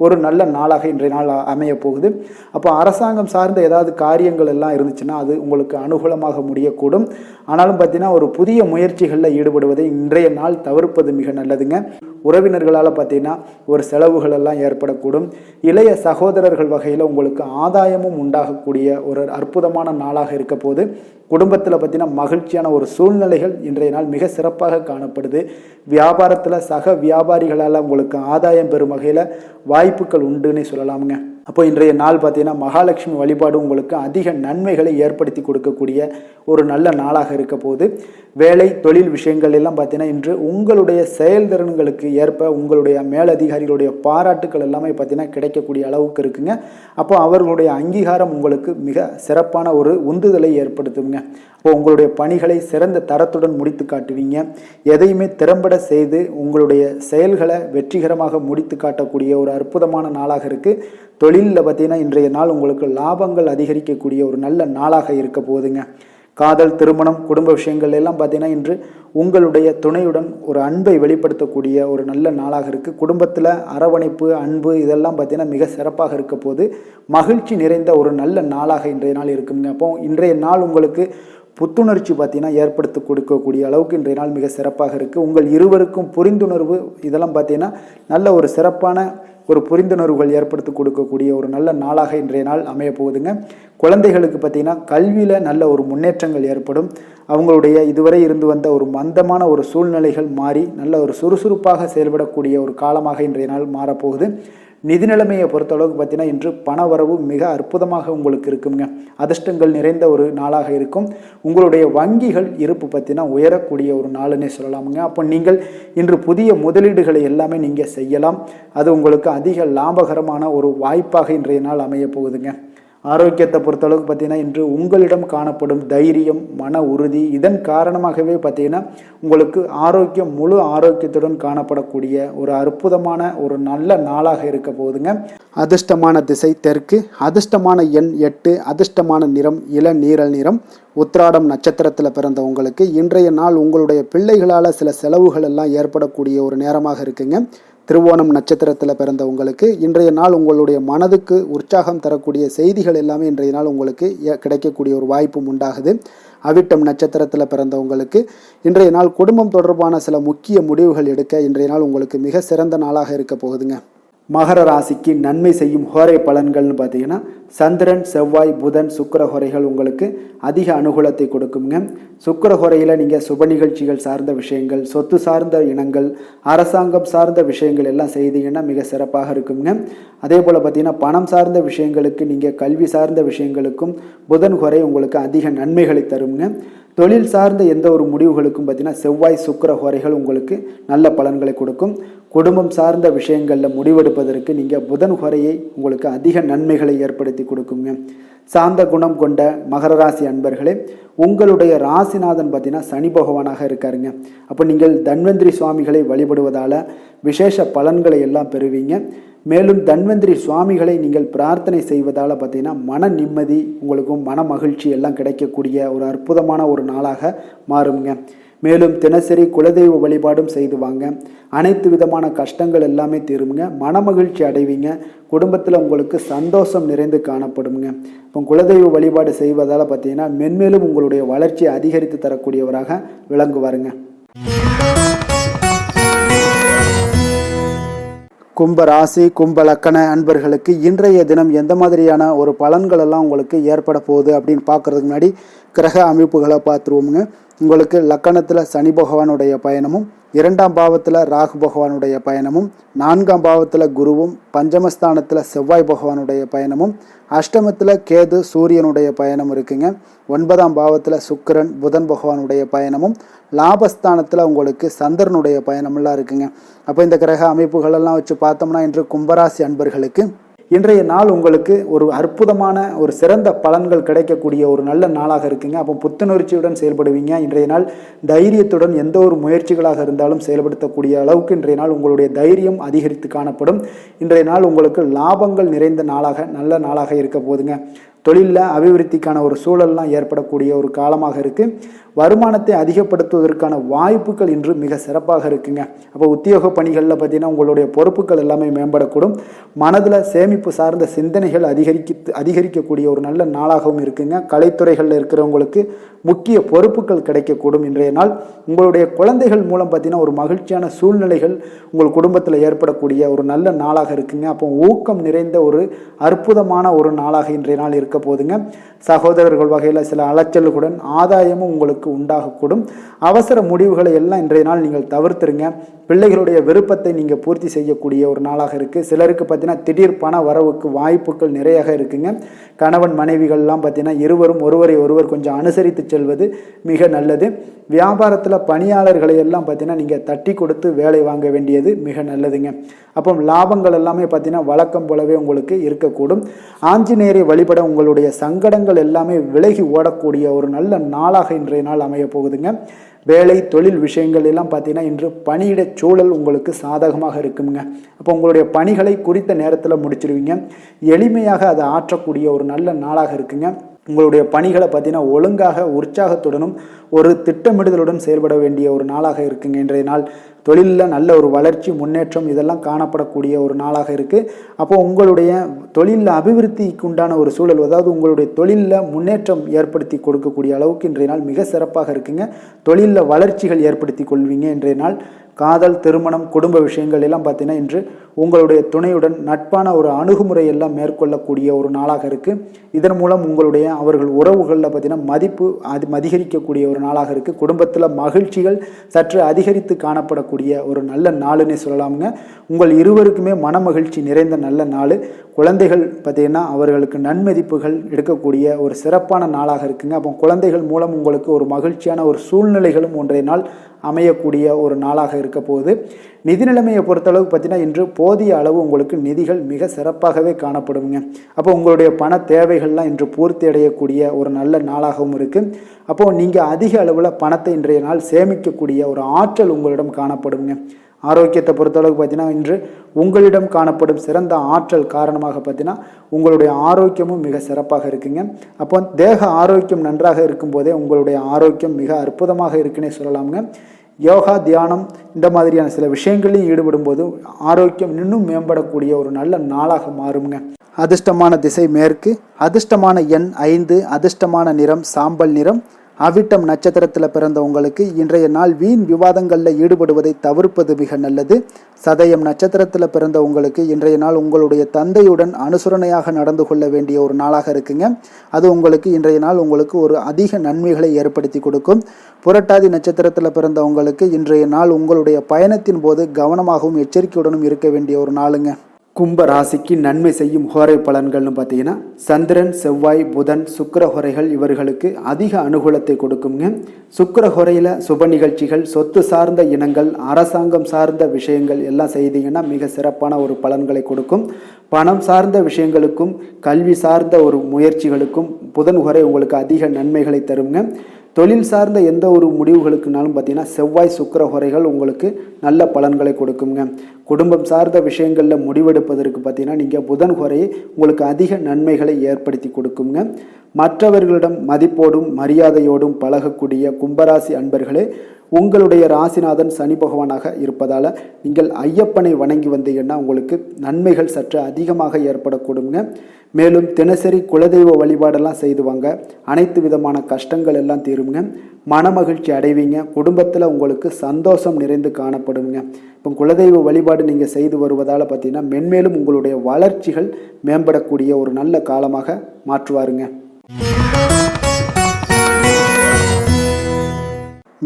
ஒரு நல்ல நாளாக இன்றைய நாள் அமைய போகுது. அப்போ அரசாங்கம் சார்ந்த ஏதாவது காரியங்கள் எல்லாம் இருந்துச்சுன்னா அது உங்களுக்கு அனுகூலமாக முடியக்கூடும். ஆனாலும் பார்த்தீங்கன்னா ஒரு புதிய முயற்சிகளில் ஈடுபடுவதை இன்றைய நாள் தவிர்ப்பது மிக நல்லதுங்க. உறவினர்களால் பார்த்தீங்கன்னா ஒரு செலவுகள் எல்லாம் ஏற்படக்கூடும். இளைய சகோதரர்கள் வகையில் உங்களுக்கு ஆதாயமும் உண்டாகக்கூடிய ஒரு அற்புதமான நாளாக இருக்க போது. குடும்பத்தில் பார்த்தீங்கன்னா மகிழ்ச்சியான ஒரு சூழ்நிலைகள் இன்றைய நாள் மிக சிறப்பாக காணப்படுது. வியாபாரத்தில் சக வியாபாரிகளால் உங்களுக்கு ஆதாயம் பெறும் வகையில் வாய்ப்புகள் உண்டுன்னு சொல்லலாமுங்க. அப்போ இன்றைய நாள் பார்த்தீங்கன்னா மகாலட்சுமி வழிபாடு உங்களுக்கு அதிக நன்மைகளை ஏற்படுத்தி கொடுக்கக்கூடிய ஒரு நல்ல நாளாக இருக்க போது. வேலை தொழில் விஷயங்கள் எல்லாம் பார்த்தீங்கன்னா இன்று உங்களுடைய செயல்திறன்களுக்கு ஏற்ப உங்களுடைய மேலதிகாரிகளுடைய பாராட்டுக்கள் எல்லாமே பார்த்தீங்கன்னா கிடைக்கக்கூடிய அளவுக்கு இருக்குங்க. அப்போ அவர்களுடைய அங்கீகாரம் உங்களுக்கு மிக சிறப்பான ஒரு உந்துதலை ஏற்படுத்துங்க. அப்போ உங்களுடைய பணிகளை சிறந்த தரத்துடன் முடித்து காட்டுவீங்க. எதையுமே திறம்பட செய்து உங்களுடைய செயல்களை வெற்றிகரமாக முடித்து காட்டக்கூடிய ஒரு அற்புதமான நாளாக இருக்குது. தொழிலில் பார்த்தீங்கன்னா இன்றைய நாள் உங்களுக்கு லாபங்கள் அதிகரிக்கக்கூடிய ஒரு நல்ல நாளாக இருக்க போகுதுங்க. காதல், திருமணம், குடும்ப விஷயங்கள் எல்லாம் பார்த்தீங்கன்னா இன்று உங்களுடைய துணையுடன் ஒரு அன்பை வெளிப்படுத்தக்கூடிய ஒரு நல்ல நாளாக இருக்குது. குடும்பத்தில் அரவணைப்பு, அன்பு இதெல்லாம் பார்த்தீங்கன்னா மிக சிறப்பாக இருக்க போது. மகிழ்ச்சி நிறைந்த ஒரு நல்ல நாளாக இன்றைய நாள் இருக்குங்க. அப்போ இன்றைய நாள் உங்களுக்கு புத்துணர்ச்சி பார்த்தீங்கன்னா ஏற்படுத்தி கொடுக்கக்கூடிய அளவுக்கு இன்றைய நாள் மிக சிறப்பாக இருக்குது. உங்கள் இருவருக்கும் புரிந்துணர்வு இதெல்லாம் பார்த்தீங்கன்னா நல்ல ஒரு சிறப்பான ஒரு புரிந்துணர்வுகள் ஏற்படுத்தி கொடுக்கக்கூடிய ஒரு நல்ல நாளாக இன்றைய நாள் அமைய போகுதுங்க. குழந்தைகளுக்கு பார்த்திங்கன்னா கல்வியில் நல்ல ஒரு முன்னேற்றங்கள் ஏற்படும். அவங்களுடைய இதுவரை இருந்து வந்த ஒரு மந்தமான ஒரு சூழ்நிலைகள் மாறி நல்ல ஒரு சுறுசுறுப்பாக செயல்படக்கூடிய ஒரு காலமாக இன்றைய நாள் மாறப்போகுது. நிதி நிலைமையை பொறுத்தளவுக்கு பார்த்தீங்கன்னா இன்று பண வரவு மிக அற்புதமாக உங்களுக்கு இருக்குங்க. அதிர்ஷ்டங்கள் நிறைந்த ஒரு நாளாக இருக்கும். உங்களுடைய வங்கிகள் இருப்பு பார்த்தீங்கன்னா உயரக்கூடிய ஒரு நாளுன்னே சொல்லலாமுங்க. அப்போ நீங்கள் இன்று புதிய முதலீடுகளை எல்லாமே நீங்கள் செய்யலாம். அது உங்களுக்கு அதிக லாபகரமான ஒரு வாய்ப்பாக இன்றைய நாள் அமைய போகுதுங்க. ஆரோக்கியத்தை பொறுத்தளவுக்கு பார்த்தீங்கன்னா இன்று உங்களிடம் காணப்படும் தைரியம், மன உறுதி, இதன் காரணமாகவே பார்த்தீங்கன்னா உங்களுக்கு ஆரோக்கியம் முழு ஆரோக்கியத்துடன் காணப்படக்கூடிய ஒரு அற்புதமான ஒரு நல்ல நாளாக இருக்க போகுதுங்க. அதிர்ஷ்டமான திசை தெற்கு, அதிர்ஷ்டமான எண் 8, அதிர்ஷ்டமான நிறம் இளநீரல் நிறம். உத்திராடம் நட்சத்திரத்தில் பிறந்த உங்களுக்கு இன்றைய நாள் உங்களுடைய பிள்ளைகளால் சில செலவுகள் எல்லாம் ஏற்படக்கூடிய ஒரு நேரமாக இருக்குங்க. திருவோணம் நட்சத்திரத்தில் பிறந்த உங்களுக்கு இன்றைய நாள் உங்களுடைய மனதுக்கு உற்சாகம் தரக்கூடிய செய்திகள் எல்லாமே இன்றைய நாள் உங்களுக்கு கிடைக்கக்கூடிய ஒரு வாய்ப்பும் உண்டாகுது. அவிட்டம் நட்சத்திரத்தில் பிறந்தவங்களுக்கு இன்றைய நாள் குடும்பம் தொடர்பான சில முக்கிய முடிவுகள் எடுக்க இன்றைய நாள் உங்களுக்கு மிக சிறந்த நாளாக இருக்க போகுதுங்க. மகர ராசிக்கு நன்மை செய்யும் ஹோரை பலன்கள்னு பார்த்தீங்கன்னா சந்திரன், செவ்வாய், புதன், சுக்கிர ஹோரைகள் உங்களுக்கு அதிக அனுகூலத்தை கொடுக்குங்க. சுக்கிர ஹோரையில் நீங்கள் சுப நிகழ்ச்சிகள் சார்ந்த விஷயங்கள், சொத்து சார்ந்த இனங்கள், அரசாங்கம் சார்ந்த விஷயங்கள் எல்லாம் செய்தீங்கன்னா மிக சிறப்பாக இருக்குங்க. அதே போல் பார்த்தீங்கன்னா பணம் சார்ந்த விஷயங்களுக்கு, நீங்கள் கல்வி சார்ந்த விஷயங்களுக்கும் புதன் ஹோரை உங்களுக்கு அதிக நன்மைகளை தருங்க. தொழில் சார்ந்த எந்த ஒரு முடிவுகளுக்கும் பார்த்தீங்கன்னா செவ்வாய், சுக்கிர ஹோரைகள் உங்களுக்கு நல்ல பலன்களை கொடுக்கும். குடும்பம் சார்ந்த விஷயங்களில் முடிவெடுப்பதற்கு நீங்கள் புதன் ஹோரையை உங்களுக்கு அதிக நன்மைகளை ஏற்படுத்தி கொடுக்குங்க. சாந்த குணம் கொண்ட மகர ராசி அன்பர்களே, உங்களுடைய ராசிநாதன் பார்த்தீங்கன்னா சனி பகவானாக இருக்காருங்க. அப்போ நீங்கள் தன்வந்திரி சுவாமிகளை வழிபடுவதால் விசேஷ பலன்களை எல்லாம் பெறுவீங்க. மேலும் தன்வந்திரி சுவாமிகளை நீங்கள் பிரார்த்தனை செய்வதால் பார்த்தீங்கன்னா மன நிம்மதி, உங்களுக்கும் மன மகிழ்ச்சி எல்லாம் கிடைக்கக்கூடிய ஒரு அற்புதமான ஒரு நாளாக மாறுங்க. மேலும் தினசரி குலதெய்வ வழிபாடும் செய்து வாங்க. அனைத்து விதமான கஷ்டங்கள் எல்லாமே தீருங்க. மன மகிழ்ச்சி அடைவீங்க. குடும்பத்தில் உங்களுக்கு சந்தோஷம் நிறைந்து காணப்படுங்க. இப்போ குலதெய்வ வழிபாடு செய்வதால் பார்த்தீங்கன்னா மென்மேலும் உங்களுடைய வளர்ச்சியை அதிகரித்து தரக்கூடியவராக விளங்குவாருங்க. கும்ப ராசி, கும்ப லக்கண அன்பர்களுக்கு இன்றைய தினம் எந்த மாதிரியான ஒரு பலன்கள் எல்லாம் உங்களுக்கு ஏற்பட போகுது அப்படின்னு பார்க்கறதுக்கு முன்னாடி கிரக அமைப்புகளை பார்த்துருவோமுங்க. உங்களுக்கு லக்கணத்தில் சனி பகவானுடைய பயணமும், 2ஆம் பாவத்தில் ராகு பகவானுடைய பயணமும், 4ஆம் பாவத்தில் குருவும், பஞ்சமஸ்தானத்தில் செவ்வாய் பகவானுடைய பயணமும், அஷ்டமத்தில் கேது சூரியனுடைய பயணம் இருக்குங்க. 9ஆம் பாவத்தில் சுக்கிரன் புதன் பகவானுடைய பயணமும், லாபஸ்தானத்தில் உங்களுக்கு சந்திரனுடைய பயணமெல்லாம் இருக்குங்க. அப்போ இந்த கிரக அமைப்புகளெல்லாம் வச்சு பார்த்தோம்னா இன்று கும்பராசி அன்பர்களுக்கு இன்றைய நாள் உங்களுக்கு ஒரு அற்புதமான ஒரு சிறந்த பலன்கள் கிடைக்கக்கூடிய ஒரு நல்ல நாளாக இருக்குங்க. அப்போ புத்துணர்ச்சியுடன் செயல்படுவீங்க. இன்றைய நாள் தைரியத்துடன் எந்த ஒரு முயற்சிகளாக இருந்தாலும் செயல்படுத்தக்கூடிய அளவுக்கு இன்றைய நாள் உங்களுடைய தைரியம் அதிகரித்து காணப்படும். இன்றைய நாள் உங்களுக்கு லாபங்கள் நிறைந்த நாளாக நல்ல நாளாக இருக்க போதுங்க. தொழிலில் அபிவிருத்திக்கான ஒரு சூழல்லாம் ஏற்படக்கூடிய ஒரு காலமாக இருக்குது. வருமானத்தை அதிகப்படுத்துவதற்கான வாய்ப்புகள் இன்று மிக சிறப்பாக இருக்குங்க. அப்போ உத்தியோக பணிகளில் பார்த்தீங்கன்னா உங்களுடைய பொறுப்புகள் எல்லாமே மேம்படக்கூடும். மனதில் சேமிப்பு சார்ந்த சிந்தனைகள் அதிகரிக்கக்கூடிய ஒரு நல்ல நாளாகவும் இருக்குங்க. கலைத்துறைகளில் இருக்கிறவங்களுக்கு முக்கிய பொறுப்புகள் கிடைக்கக்கூடும். இன்றைய நாள் உங்களுடைய குழந்தைகள் மூலம் பார்த்தீங்கன்னா ஒரு மகிழ்ச்சியான சூழ்நிலைகள் உங்கள் குடும்பத்தில் ஏற்படக்கூடிய ஒரு நல்ல நாளாக இருக்குங்க. அப்போ ஊக்கம் நிறைந்த ஒரு அற்புதமான ஒரு நாளாக இன்றைய நாள் இருக்க போதுங்க. சகோதரர்கள் வகையில் சில அலைச்சல்களுடன் ஆதாயமும் உங்களுக்கு உண்டாகக்கூடும். அவசர முடிவுகளை எல்லாம் இன்றைய நாள் நீங்கள் தவிர்த்துருங்க. பிள்ளைகளுடைய விருப்பத்தை நீங்கள் பூர்த்தி செய்யக்கூடிய ஒரு நாளாக இருக்குது. சிலருக்கு பார்த்தீங்கன்னா திடீர் பண வரவுக்கு வாய்ப்புகள் நிறையாக இருக்குங்க. கணவன் மனைவிகள்லாம் பார்த்தீங்கன்னா இருவரும் ஒருவர் கொஞ்சம் அனுசரித்து செல்வது மிக நல்லது. வியாபாரத்தில் பணியாளர்களை எல்லாம் பார்த்தீங்கன்னா நீங்கள் தட்டி கொடுத்து வேலை வாங்க வேண்டியது மிக நல்லதுங்க. அப்போ லாபங்கள் எல்லாமே பார்த்தீங்கன்னா வழக்கம் போலவே உங்களுக்கு இருக்கக்கூடும். ஆஞ்சநேயரை வழிபட உங்களுடைய சங்கடங்கள் எல்லாமே விலகி ஓடக்கூடிய ஒரு நல்ல நாளாக இன்றைய நாள் அமைய போகுதுங்க. வேலை தொழில் விஷயங்கள் எல்லாம் பார்த்தீங்கன்னா இன்று பணியிட சூழல் உங்களுக்கு சாதகமாக இருக்குங்க. அப்போ உங்களுடைய பணிகளை குறித்த நேரத்தில் முடிச்சிடுவீங்க. எளிமையாக அதை ஆற்றக்கூடிய ஒரு நல்ல நாளாக இருக்குங்க. உங்களுடைய பணிகளை பார்த்தீங்கன்னா ஒழுங்காக உற்சாகத்துடனும் ஒரு திட்டமிடுதலுடன் செயல்பட வேண்டிய ஒரு நாளாக இருக்குங்க. இன்றைய நாள் தொழிலில் நல்ல ஒரு வளர்ச்சி முன்னேற்றம் இதெல்லாம் காணப்படக்கூடிய ஒரு நாளாக இருக்குது. அப்போ உங்களுடைய தொழிலில் அபிவிருத்திக்கு உண்டான ஒரு சூழல், அதாவது உங்களுடைய தொழிலில் முன்னேற்றம் ஏற்படுத்தி கொடுக்கக்கூடிய அளவுக்கு இன்றைய நாள் மிக சிறப்பாக இருக்குங்க. தொழிலில் வளர்ச்சிகள் ஏற்படுத்தி கொள்வீங்க. இன்றைய நாள் காதல், திருமணம், குடும்ப விஷயங்கள் எல்லாம் பார்த்தீங்கன்னா இன்று உங்களுடைய துணையுடன் நட்பான ஒரு அணுகுமுறை எல்லாம் மேற்கொள்ளக்கூடிய ஒரு நாளாக இருக்குது. இதன் மூலம் உங்களுடைய அவர்கள் உறவுகளில் பார்த்தீங்கன்னா மதிப்பு அதிகரிக்கக்கூடிய ஒரு நாளாக இருக்குது. குடும்பத்தில் மகிழ்ச்சிகள் சற்று அதிகரித்து காணப்படக்கூடிய ஒரு நல்ல நாளுன்னே சொல்லலாமுங்க. உங்கள் இருவருக்குமே மன மகிழ்ச்சி நிறைந்த நல்ல நாள். குழந்தைகள் பார்த்தீங்கன்னா அவர்களுக்கு நன்மதிப்புகள் எடுக்கக்கூடிய ஒரு சிறப்பான நாளாக இருக்குங்க. அப்போ குழந்தைகள் மூலம் உங்களுக்கு ஒரு மகிழ்ச்சியான ஒரு சூழ்நிலைகளும் ஒன்றைய நாள் அமையக்கூடிய ஒரு நாளாக இருக்க போகுது. நிதி நிலைமையை பொறுத்தளவுக்கு பார்த்தீங்கன்னா இன்று போதிய அளவு உங்களுக்கு நிதிகள் மிக சிறப்பாகவே காணப்படுங்க. அப்போ உங்களுடைய பண தேவைகள்லாம் இன்று பூர்த்தி அடையக்கூடிய ஒரு நல்ல நாளாகவும் இருக்குது. அப்போது நீங்கள் அதிக அளவில் பணத்தை இன்றைய நாள் சேமிக்கக்கூடிய ஒரு ஆற்றல் உங்களிடம் காணப்படுங்க. ஆரோக்கியத்தை பொறுத்தளவுக்கு பார்த்தீங்கன்னா இன்று உங்களிடம் காணப்படும் சிறந்த ஆற்றல் காரணமாக பார்த்தீங்கன்னா உங்களுடைய ஆரோக்கியமும் மிக சிறப்பாக இருக்குங்க. அப்போ தேக ஆரோக்கியம் நன்றாக இருக்கும்போதே உங்களுடைய ஆரோக்கியம் மிக அற்புதமாக இருக்குன்னே சொல்லலாமுங்க. யோகா, தியானம் இந்த மாதிரியான சில விஷயங்களையும் ஈடுபடும் போது ஆரோக்கியம் இன்னும் மேம்படக்கூடிய ஒரு நல்ல நாளாக மாறுங்க. அதிர்ஷ்டமான திசை மேற்கு, அதிர்ஷ்டமான எண் 5, அதிர்ஷ்டமான நிறம் சாம்பல் நிறம். அவிட்டம் நட்சத்திரத்தில் பிறந்த உங்களுக்கு இன்றைய நாள் வீண் விவாதங்களில் ஈடுபடுவதை தவிர்ப்பது மிக நல்லது. சதயம் நட்சத்திரத்தில் பிறந்த உங்களுக்கு இன்றைய நாள் உங்களுடைய தந்தையுடன் அனுசரணையாக நடந்து கொள்ள வேண்டிய ஒரு நாளாக இருக்குங்க. அது உங்களுக்கு இன்றைய நாள் உங்களுக்கு ஒரு அதிக நன்மைகளை ஏற்படுத்தி கொடுக்கும். புரட்டாதி நட்சத்திரத்தில் பிறந்த உங்களுக்கு இன்றைய நாள் உங்களுடைய பயணத்தின் போது கவனமாகவும் எச்சரிக்கையுடனும் இருக்க வேண்டிய ஒரு நாளுங்க. கும்ப ராசிக்கு நன்மை செய்யும் ஹோரை பலன்கள்னு பார்த்தீங்கன்னா சந்திரன், செவ்வாய், புதன், சுக்கிர ஹோரைகள் இவர்களுக்கு அதிக அனுகூலத்தை கொடுக்குங்க. சுக்கிர ஹோரையில் சுப நிகழ்ச்சிகள், சொத்து சார்ந்த இனங்கள், அரசாங்கம் சார்ந்த விஷயங்கள் எல்லாம் செய்தீங்கன்னா மிக சிறப்பான ஒரு பலன்களை கொடுக்கும். பணம் சார்ந்த விஷயங்களுக்கும் கல்வி சார்ந்த ஒரு முயற்சிகளுக்கும் புதன் ஹோரை உங்களுக்கு அதிக நன்மைகளை தருங்க. தொழில் சார்ந்த எந்த ஒரு முடிவுகளுக்குனாலும் பார்த்தீங்கன்னா செவ்வாய், சுக்கிர ஹோரைகள் உங்களுக்கு நல்ல பலன்களை கொடுக்குங்க. குடும்பம் சார்ந்த விஷயங்களில் முடிவெடுப்பதற்கு பார்த்தீங்கன்னா நீங்கள் புதன் ஹோரையை உங்களுக்கு அதிக நன்மைகளை ஏற்படுத்தி கொடுக்குங்க. மற்றவர்களிடம் மதிப்போடும் மரியாதையோடும் பழகக்கூடிய கும்பராசி அன்பர்களே, உங்களுடைய ராசிநாதன் சனி பகவானாக இருப்பதால் நீங்கள் ஐயப்பனை வணங்கி வந்தீங்கன்னா உங்களுக்கு நன்மைகள் சற்று அதிகமாக ஏற்படக்கூடுங்க. மேலும் தினசரி குலதெய்வ வழிபாடெல்லாம் செய்து வாங்க, அனைத்து விதமான கஷ்டங்கள் எல்லாம் தீருங்க, மனமகிழ்ச்சி அடைவீங்க. குடும்பத்தில் உங்களுக்கு சந்தோஷம் நிறைந்து காணப்படுங்க. இப்போ குலதெய்வ வழிபாடு நீங்கள் செய்து வருவதால் பார்த்தீங்கன்னா மென்மேலும் உங்களுடைய வளர்ச்சிகள் மேம்படக்கூடிய ஒரு நல்ல காலமாக மாற்றுவாருங்க.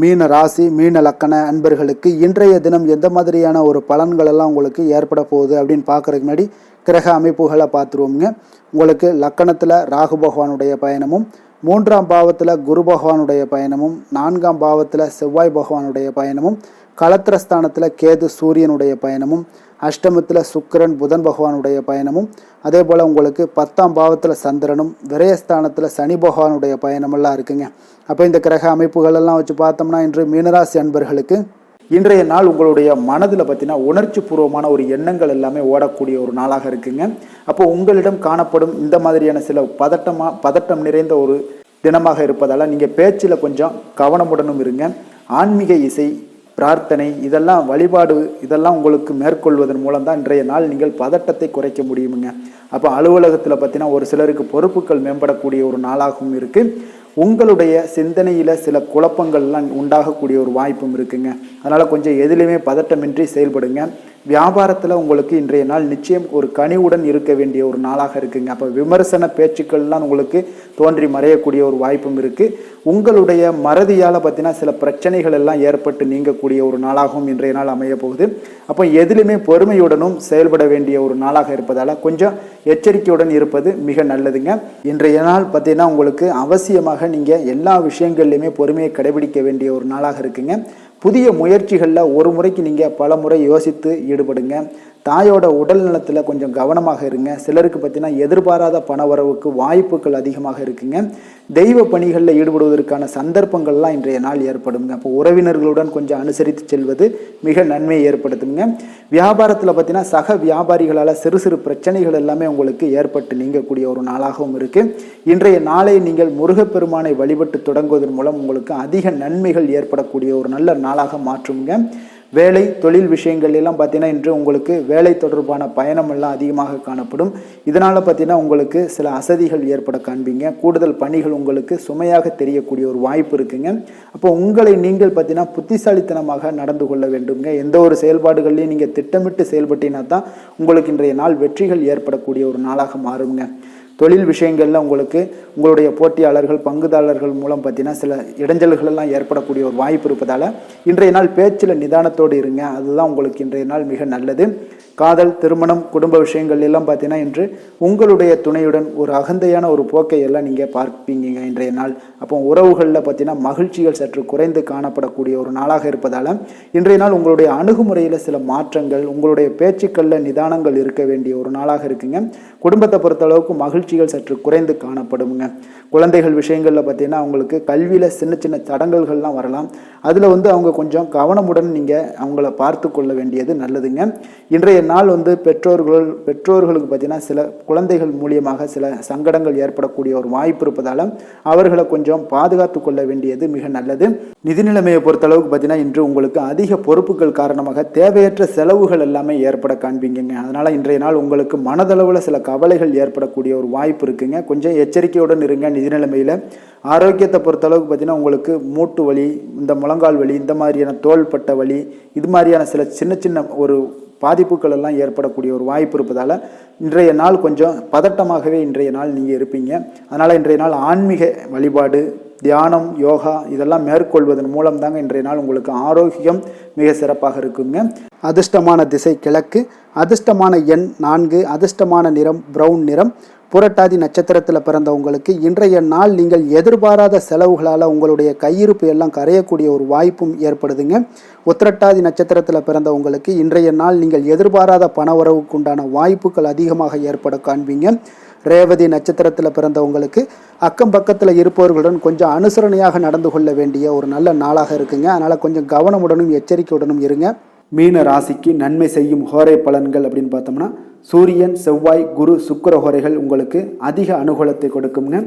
மீன ராசி, மீன லக்கண அன்பர்களுக்கு இன்றைய தினம் எந்த மாதிரியான ஒரு பலன்கள் எல்லாம் உங்களுக்கு ஏற்பட போகுது அப்படின்னு பார்க்குறதுக்கு முன்னாடி கிரக அமைப்புகளை பார்த்துருவோங்க. உங்களுக்கு லக்கணத்தில் ராகு பகவானுடைய பயணமும், 3ஆம் பாவத்தில் குரு பகவானுடைய பயணமும், 4ஆம் பாவத்தில் செவ்வாய் பகவானுடைய பயணமும், களத்திரஸ்தானத்தில் கேது சூரியனுடைய பயணமும், அஷ்டமத்தில் சுக்கிரன் புதன் பகவானுடைய பயணமும், அதே போல் உங்களுக்கு 10ஆம் பாவத்தில் சந்திரனும், விரயஸ்தானத்தில் சனி பகவானுடைய பயணமெல்லாம் இருக்குங்க. அப்போ இந்த கிரக அமைப்புகளெல்லாம் வச்சு பார்த்தோம்னா இன்று மீனராசி அன்பர்களுக்கு இன்றைய நாள் உங்களுடைய மனதில் பார்த்தீங்கன்னா உணர்ச்சி பூர்வமான ஒரு எண்ணங்கள் எல்லாமே ஓடக்கூடிய ஒரு நாளாக இருக்குங்க. அப்போ உங்களிடம் காணப்படும் இந்த மாதிரியான சில பதட்டம் நிறைந்த ஒரு தினமாக இருப்பதால் நீங்கள் பேச்சில் கொஞ்சம் கவனமுடனும் இருங்க. ஆன்மீக இசை, பிரார்த்தனை, இதெல்லாம் வழிபாடு இதெல்லாம் உங்களுக்கு மேற்கொள்வதன் மூலம் தான் இன்றைய நாள் நீங்கள் பதட்டத்தை குறைக்க முடியுமுங்க. அப்போ அலுவலகத்தில் பார்த்தீங்கன்னா ஒரு சிலருக்கு பொறுப்புகள் மேம்படக்கூடிய ஒரு நாளாகவும் இருக்குது. உங்களுடைய சிந்தனையில் சில குழப்பங்கள்லாம் உண்டாகக்கூடிய ஒரு வாய்ப்பும் இருக்குங்க. அதனால் கொஞ்சம் எதிலுமே பதட்டமின்றி செயல்படுங்க. வியாபாரத்தில் உங்களுக்கு இன்றைய நாள் நிச்சயம் ஒரு கனிவுடன் இருக்க வேண்டிய ஒரு நாளாக இருக்குங்க. அப்போ விமர்சன பேச்சுக்கள்லாம் உங்களுக்கு தோன்றி மறையக்கூடிய ஒரு வாய்ப்பும் இருக்குது. உங்களுடைய மறதியால் பார்த்தீங்கன்னா சில பிரச்சனைகள் எல்லாம் ஏற்பட்டு நீங்கக்கூடிய ஒரு நாளாகவும் இன்றைய நாள் அமைய போகுது. அப்போ எதிலுமே பொறுமையுடனும் செயல்பட வேண்டிய ஒரு நாளாக இருப்பதால் கொஞ்சம் எச்சரிக்கையுடன் இருப்பது மிக நல்லதுங்க. இன்றைய நாள் பார்த்தீங்கன்னா உங்களுக்கு அவசியமாக நீங்கள் எல்லா விஷயங்கள்லையுமே பொறுமையை கடைபிடிக்க வேண்டிய ஒரு நாளாக இருக்குங்க. புதிய முயற்சிகளில் ஒரு முறைக்கு நீங்கள் பல முறை யோசித்து ஈடுபடுங்க. தாயோட உடல் நலத்தில் கொஞ்சம் கவனமாக இருங்க. சிலருக்கு பார்த்தீங்கன்னா எதிர்பாராத பண வரவுக்கு வாய்ப்புகள் அதிகமாக இருக்குங்க. தெய்வ பணிகளில் ஈடுபடுவதற்கான சந்தர்ப்பங்கள்லாம் இன்றைய நாள் ஏற்படுங்க. அப்போ உறவினர்களுடன் கொஞ்சம் அனுசரித்து செல்வது மிக நன்மையை ஏற்படுத்துங்க. வியாபாரத்தில் பார்த்தீங்கன்னா சக வியாபாரிகளால் சிறு சிறு பிரச்சனைகள் எல்லாமே உங்களுக்கு ஏற்பட்டு நீங்கக்கூடிய ஒரு நாளாகவும் இருக்குது. இன்றைய நாளை நீங்கள் முருகப்பெருமானை வழிபட்டு தொடங்குவதன் மூலம் உங்களுக்கு அதிக நன்மைகள் ஏற்படக்கூடிய ஒரு நல்ல நாளாக மாற்றுங்க. வேலை தொழில் விஷயங்கள் எல்லாம் பார்த்தீங்கன்னா இன்று உங்களுக்கு வேலை தொடர்பான பயணம் எல்லாம் அதிகமாக காணப்படும். இதனால் பார்த்தீங்கன்னா உங்களுக்கு சில அசதிகள் ஏற்பட காண்பீங்க. கூடுதல் பணிகள் உங்களுக்கு சுமையாக தெரியக்கூடிய ஒரு வாய்ப்பு இருக்குங்க. அப்போ உங்களை நீங்கள் பார்த்தீங்கன்னா புத்திசாலித்தனமாக நடந்து கொள்ள வேண்டுங்க. எந்த ஒரு செயல்பாடுகள்லையும் நீங்கள் திட்டமிட்டு செயல்பட்டீங்கன்னா தான் உங்களுக்கு இன்றைய நாள் வெற்றிகள் ஏற்படக்கூடிய ஒரு நாளாக மாறுங்க. தொழில் விஷயங்களில் உங்களுக்கு உங்களுடைய போட்டியாளர்கள் பங்குதாரர்கள் மூலம் பார்த்தீங்கன்னா சில இடைஞ்சல்கள் எல்லாம் ஏற்படக்கூடிய ஒரு வாய்ப்பு இருப்பதால் இன்றைய நாள் பேச்சில் நிதானத்தோடு இருங்க. அதுதான் உங்களுக்கு இன்றைய நாள் மிக நல்லது. காதல் திருமணம் குடும்ப விஷயங்கள் எல்லாம் பார்த்தீங்கன்னா இன்று உங்களுடைய துணையுடன் ஒரு அகந்தையான ஒரு போக்கை எல்லாம் நீங்கள் பார்ப்பீங்க இன்றைய நாள். அப்போ உறவுகளில் பார்த்தீங்கன்னா மகிழ்ச்சிகள் சற்று குறைந்து காணப்படக்கூடிய ஒரு நாளாக இருப்பதால் இன்றைய நாள் உங்களுடைய அணுகுமுறையில் சில மாற்றங்கள் உங்களுடைய பேச்சுக்களில் நிதானங்கள் இருக்க வேண்டிய ஒரு நாளாக இருக்குங்க. குடும்பத்தை பொறுத்தளவுக்கு மகிழ்ச்சிகள் சற்று குறைந்து காணப்படுங்க. குழந்தைகள் விஷயங்களில் பார்த்தீங்கன்னா அவங்களுக்கு கல்வியில் சின்ன சின்ன தடங்கல்கள்லாம் வரலாம். அதில் அவங்க கொஞ்சம் கவனமுடன் நீங்கள் அவங்கள பார்த்து கொள்ள வேண்டியது நல்லதுங்க. இன்றைய நாள் பெற்றோர்களுக்கு பார்த்தீங்கன்னா சில குழந்தைகள் மூலியமாக சில சங்கடங்கள் ஏற்படக்கூடிய ஒரு வாய்ப்பு இருப்பதால் அவர்களை கொஞ்சம் பாதுகாத்து கொள்ள வேண்டியது மிக நல்லது. நிதி நிலைமையை பொறுத்தளவுக்கு பார்த்தீங்கன்னா இன்று உங்களுக்கு அதிக பொறுப்புகள் காரணமாக தேவையற்ற செலவுகள் எல்லாமே ஏற்பட காண்பீங்க. அதனால் இன்றைய நாள் உங்களுக்கு மனதளவில் சில கவலைகள் ஏற்படக்கூடிய ஒரு வாய்ப்பு இருக்குங்க. கொஞ்சம் எச்சரிக்கையுடன் இருங்க. நிதி நிலைமையில் ஆரோக்கியத்தை பொறுத்தளவுக்கு பார்த்தீங்கன்னா உங்களுக்கு மூட்டு வலி இந்த முழங்கால் வலி இந்த மாதிரியான தோள்பட்ட வலி இது மாதிரியான சில சின்ன சின்ன ஒரு பாதிப்புகள் எல்லாம் ஏற்படக்கூடிய ஒரு வாய்ப்பு இருப்பதால் இன்றைய நாள் கொஞ்சம் பதட்டமாகவே இன்றைய நாள் நீங்கள் இருப்பீங்க. அதனால் இன்றைய நாள் ஆன்மீக வழிபாடு தியானம் யோகா இதெல்லாம் மேற்கொள்வதன் மூலம் தாங்க இன்றைய நாள் உங்களுக்கு ஆரோக்கியம் மிக சிறப்பாக இருக்குங்க. அதிர்ஷ்டமான திசை கிழக்கு, அதிர்ஷ்டமான எண் 4, அதிர்ஷ்டமான நிறம் பிரவுன் நிறம். புரட்டாதி நட்சத்திரத்தில் பிறந்தவங்களுக்கு இன்றைய நாள் நீங்கள் எதிர்பாராத செலவுகளால் உங்களுடைய கையிருப்பு எல்லாம் கரையக்கூடிய ஒரு வாய்ப்பும் ஏற்படுதுங்க. உத்திரட்டாதி நட்சத்திரத்தில் பிறந்தவங்களுக்கு இன்றைய நாள் நீங்கள் எதிர்பாராத பண வரவுக்கு உண்டான வாய்ப்புகள் அதிகமாக ஏற்பட காண்பீங்க. ரேவதி நட்சத்திரத்தில் பிறந்தவங்களுக்கு அக்கம் பக்கத்தில் இருப்பவர்களுடன் கொஞ்சம் அனுசரணையாக நடந்து கொள்ள வேண்டிய ஒரு நல்ல நாளாக இருக்குங்க. அதனால் கொஞ்சம் கவனமுடனும் எச்சரிக்கையுடனும் இருங்க. மீன ராசிக்கு நன்மை செய்யும் ஹோரை பலன்கள் அப்படின்னு பார்த்தோம்னா சூரியன் செவ்வாய் குரு சுக்கிர ஹோரைகள் உங்களுக்கு அதிக அனுகூலத்தை கொடுக்குங்க.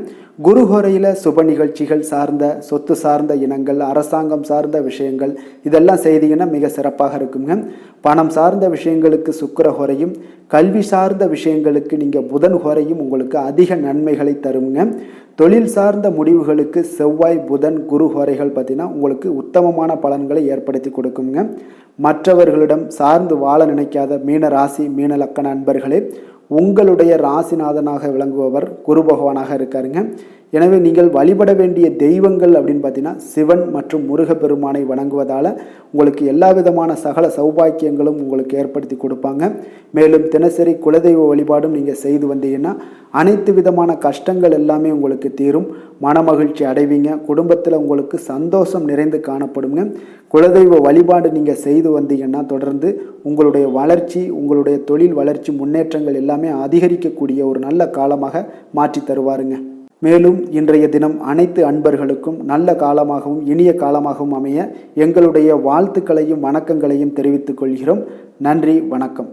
குரு ஹோரையில் சுப நிகழ்ச்சிகள் சார்ந்த சொத்து சார்ந்த இனங்கள் அரசாங்கம் சார்ந்த விஷயங்கள் இதெல்லாம் செய்தீங்கன்னா மிக சிறப்பாக இருக்குங்க. பணம் சார்ந்த விஷயங்களுக்கு சுக்கிர ஹோரையும் கல்வி சார்ந்த விஷயங்களுக்கு நீங்கள் புதன் ஹோரையும் உங்களுக்கு அதிக நன்மைகளை தருங்க. தொழில் சார்ந்த முடிவுகளுக்கு செவ்வாய் புதன் குரு ஹோரைகள் பார்த்தீங்கன்னா உங்களுக்கு உத்தமமான பலன்களை ஏற்படுத்தி கொடுக்குங்க. மற்றவர்களிடம் சார்ந்து வாழ நினைக்காத மீன ராசி மீன லக்கண அன்பர்களே, உங்களுடைய ராசிநாதனாக விளங்குபவர் குரு பகவானாக இருக்காருங்க. எனவே நீங்கள் வழிபட வேண்டிய தெய்வங்கள் அப்படின்னு பார்த்தீங்கன்னா சிவன் மற்றும் முருகப்பெருமானை வணங்குவதால் உங்களுக்கு எல்லா விதமான சகல சௌபாக்கியங்களும் உங்களுக்கு ஏற்படுத்தி கொடுப்பாங்க. மேலும் தினசரி குலதெய்வ வழிபாடும் நீங்கள் செய்து வந்தீங்கன்னா அனைத்து விதமான கஷ்டங்கள் எல்லாமே உங்களுக்கு தீரும். மனமகிழ்ச்சி அடைவீங்க. குடும்பத்தில் உங்களுக்கு சந்தோஷம் நிறைந்து காணப்படுங்க. குலதெய்வ வழிபாடு நீங்கள் செய்து வந்தீங்கன்னா தொடர்ந்து உங்களுடைய வளர்ச்சி உங்களுடைய தொழில் வளர்ச்சி முன்னேற்றங்கள் எல்லாமே அதிகரிக்கக்கூடிய ஒரு நல்ல காலமாக மாற்றி தருவாருங்க. மேலும் இன்றைய தினம் அனைத்து அன்பர்களுக்கும் நல்ல காலமாகவும் இனிய காலமாகவும் அமைய எங்களுடைய வாழ்த்துக்களையும் வணக்கங்களையும் தெரிவித்துக் கொள்கிறோம். நன்றி, வணக்கம்.